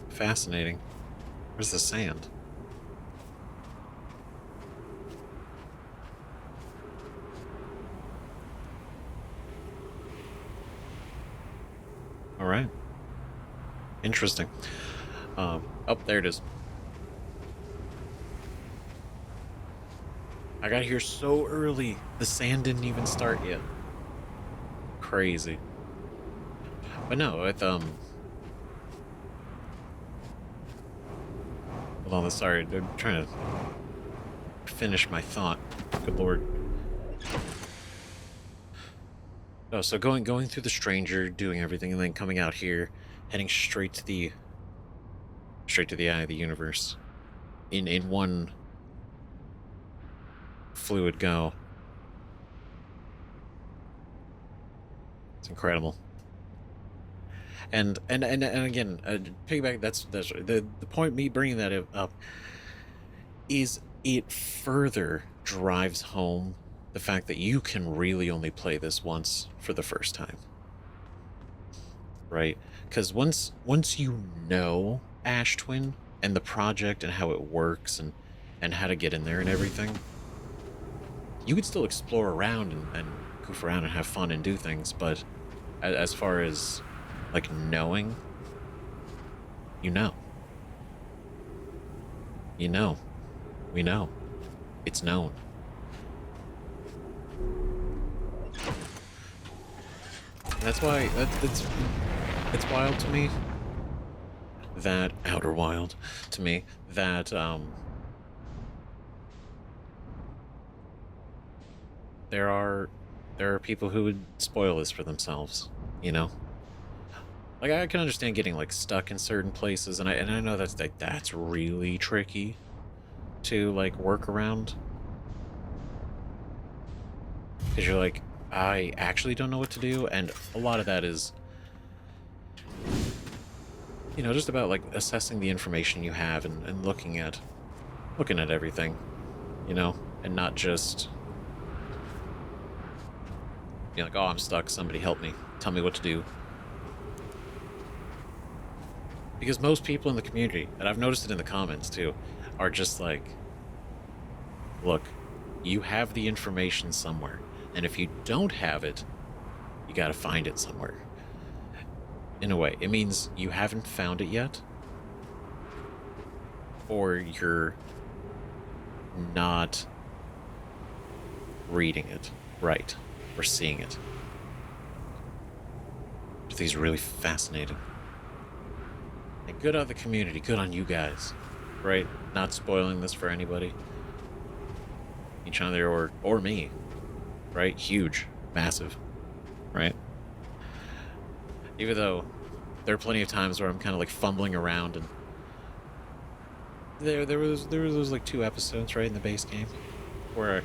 fascinating. Where's the sand? All right. Interesting. Oh, there it is. I got here so early. The sand didn't even start yet. Crazy. But no, with hold on, sorry, I'm trying to finish my thought. Good lord. Oh, so going through the stranger, doing everything, and then coming out here, heading straight to the eye of the universe. In one fluid go. It's incredible. And again, piggyback. That's the point. Me bringing that up is it further drives home the fact that you can really only play this once for the first time, right? Because once you know Ash Twin and the project and how it works and how to get in there and everything, you could still explore around and goof around and have fun and do things, but as far as like knowing, we know, it's known. That's why it's wild to me, that outer wild to me, that there are people who would spoil this for themselves, you know? Like, I can understand getting like stuck in certain places, and I know that's really tricky to like work around, because you're like, I actually don't know what to do, and a lot of that is, just about like assessing the information you have and looking at everything, and not just being like, oh, I'm stuck, somebody help me, tell me what to do. Because most people in the community, and I've noticed it in the comments too, are just like, look, you have the information somewhere, and if you don't have it, you gotta find it somewhere. In a way, it means you haven't found it yet, or you're not reading it right, or seeing it. I think it's really fascinating. And good on the community, good on you guys, right? Not spoiling this for anybody. Each other or me, right? Huge, massive, right? Even though there are plenty of times where I'm kind of like fumbling around, and there was those like 2 episodes right in the base game where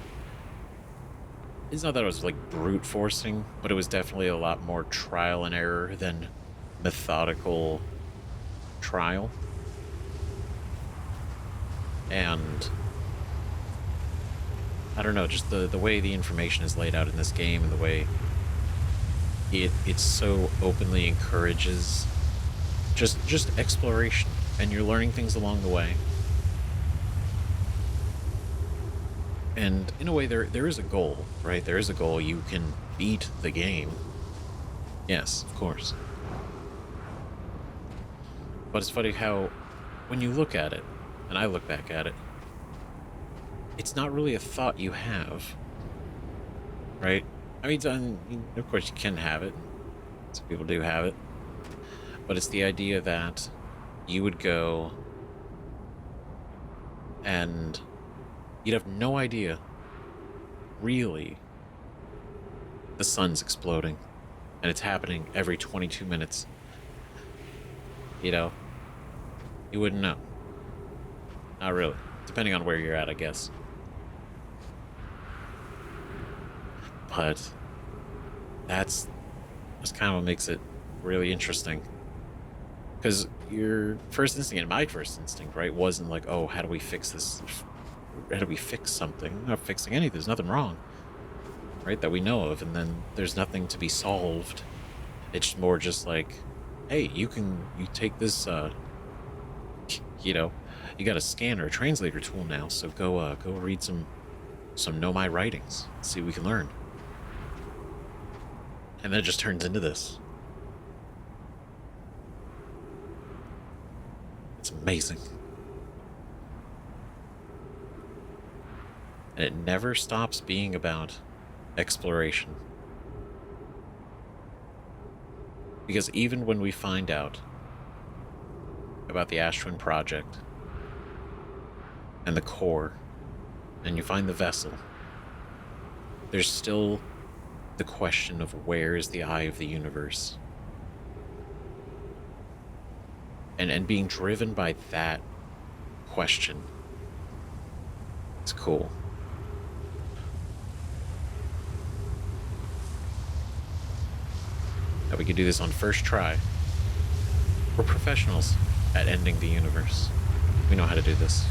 it's not that I was like brute forcing, but it was definitely a lot more trial and error than methodical trial. And I don't know, just the way the information is laid out in this game and the way it so openly encourages just exploration, and you're learning things along the way. And in a way, there is a goal, right? There is a goal. You can beat the game. Yes, of course. But it's funny how, when you look at it, and I look back at it, it's not really a thought you have, right? I mean, of course you can have it. Some people do have it. But it's the idea that you would go and you'd have no idea, really, the sun's exploding. And it's happening every 22 minutes. You wouldn't know. Not really. Depending on where you're at, I guess. But that's kind of what makes it really interesting. Because your first instinct, and my first instinct, right, wasn't like, oh, how do we fix this? How do we fix something? We're not fixing anything. There's nothing wrong, right, that we know of. And then there's nothing to be solved. It's more just like, hey, you take this, you got a scanner, a translator tool now, so go read some Know My Writings. See what we can learn. And then it just turns into this. It's amazing. And it never stops being about exploration. Because even when we find out about the Ash Twin Project and the core, and you find the vessel, there's still the question of where is the eye of the universe? And being driven by that question, it's cool. Now we could do this on first try. We're professionals at ending the universe. We know how to do this.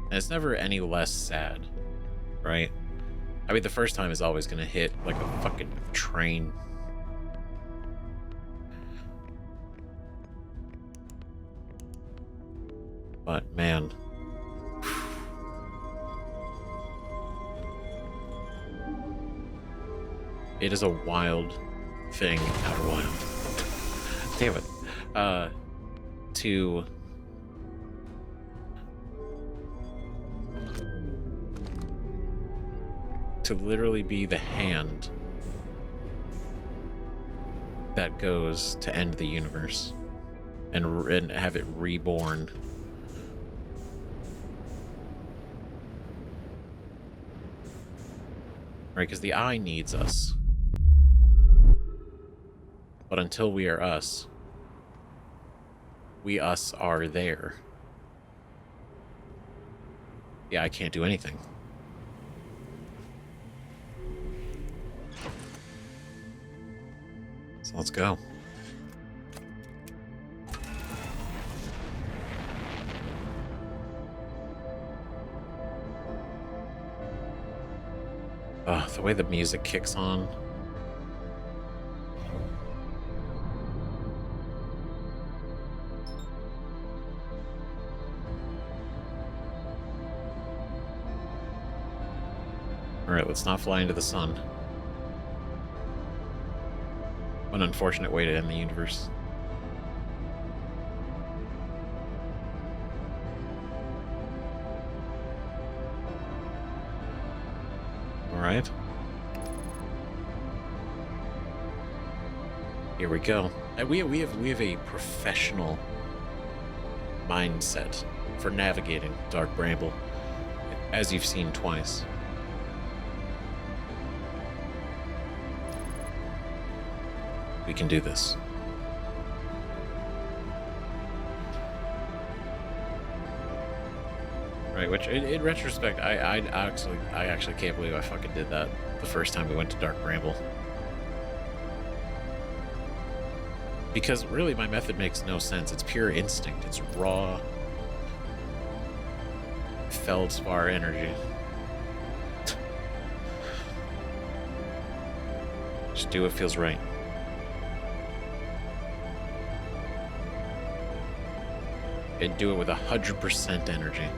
And it's never any less sad, right? I mean, the first time is always gonna hit like a fucking train. But man, it is a wild thing. Not wild. Damn it. To literally be the hand that goes to end the universe and have it reborn. Right, because the eye needs us. But until we are us, We us are there. Yeah, I can't do anything. So let's go. The way the music kicks on. Alright, let's not fly into the sun. What an unfortunate way to end the universe. Alright. Here we go. We have a professional mindset for navigating Dark Bramble, as you've seen twice. We can do this. Right, which in retrospect, I actually can't believe I fucking did that the first time we went to Dark Bramble. Because really, my method makes no sense. It's pure instinct. It's raw feldspar energy. Just do what feels right. And do it with 100% energy.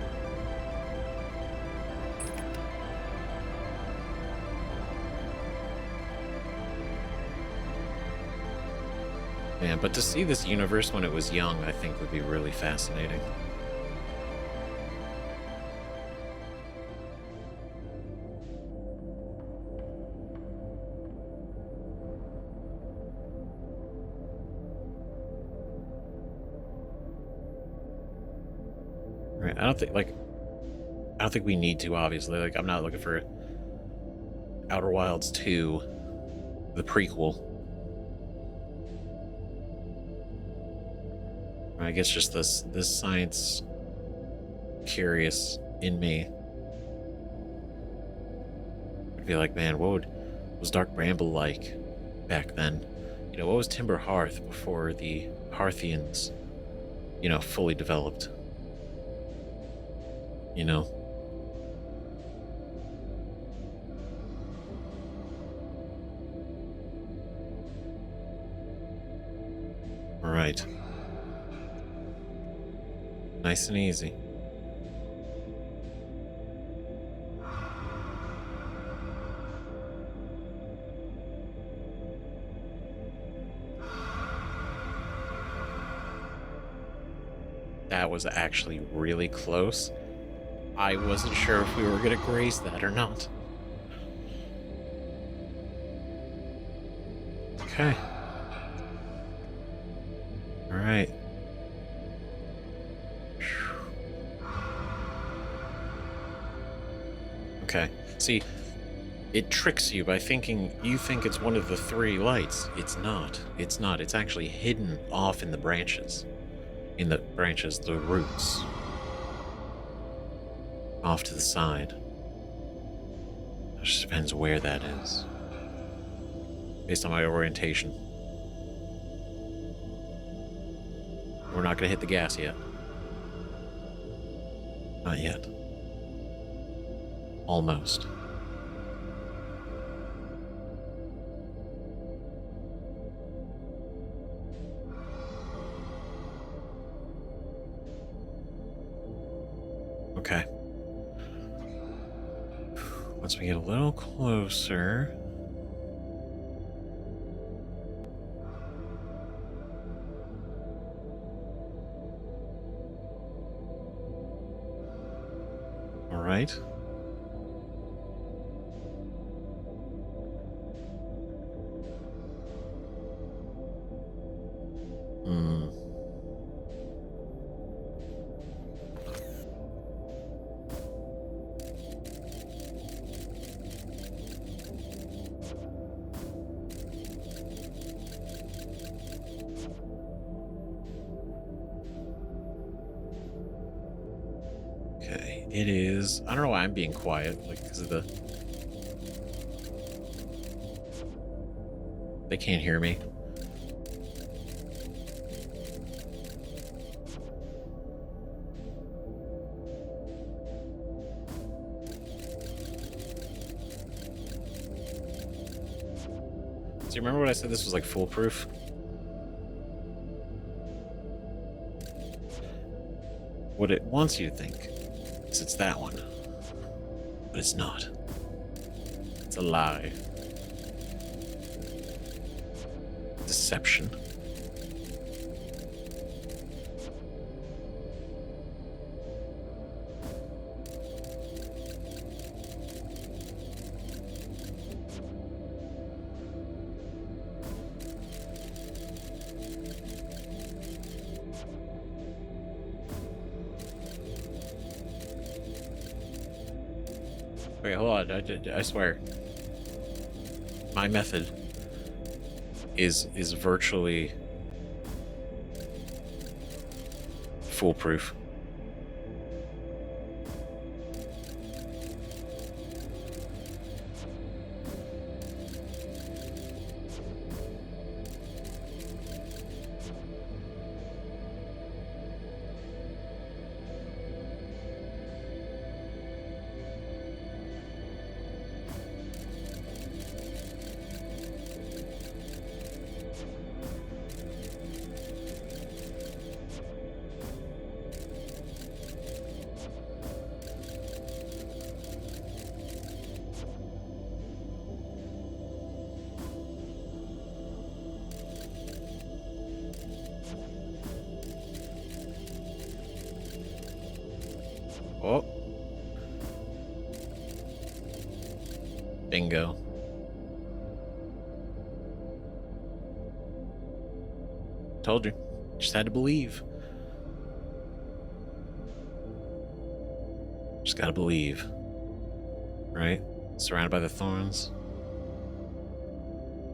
Man, but to see this universe when it was young, I think would be really fascinating. Right, I don't think we need to, obviously. Like, I'm not looking for Outer Wilds 2, the prequel. I guess just this science curious in me would be like, man, what was Dark Bramble like back then? You know, what was Timber Hearth before the Hearthians, you know, fully developed? You know? All right. Nice and easy. That was actually really close. I wasn't sure if we were going to graze that or not. Okay. All right. Okay. See, it tricks you by thinking you think it's one of the three lights. It's not. It's not. It's actually hidden off in the branches. In the branches, the roots. Off to the side. It just depends where that is. Based on my orientation. We're not going to hit the gas yet. Not yet. Almost. Okay. Once we get a little closer. All right. Okay, it is. I don't know why I'm being quiet, like because of the. They can't hear me. So you remember what I said? This was like foolproof. What it wants you to think is it's that one, but it's not. It's a lie. Deception. Wait, hold on. I swear. My method is virtually foolproof. Oh, bingo. Told you. Just had to believe. Just gotta believe. Right? Surrounded by the thorns.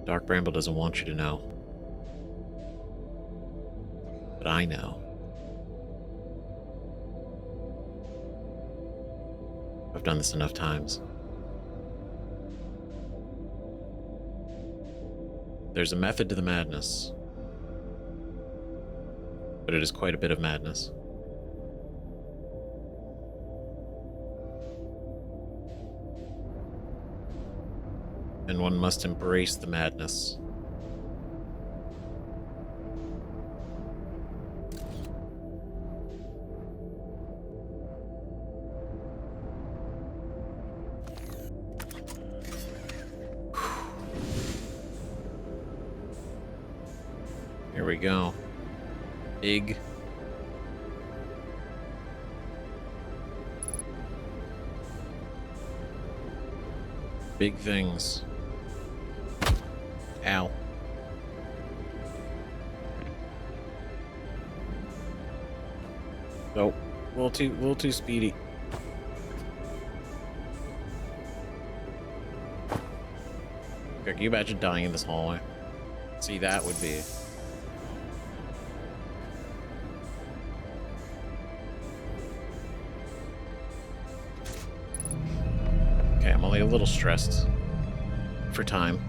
Dark Bramble doesn't want you to know. But I know. I've done this enough times. There's a method to the madness. But it is quite a bit of madness. And one must embrace the madness. Here we go. Big. Big things. Ow. Nope. A little too speedy. Okay, can you imagine dying in this hallway? See, that would be. Okay, I'm only a little stressed for time.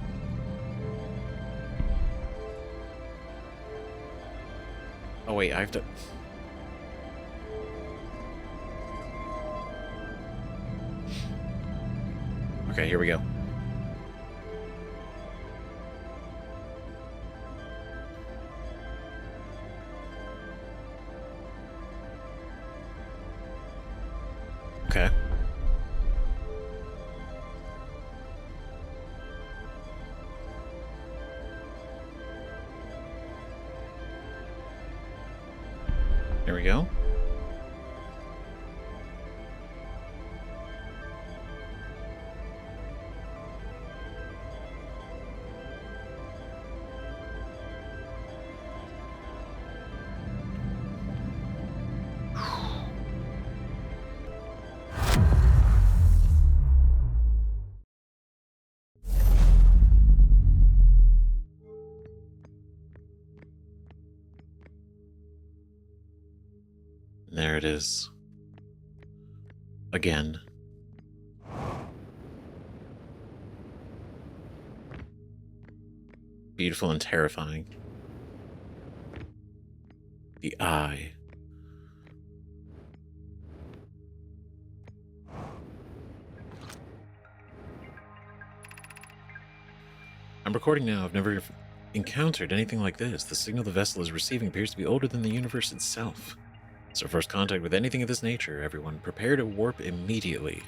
Oh wait, I have to. Okay, here we go. Okay. There we go. There it is. Again. Beautiful and terrifying. The eye. I'm recording now. I've never encountered anything like this. The signal the vessel is receiving appears to be older than the universe itself. It's our first contact with anything of this nature. Everyone, prepare to warp immediately.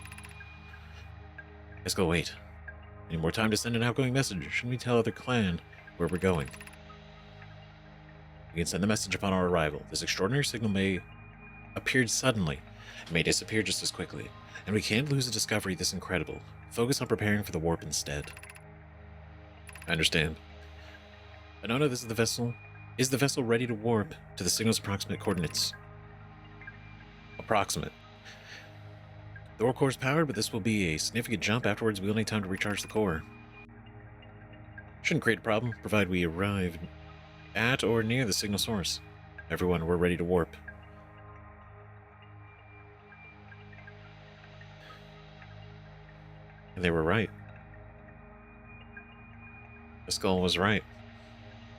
Let's go wait. Any more time to send an outgoing message? Shouldn't we tell other clan where we're going? We can send the message upon our arrival. This extraordinary signal may appear suddenly. It may disappear just as quickly. And we can't lose a discovery this incredible. Focus on preparing for the warp instead. I understand. No, this is the vessel. Is the vessel ready to warp to the signal's approximate coordinates? Approximate. The warp core is powered, but this will be a significant jump. Afterwards, we'll need time to recharge the core. Shouldn't create a problem, provided we arrive at or near the signal source. Everyone, we're ready to warp. And they were right. The skull was right.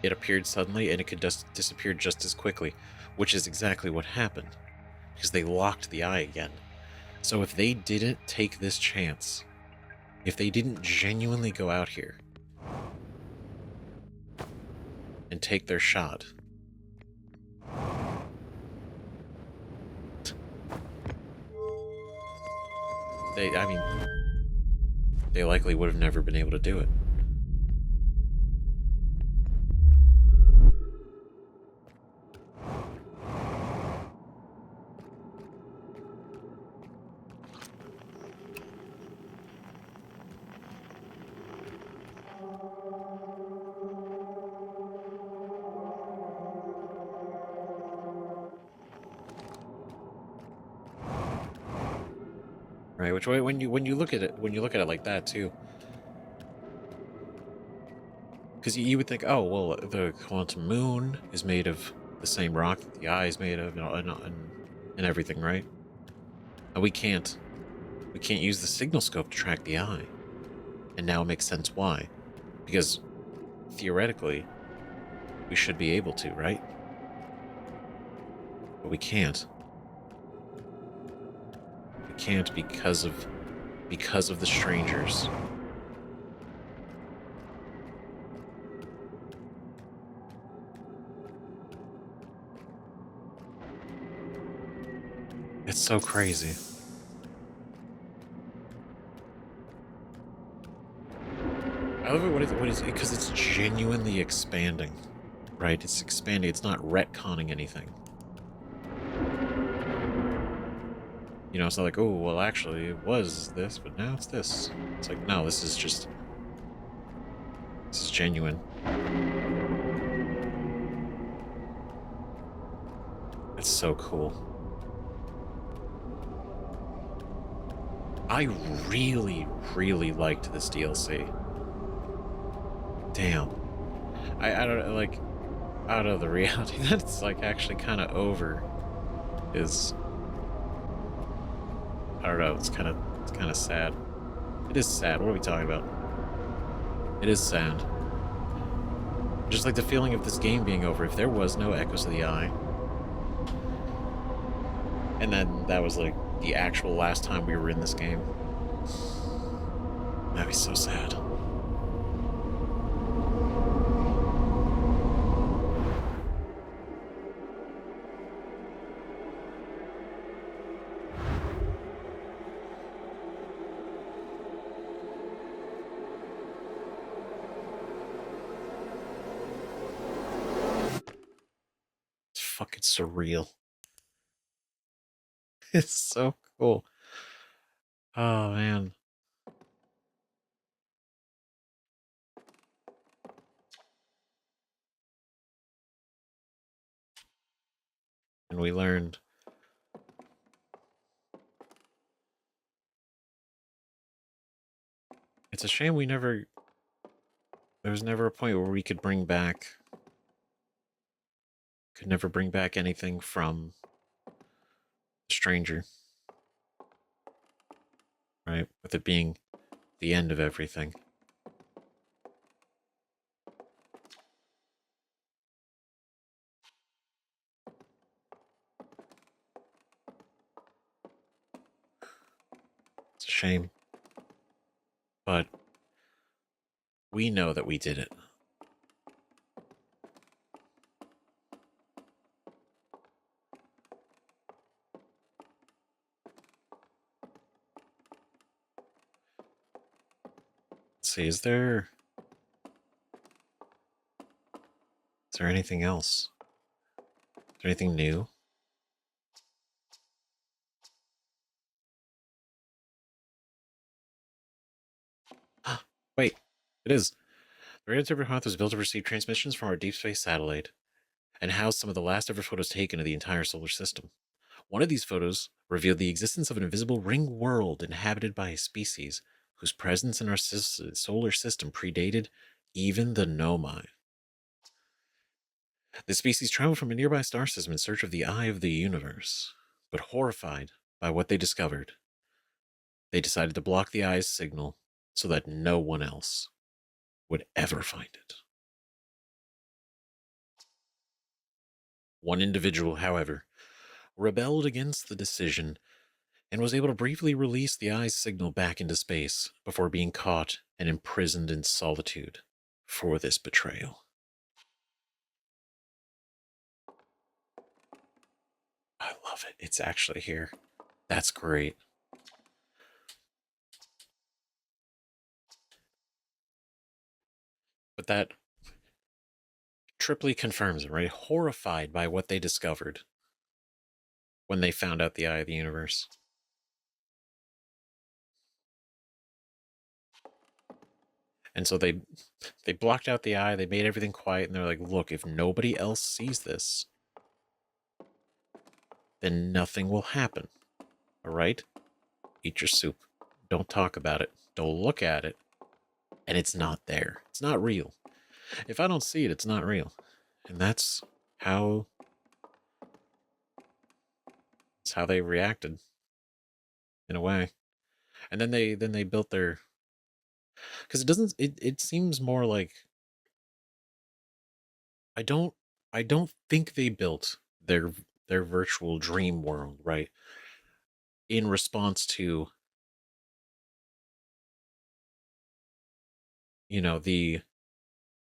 It appeared suddenly, and it could disappear just as quickly, which is exactly what happened, because they locked the eye again. So if they didn't take this chance, if they didn't genuinely go out here and take their shot, they likely would have never been able to do it. Right, which way when you look at it like that too, because you would think, oh well, the quantum moon is made of the same rock that the eye is made of, and everything, right? And we can't use the signal scope to track the eye, and now it makes sense why, because theoretically we should be able to, right? But we can't. We can't because of the strangers. It's so crazy. I love it. What is it? Because it's genuinely expanding, right? It's expanding. It's not retconning anything. You know, it's not like, oh, well, actually, it was this, but now it's this. It's like, no, this is genuine. It's so cool. I really, really liked this DLC. Damn. I don't, like, out of the reality that it's, like, actually kind of over is... I don't know, it's kind of sad. It is sad. What are we talking about? It is sad. Just like the feeling of this game being over. If there was no Echoes of the Eye, and then that was like the actual last time we were in this game, that'd be so sad. It's fucking surreal. It's so cool. Oh, man. And we learned. It's a shame there was never a point where we could never bring back anything from Stranger. right? With it being the end of everything. It's a shame, but we know that we did it. Let's see, is there anything else? Is there anything new? Wait, it is. The radioactive Hearth was built to receive transmissions from our deep space satellite and housed some of the last ever photos taken of the entire solar system. One of these photos revealed the existence of an invisible ring world inhabited by a species whose presence in our solar system predated even the Nomai. The species traveled from a nearby star system in search of the eye of the universe, but horrified by what they discovered, they decided to block the eye's signal so that no one else would ever find it. One individual, however, rebelled against the decision and was able to briefly release the eye's signal back into space before being caught and imprisoned in solitude for this betrayal. I love it. It's actually here. That's great. But that triply confirms it, right? Horrified by what they discovered when they found out the eye of the universe. And so they blocked out the eye, they made everything quiet, and they're like, look, if nobody else sees this, then nothing will happen. All right? Eat your soup. Don't talk about it. Don't look at it. And it's not there. It's not real. If I don't see it, it's not real. And how that's how they reacted in a way. And then they built their, because it seems more like I don't I don't think they built their virtual dream world, right? In response to, you know, the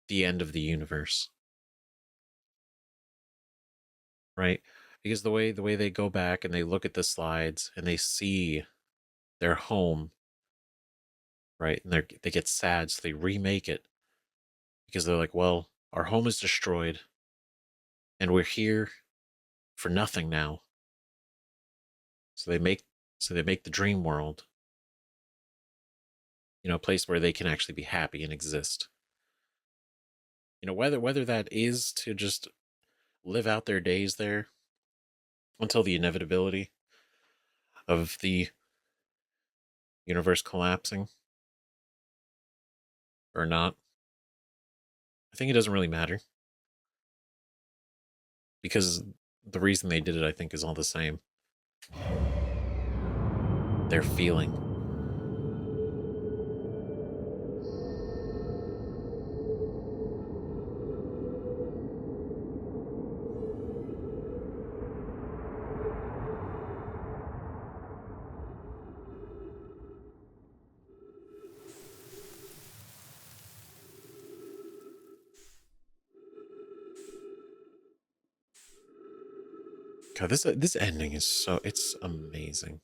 end of the universe, right? Because the way they go back and they look at the slides and they see their home, right? And they get sad, so they remake it because they're like, well, our home is destroyed and we're here for nothing now. So they make the dream world, a place where they can actually be happy and exist. Whether that is to just live out their days there until the inevitability of the universe collapsing or not. I think it doesn't really matter because the reason they did it, I think, is all the same. Their feeling. God, this ending is it's amazing.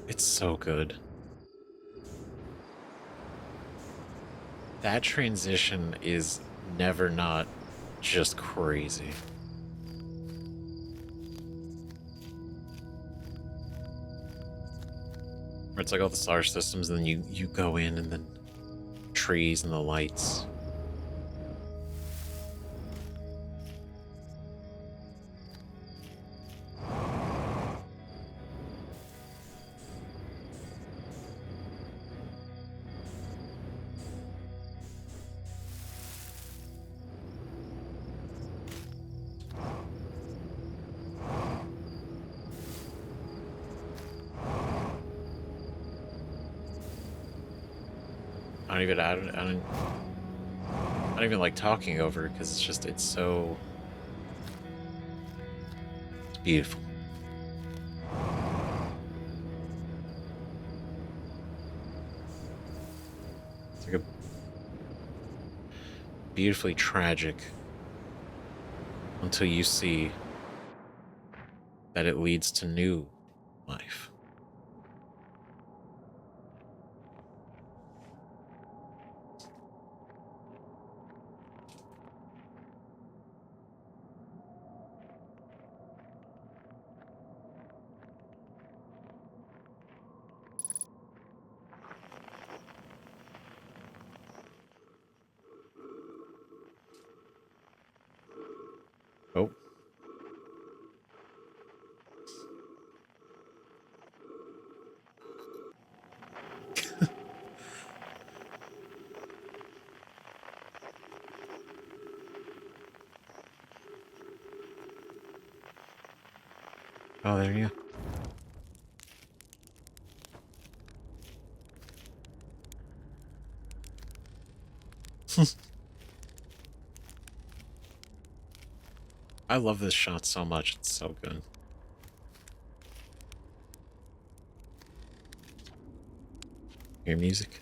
It's so good. That transition is never not just crazy. Where it's like all the star systems, and then you go in, and then trees and the lights. I don't even like talking over it because it's so it's beautiful. It's like a beautifully tragic until you see that it leads to new life. Oh, oh, there you go. I love this shot so much. It's so good. Your music.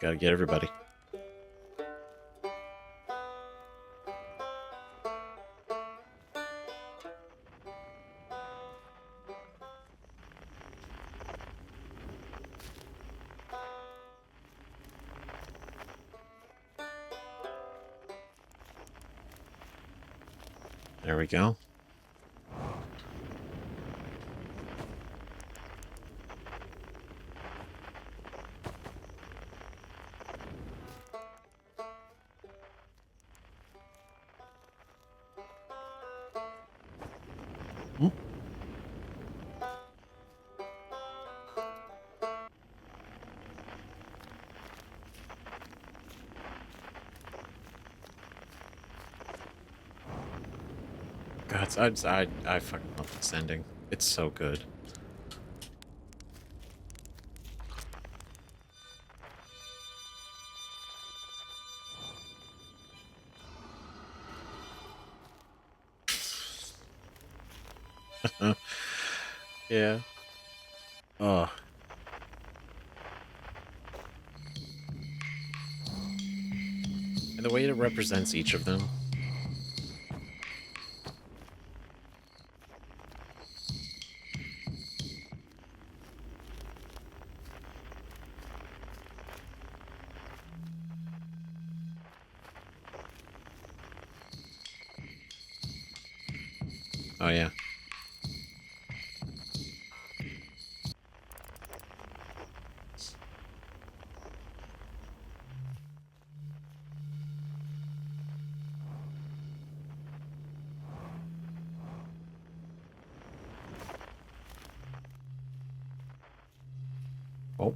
Gotta get everybody. There we go. Hmm? God, I fucking love this ending. It's so good. Yeah. Oh, and the way it represents each of them. Oh yeah. Oh.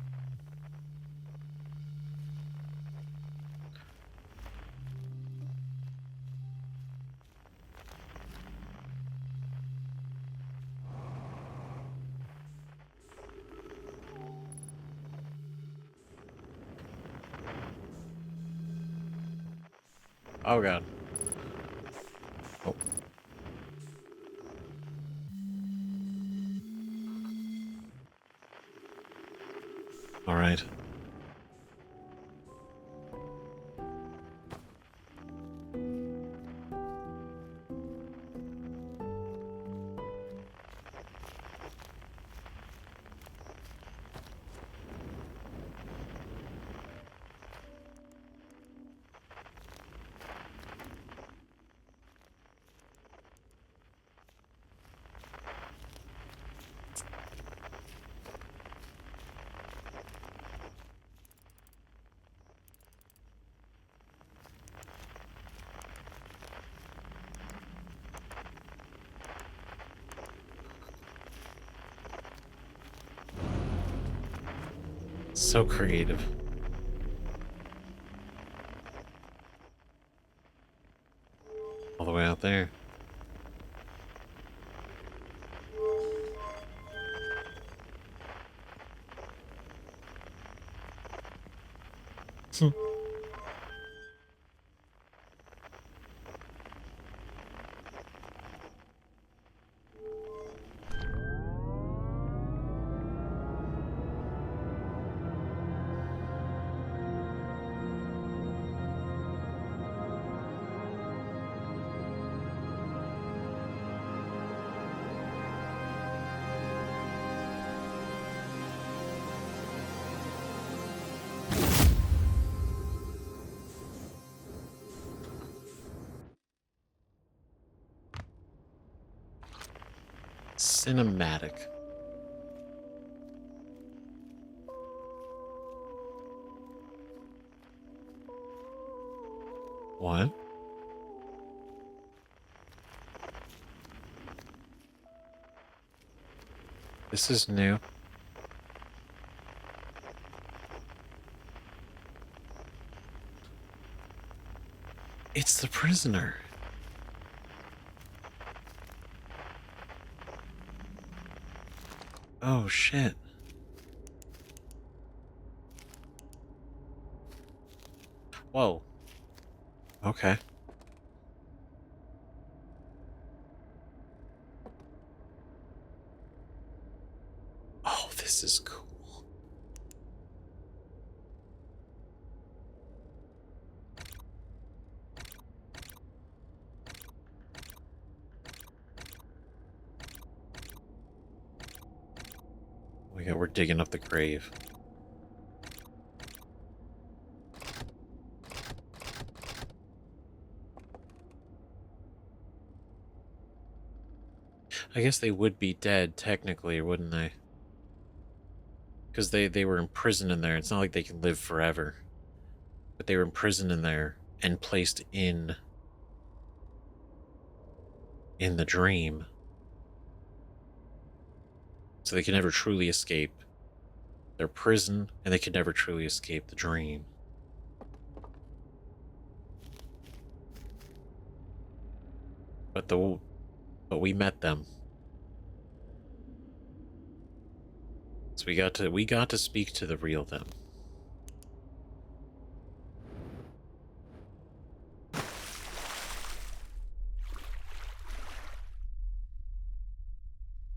Oh god. Oh. All right. So creative. All the way out there. Cinematic. What? This is new. It's the prisoner. Oh, shit. Whoa. Okay. Oh, this is cool. We're digging up the grave. I guess they would be dead, technically, wouldn't they? Because they were imprisoned in there. It's not like they can live forever. But they were imprisoned in there and placed in the dream. So they can never truly escape their prison, and they can never truly escape the dream. But we met them. So we got to speak to the real them.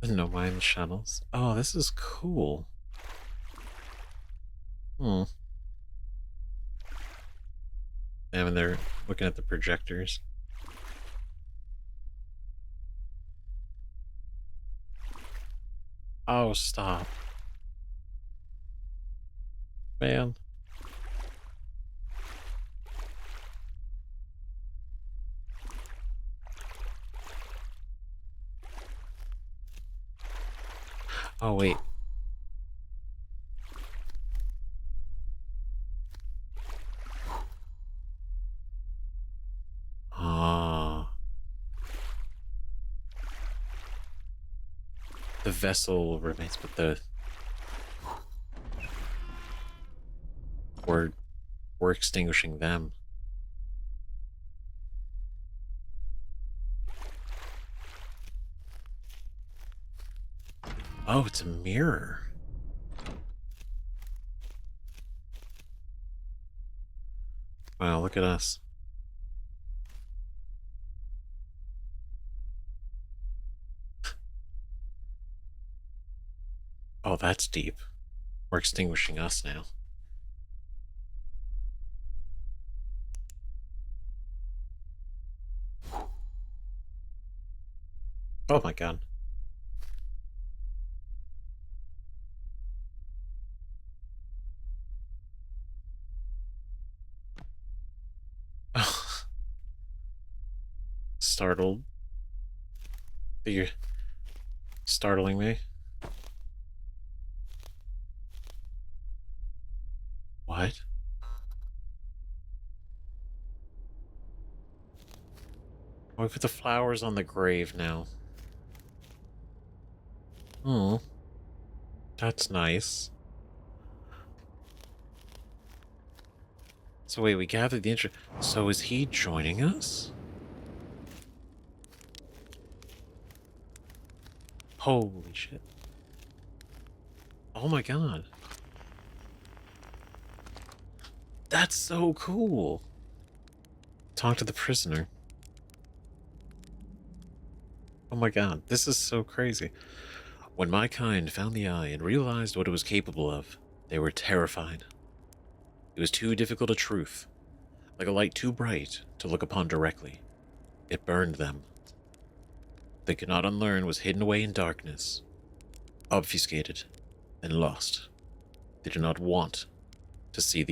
No mind shuttles. Oh, this is cool. Hmm. Damn, and they're looking at the projectors. Oh, stop. Man. Oh, wait. Ah. The vessel remains, but we're, we're extinguishing them. Oh, it's a mirror. Wow, look at us. Oh, that's deep. We're extinguishing us now. Oh my god. Startled. You're startling me. What? Oh, we put the flowers on the grave now. Oh, that's nice. So wait, we gathered the interest. So is he joining us? Holy shit. Oh my god. That's so cool. Talk to the prisoner. Oh my god, this is so crazy. When my kind found the eye and realized what it was capable of, they were terrified. It was too difficult a truth, like a light too bright to look upon directly. It burned them. They could not unlearn was hidden away in darkness, obfuscated, and lost. They did not want to see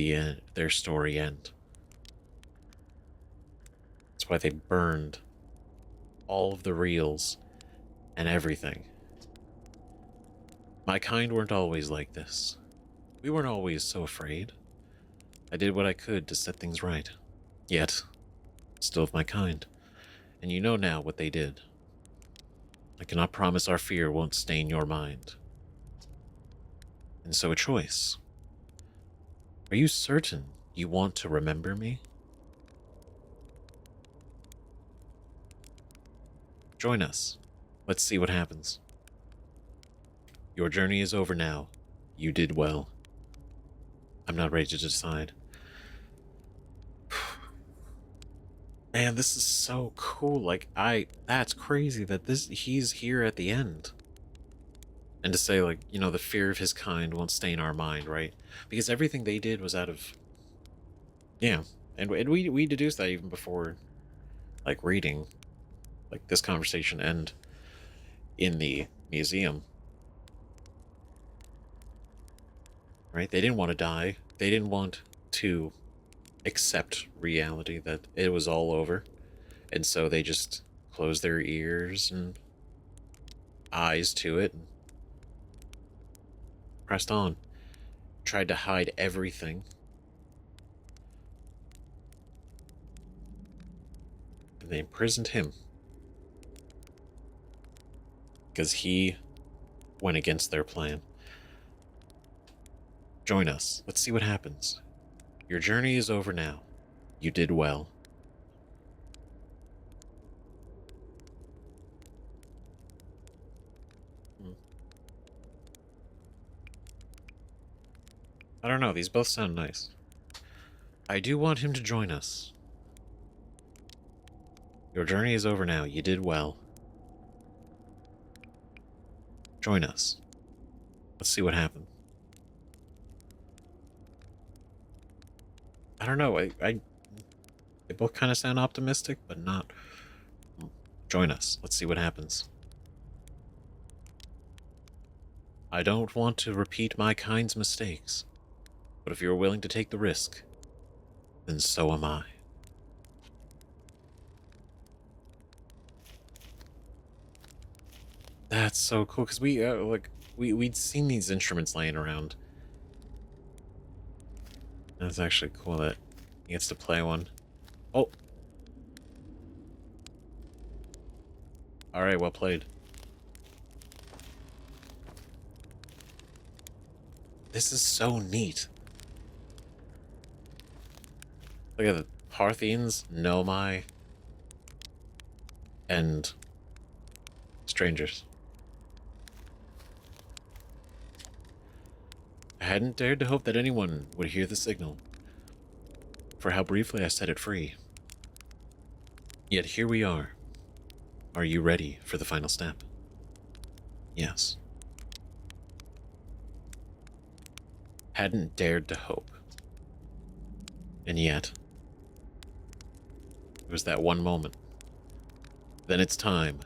their story end. That's why they burned all of the reels and everything. My kind weren't always like this. We weren't always so afraid. I did what I could to set things right. Yet, still of my kind. And you know now what they did. I cannot promise our fear won't stain your mind. And so a choice. Are you certain you want to remember me? Join us. Let's see what happens. Your journey is over now. You did well. I'm not ready to decide. Man, this is so cool. Like, that's crazy that he's here at the end. And to say, like, you know, the fear of his kind won't stain our mind, right? Because everything they did was out of, yeah. And we deduced that even before, like, reading, like, this conversation and in the museum. Right? They didn't want to die. They didn't want to accept reality that it was all over. And so they just closed their ears and eyes to it and pressed on. Tried to hide everything. And they imprisoned him. Because he went against their plan. Join us. Let's see what happens. Your journey is over now. You did well. I don't know, these both sound nice. I do want him to join us. Your journey is over now. You did well. Join us. Let's see what happens. I don't know, they both kind of sound optimistic, but not. Join us. Let's see what happens. I don't want to repeat my kind's mistakes, but if you're willing to take the risk, then so am I. That's so cool, because we'd seen these instruments laying around. That's actually cool that he gets to play one. Oh! Alright, well played. This is so neat. Look at the Parthians, Nomai, and strangers. I hadn't dared to hope that anyone would hear the signal, for how briefly I set it free. Yet here we are. Are you ready for the final step? Yes. Hadn't dared to hope. And yet, it was that one moment. Then it's time.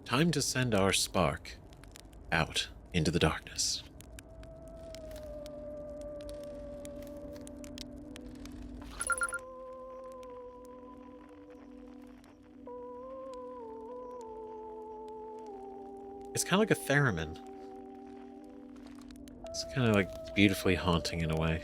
Time to send our spark out into the darkness. It's kind of like a theremin. It's kind of like beautifully haunting in a way.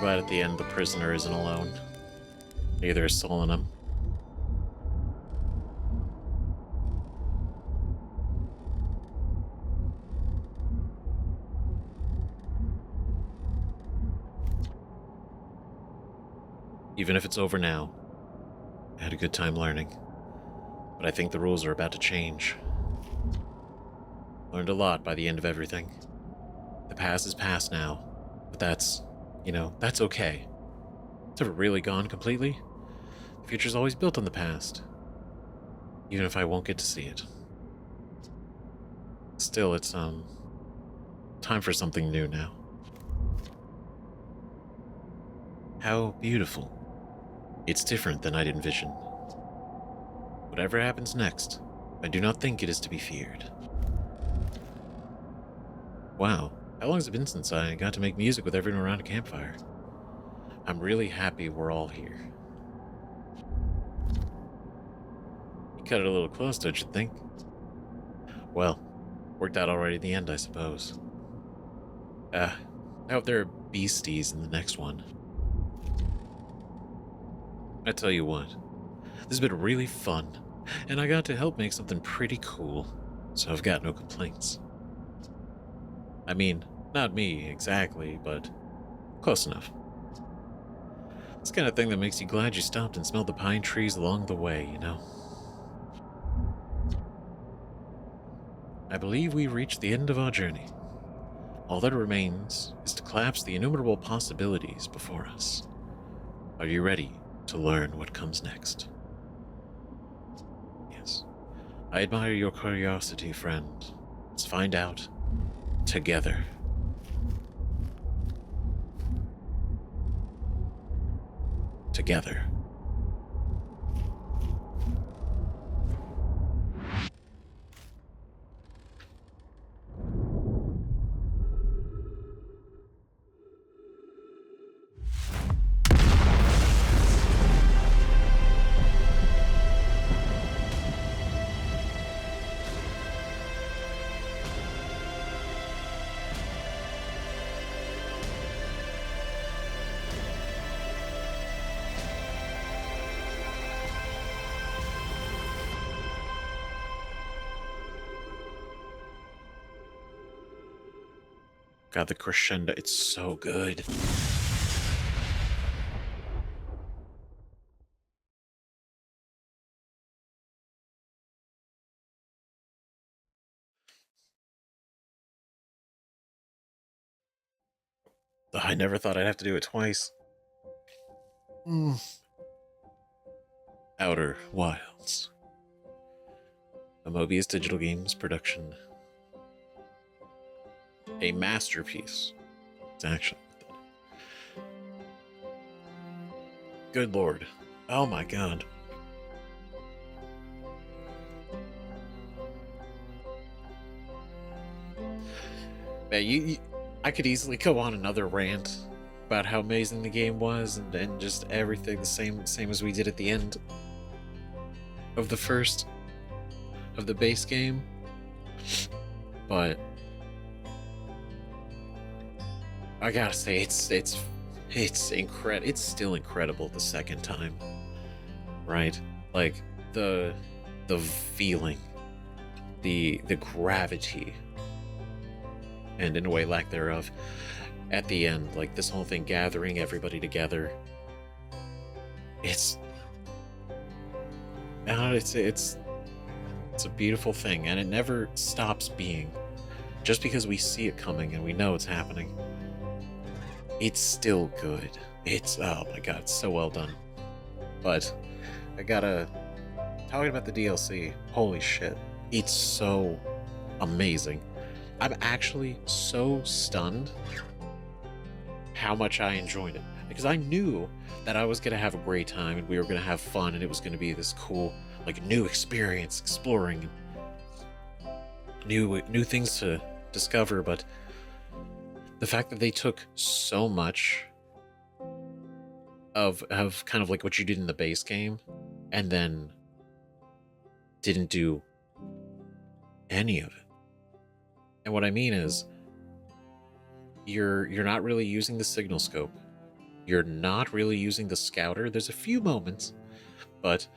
glad at the end the prisoner isn't alone. Neither is Solanum. Even if it's over now, I had a good time learning. But I think the rules are about to change. Learned a lot by the end of everything. The past is past now, but that's okay. It's never really gone completely. The future's always built on the past, even if I won't get to see it. Still, it's, time for something new now. How beautiful. It's different than I'd envisioned. Whatever happens next, I do not think it is to be feared. Wow, how long has it been since I got to make music with everyone around a campfire? I'm really happy we're all here. You cut it a little close, don't you think? Well, worked out already in the end, I suppose. I hope there are beasties in the next one. I tell you what, this has been really fun, and I got to help make something pretty cool, so I've got no complaints. I mean, not me exactly, but close enough. It's the kind of thing that makes you glad you stopped and smelled the pine trees along the way, you know? I believe we've reached the end of our journey. All that remains is to collapse the innumerable possibilities before us. Are you ready to learn what comes next? Yes. I admire your curiosity, friend. Let's find out together. Together. God, the crescendo, it's so good. I never thought I'd have to do it twice. Outer Wilds. A Mobius Digital Games production. A masterpiece. It's actually. Good lord. Oh my god. Man, I could easily go on another rant about how amazing the game was and just everything the same as we did at the end of the first of the base game. But I gotta say it's incredible. It's still incredible the second time. Right? Like the feeling, the gravity, and in a way lack thereof at the end, like this whole thing gathering everybody together. It's it's a beautiful thing, and it never stops being. Just because we see it coming and we know it's happening, it's still good. It's, oh my god, it's so well done. But I gotta, talking about the DLC, holy shit, it's so amazing. I'm actually so stunned how much I enjoyed it, because I knew that I was gonna have a great time and we were gonna have fun and it was gonna be this cool, like, new experience, exploring new things to discover. But the fact that they took so much of kind of like what you did in the base game and then didn't do any of it. And what I mean is you're not really using the signal scope You're not really using the scouter. There's a few moments, but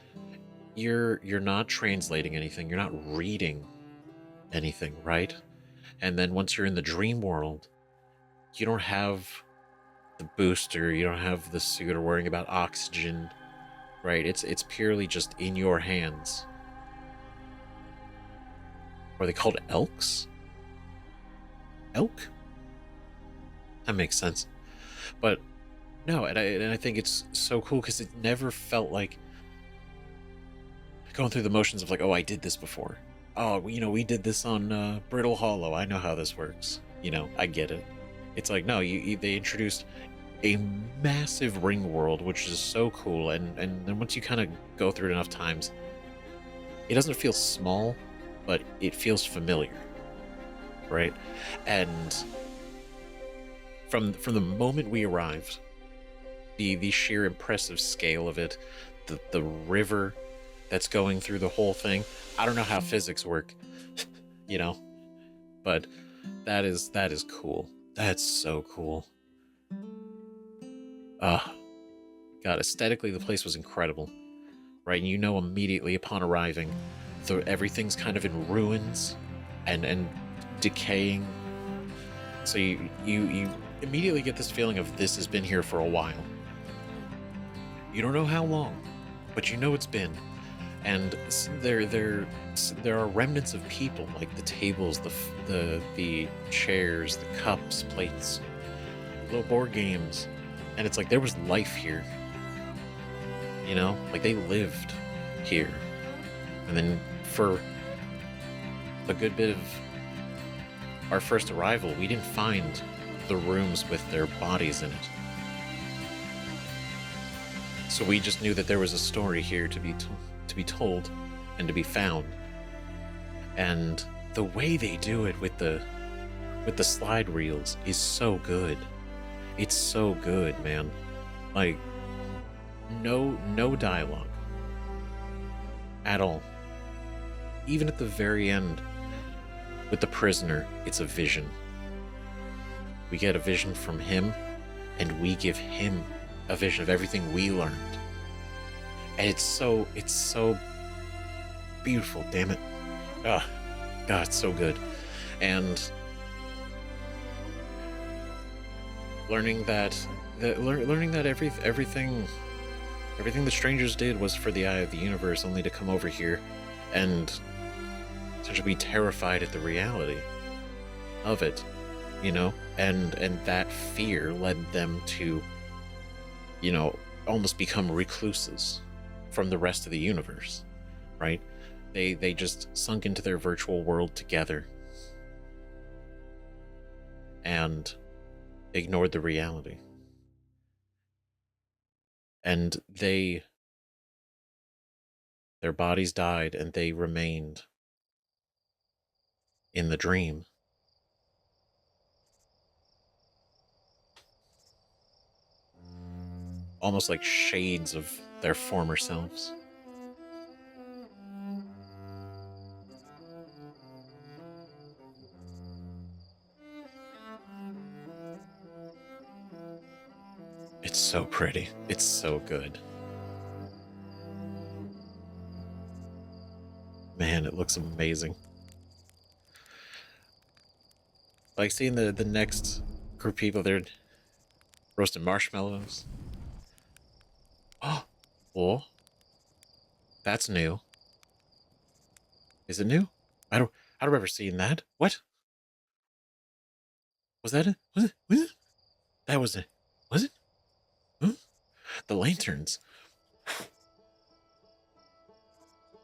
you're not translating anything. You're not reading anything, right? And then once you're in the dream world, you don't have the booster, you don't have the suit or worrying about oxygen, right? It's purely just in your hands. Are they called elks? Elk? That makes sense. But no, and I think it's so cool because it never felt like going through the motions of like, oh, I did this before. Oh, we did this on Brittle Hollow. I know how this works. I get it. It's like, no, they introduced a massive ring world, which is so cool. And then once you kind of go through it enough times, it doesn't feel small, but it feels familiar, right? And from the moment we arrived, the sheer impressive scale of it, the river that's going through the whole thing. I don't know how physics work, you know, but that is cool. That's so cool. God, aesthetically the place was incredible, right? And immediately upon arriving, everything's kind of in ruins and decaying. So you immediately get this feeling of this has been here for a while. You don't know how long, but it's been. And there are remnants of people, like the tables, the chairs, the cups, plates, little board games, and it's like there was life here. Like they lived here. And then for a good bit of our first arrival, we didn't find the rooms with their bodies in it. So we just knew that there was a story here to be told and to be found. And the way they do it with the slide reels is so good. It's so good, man. Like no dialogue at all. Even at the very end with the prisoner, it's a vision. We get a vision from him, and we give him a vision of everything we learned. And it's so beautiful, damn it. God, it's so good. And learning that everything the strangers did was for the eye of the universe, only to come over here and essentially be terrified at the reality of it, and that fear led them to, almost become recluses from the rest of the universe, right? They just sunk into their virtual world together and ignored the reality. And their bodies died, and they remained in the dream. Almost like shades of their former selves. It's so pretty. It's so good. Man, it looks amazing. Like seeing the next group of people, they're roasting marshmallows. Oh, that's new. Is it new? I don't remember seeing that. What? Was that it? Was it? That was it. Was it? Huh? The lanterns.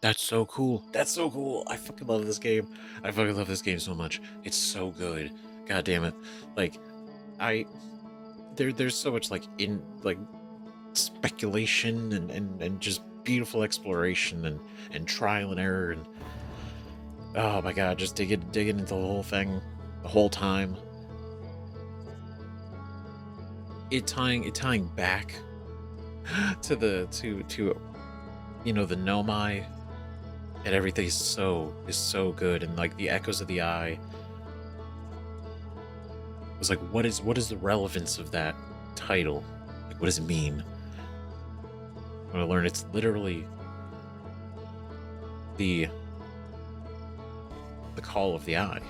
That's so cool. That's so cool. I fucking love this game. I fucking love this game so much. It's so good. God damn it. Like, there's so much like speculation and just beautiful exploration and trial and error, and oh my god, just digging into the whole thing the whole time. It tying back to the Nomai, and everything is so good, and like the echoes of the eye was like, what is the relevance of that title? Like, what does it mean? When I learned it's literally the call of the eye.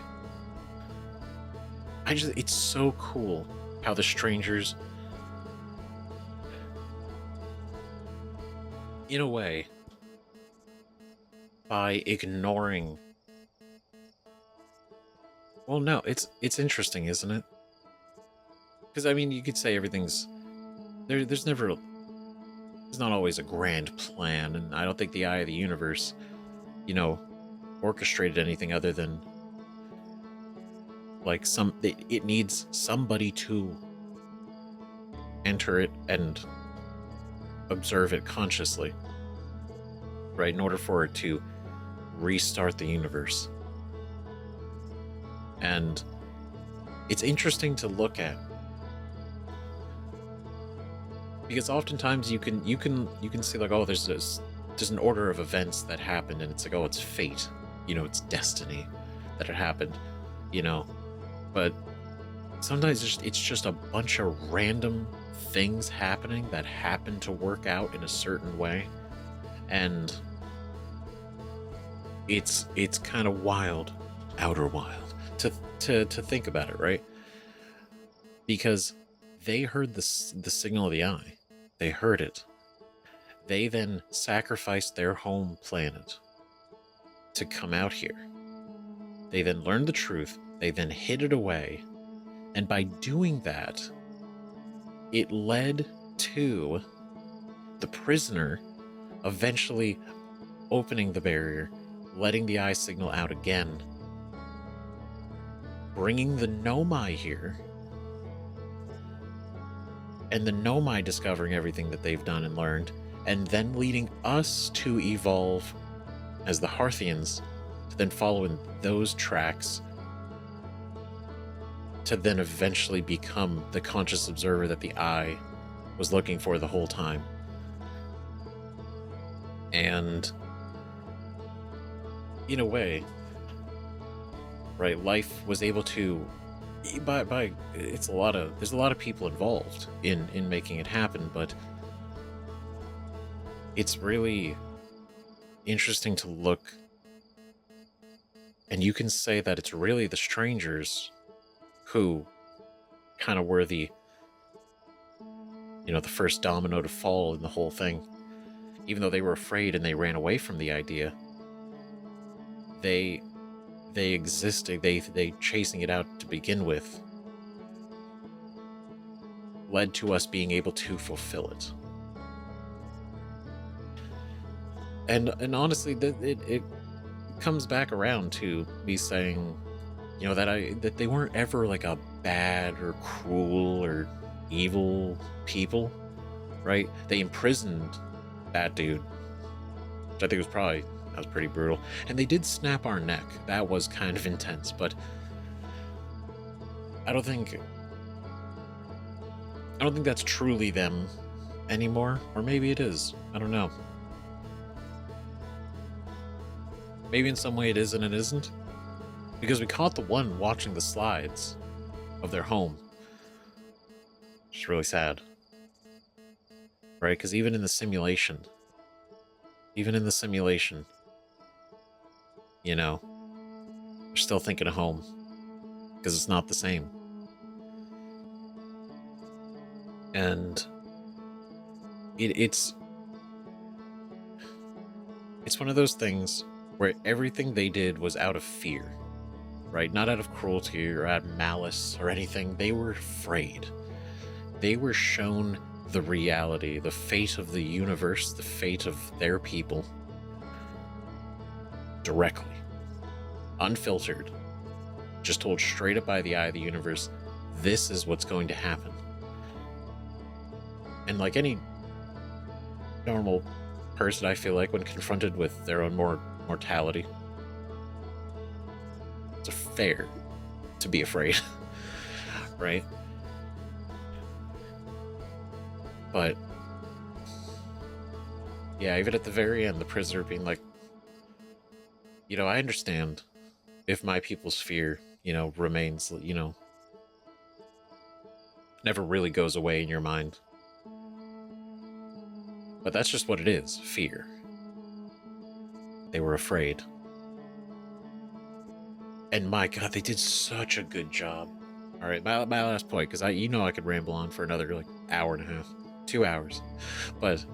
It's so cool how the strangers, in a way, by ignoring, well, no, it's interesting, isn't it? Because I mean, you could say everything's there. There's not always a grand plan, and I don't think the eye of the universe, you know, orchestrated anything other than like it needs somebody to enter it and observe it consciously, right? In order for it to restart the universe. And it's interesting to look at because oftentimes you can see like, oh, there's an order of events that happened, and it's like, oh, it's fate, it's destiny that it happened, you know. But sometimes it's just a bunch of random things happening that happen to work out in a certain way, and it's kind of wild, outer wild to think about it, right? Because they heard the signal of the eye. They heard it. They then sacrificed their home planet to come out here. They then learned the truth. They then hid it away. And by doing that, it led to the prisoner eventually opening the barrier, letting the eye signal out again, bringing the Nomai here, and the Nomai discovering everything that they've done and learned, and then leading us to evolve as the Harthians, to then follow in those tracks, to then eventually become the conscious observer that the eye was looking for the whole time. And in a way, right, life was able to by there's a lot of people involved in making it happen, but it's really interesting to look, and you can say that it's really the strangers who kind of were the first domino to fall in the whole thing. Even though they were afraid and they ran away from the idea, they existed, they chasing it out to begin with led to us being able to fulfill it. And honestly, it comes back around to me saying, that they weren't ever like a bad or cruel or evil people, right? They imprisoned that dude, which I think that was pretty brutal. And they did snap our neck. That was kind of intense, but I don't think that's truly them anymore. Or maybe it is. I don't know. Maybe in some way it is and it isn't. Because we caught the one watching the slides of their home. Which is really sad. Right? Because even in the simulation, they're still thinking of home. Because it's not the same. And it's one of those things where everything they did was out of fear, right? Not out of cruelty or out of malice or anything. They were afraid. They were shown the reality, the fate of the universe, the fate of their people directly, unfiltered, just told straight up by the eye of the universe, this is what's going to happen. And like any normal person, I feel like when confronted with their own mortality, it's fair to be afraid, right? But yeah, even at the very end, the prisoner being like, I understand if my people's fear, remains, never really goes away in your mind. But that's just what it is, fear. They were afraid. And my God, they did such a good job. All right, my last point, because I could ramble on for another like hour and a half, 2 hours, but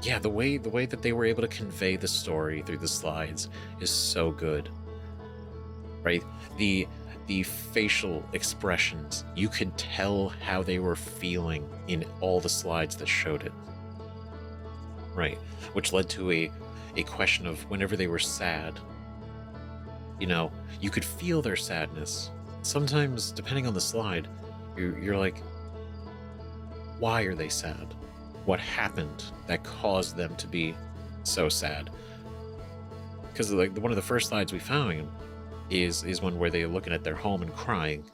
yeah, the way that they were able to convey the story through the slides is so good, right? The facial expressions, you could tell how they were feeling in all the slides that showed it, right? Which led to a question of whenever they were sad, you could feel their sadness. Sometimes, depending on the slide, you're like, why are they sad? What happened that caused them to be so sad? Because like one of the first slides we found is one where they're looking at their home and crying,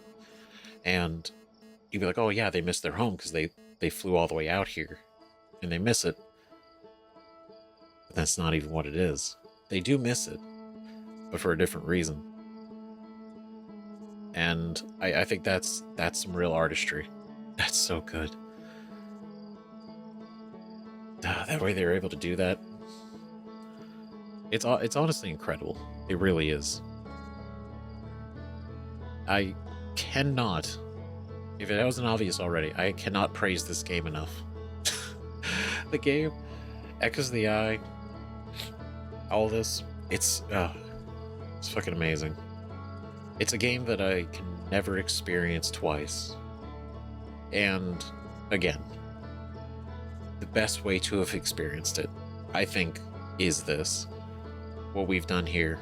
and you'd be like, oh yeah, they miss their home because they flew all the way out here and they miss it. But that's not even what it is. They do miss it, but for a different reason. And I think that's some real artistry. That's so good. That way they were able to do that. It's honestly incredible. It really is. I cannot, if it wasn't obvious already, I cannot praise this game enough. The game, Echoes of the Eye, all this, it's fucking amazing. It's a game that I can never experience twice. And again, the best way to have experienced it, I think, is this. What we've done here.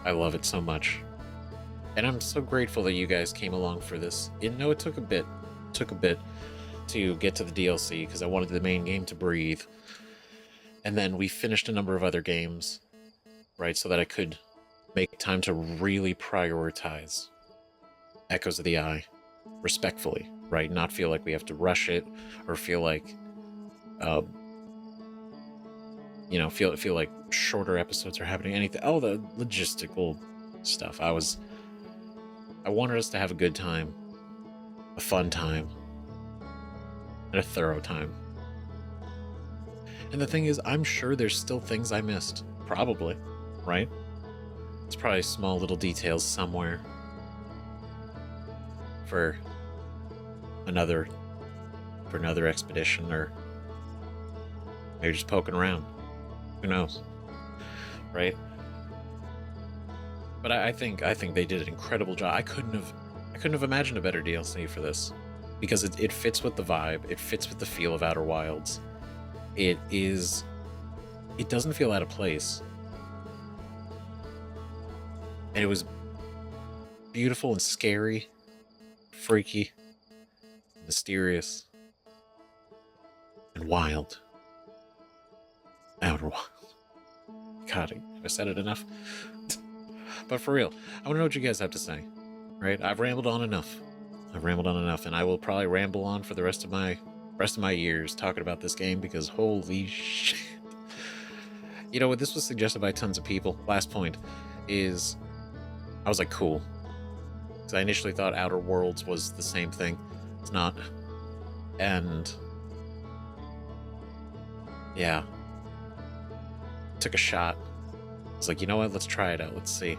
I love it so much. And I'm so grateful that you guys came along for this. It took a bit to get to the DLC because I wanted the main game to breathe. And then we finished a number of other games, right, so that I could make time to really prioritize Echoes of the Eye respectfully, right? Not feel like we have to rush it or feel like feel like shorter episodes are happening, anything. Oh, the logistical stuff. I wanted us to have a good time, a fun time, and a thorough time. And the thing is, I'm sure there's still things I missed. Probably, right? It's probably small little details somewhere for another expedition, or maybe just poking around. Who knows, right? But I think they did an incredible job. I couldn't have imagined a better DLC for this, because it fits with the vibe. It fits with the feel of Outer Wilds. It doesn't feel out of place. And it was beautiful and scary, freaky, mysterious, and wild. Outer Wild. God, have I said it enough? But for real, I want to know what you guys have to say. Right? I've rambled on enough, and I will probably ramble on for the rest of my years talking about this game, because holy shit. This was suggested by tons of people. Last point is, I was like, cool. Because I initially thought Outer Worlds was the same thing. It's not. And yeah. Took a shot. I was like, you know what? Let's try it out. Let's see.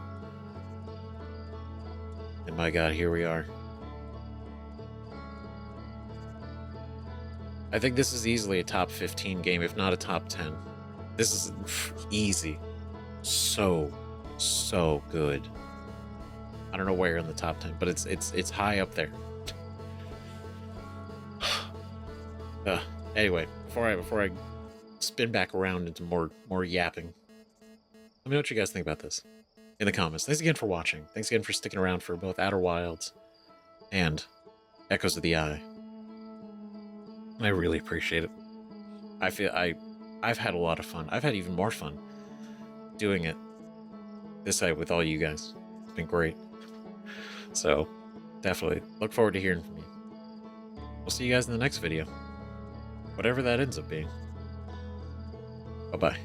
And my God, here we are. I think this is easily a top 15 game, if not a top 10. This is easy. So good. I don't know where in the top 10, but it's high up there. Anyway, before I spin back around into more yapping, let me know what you guys think about this in the comments. Thanks again for watching. Thanks again for sticking around for both Outer Wilds and Echoes of the Eye. I really appreciate it. I feel I've had a lot of fun. I've had even more fun doing it this way with all you guys. It's been great. So definitely look forward to hearing from you. We'll see you guys in the next video, whatever that ends up being. Bye-bye.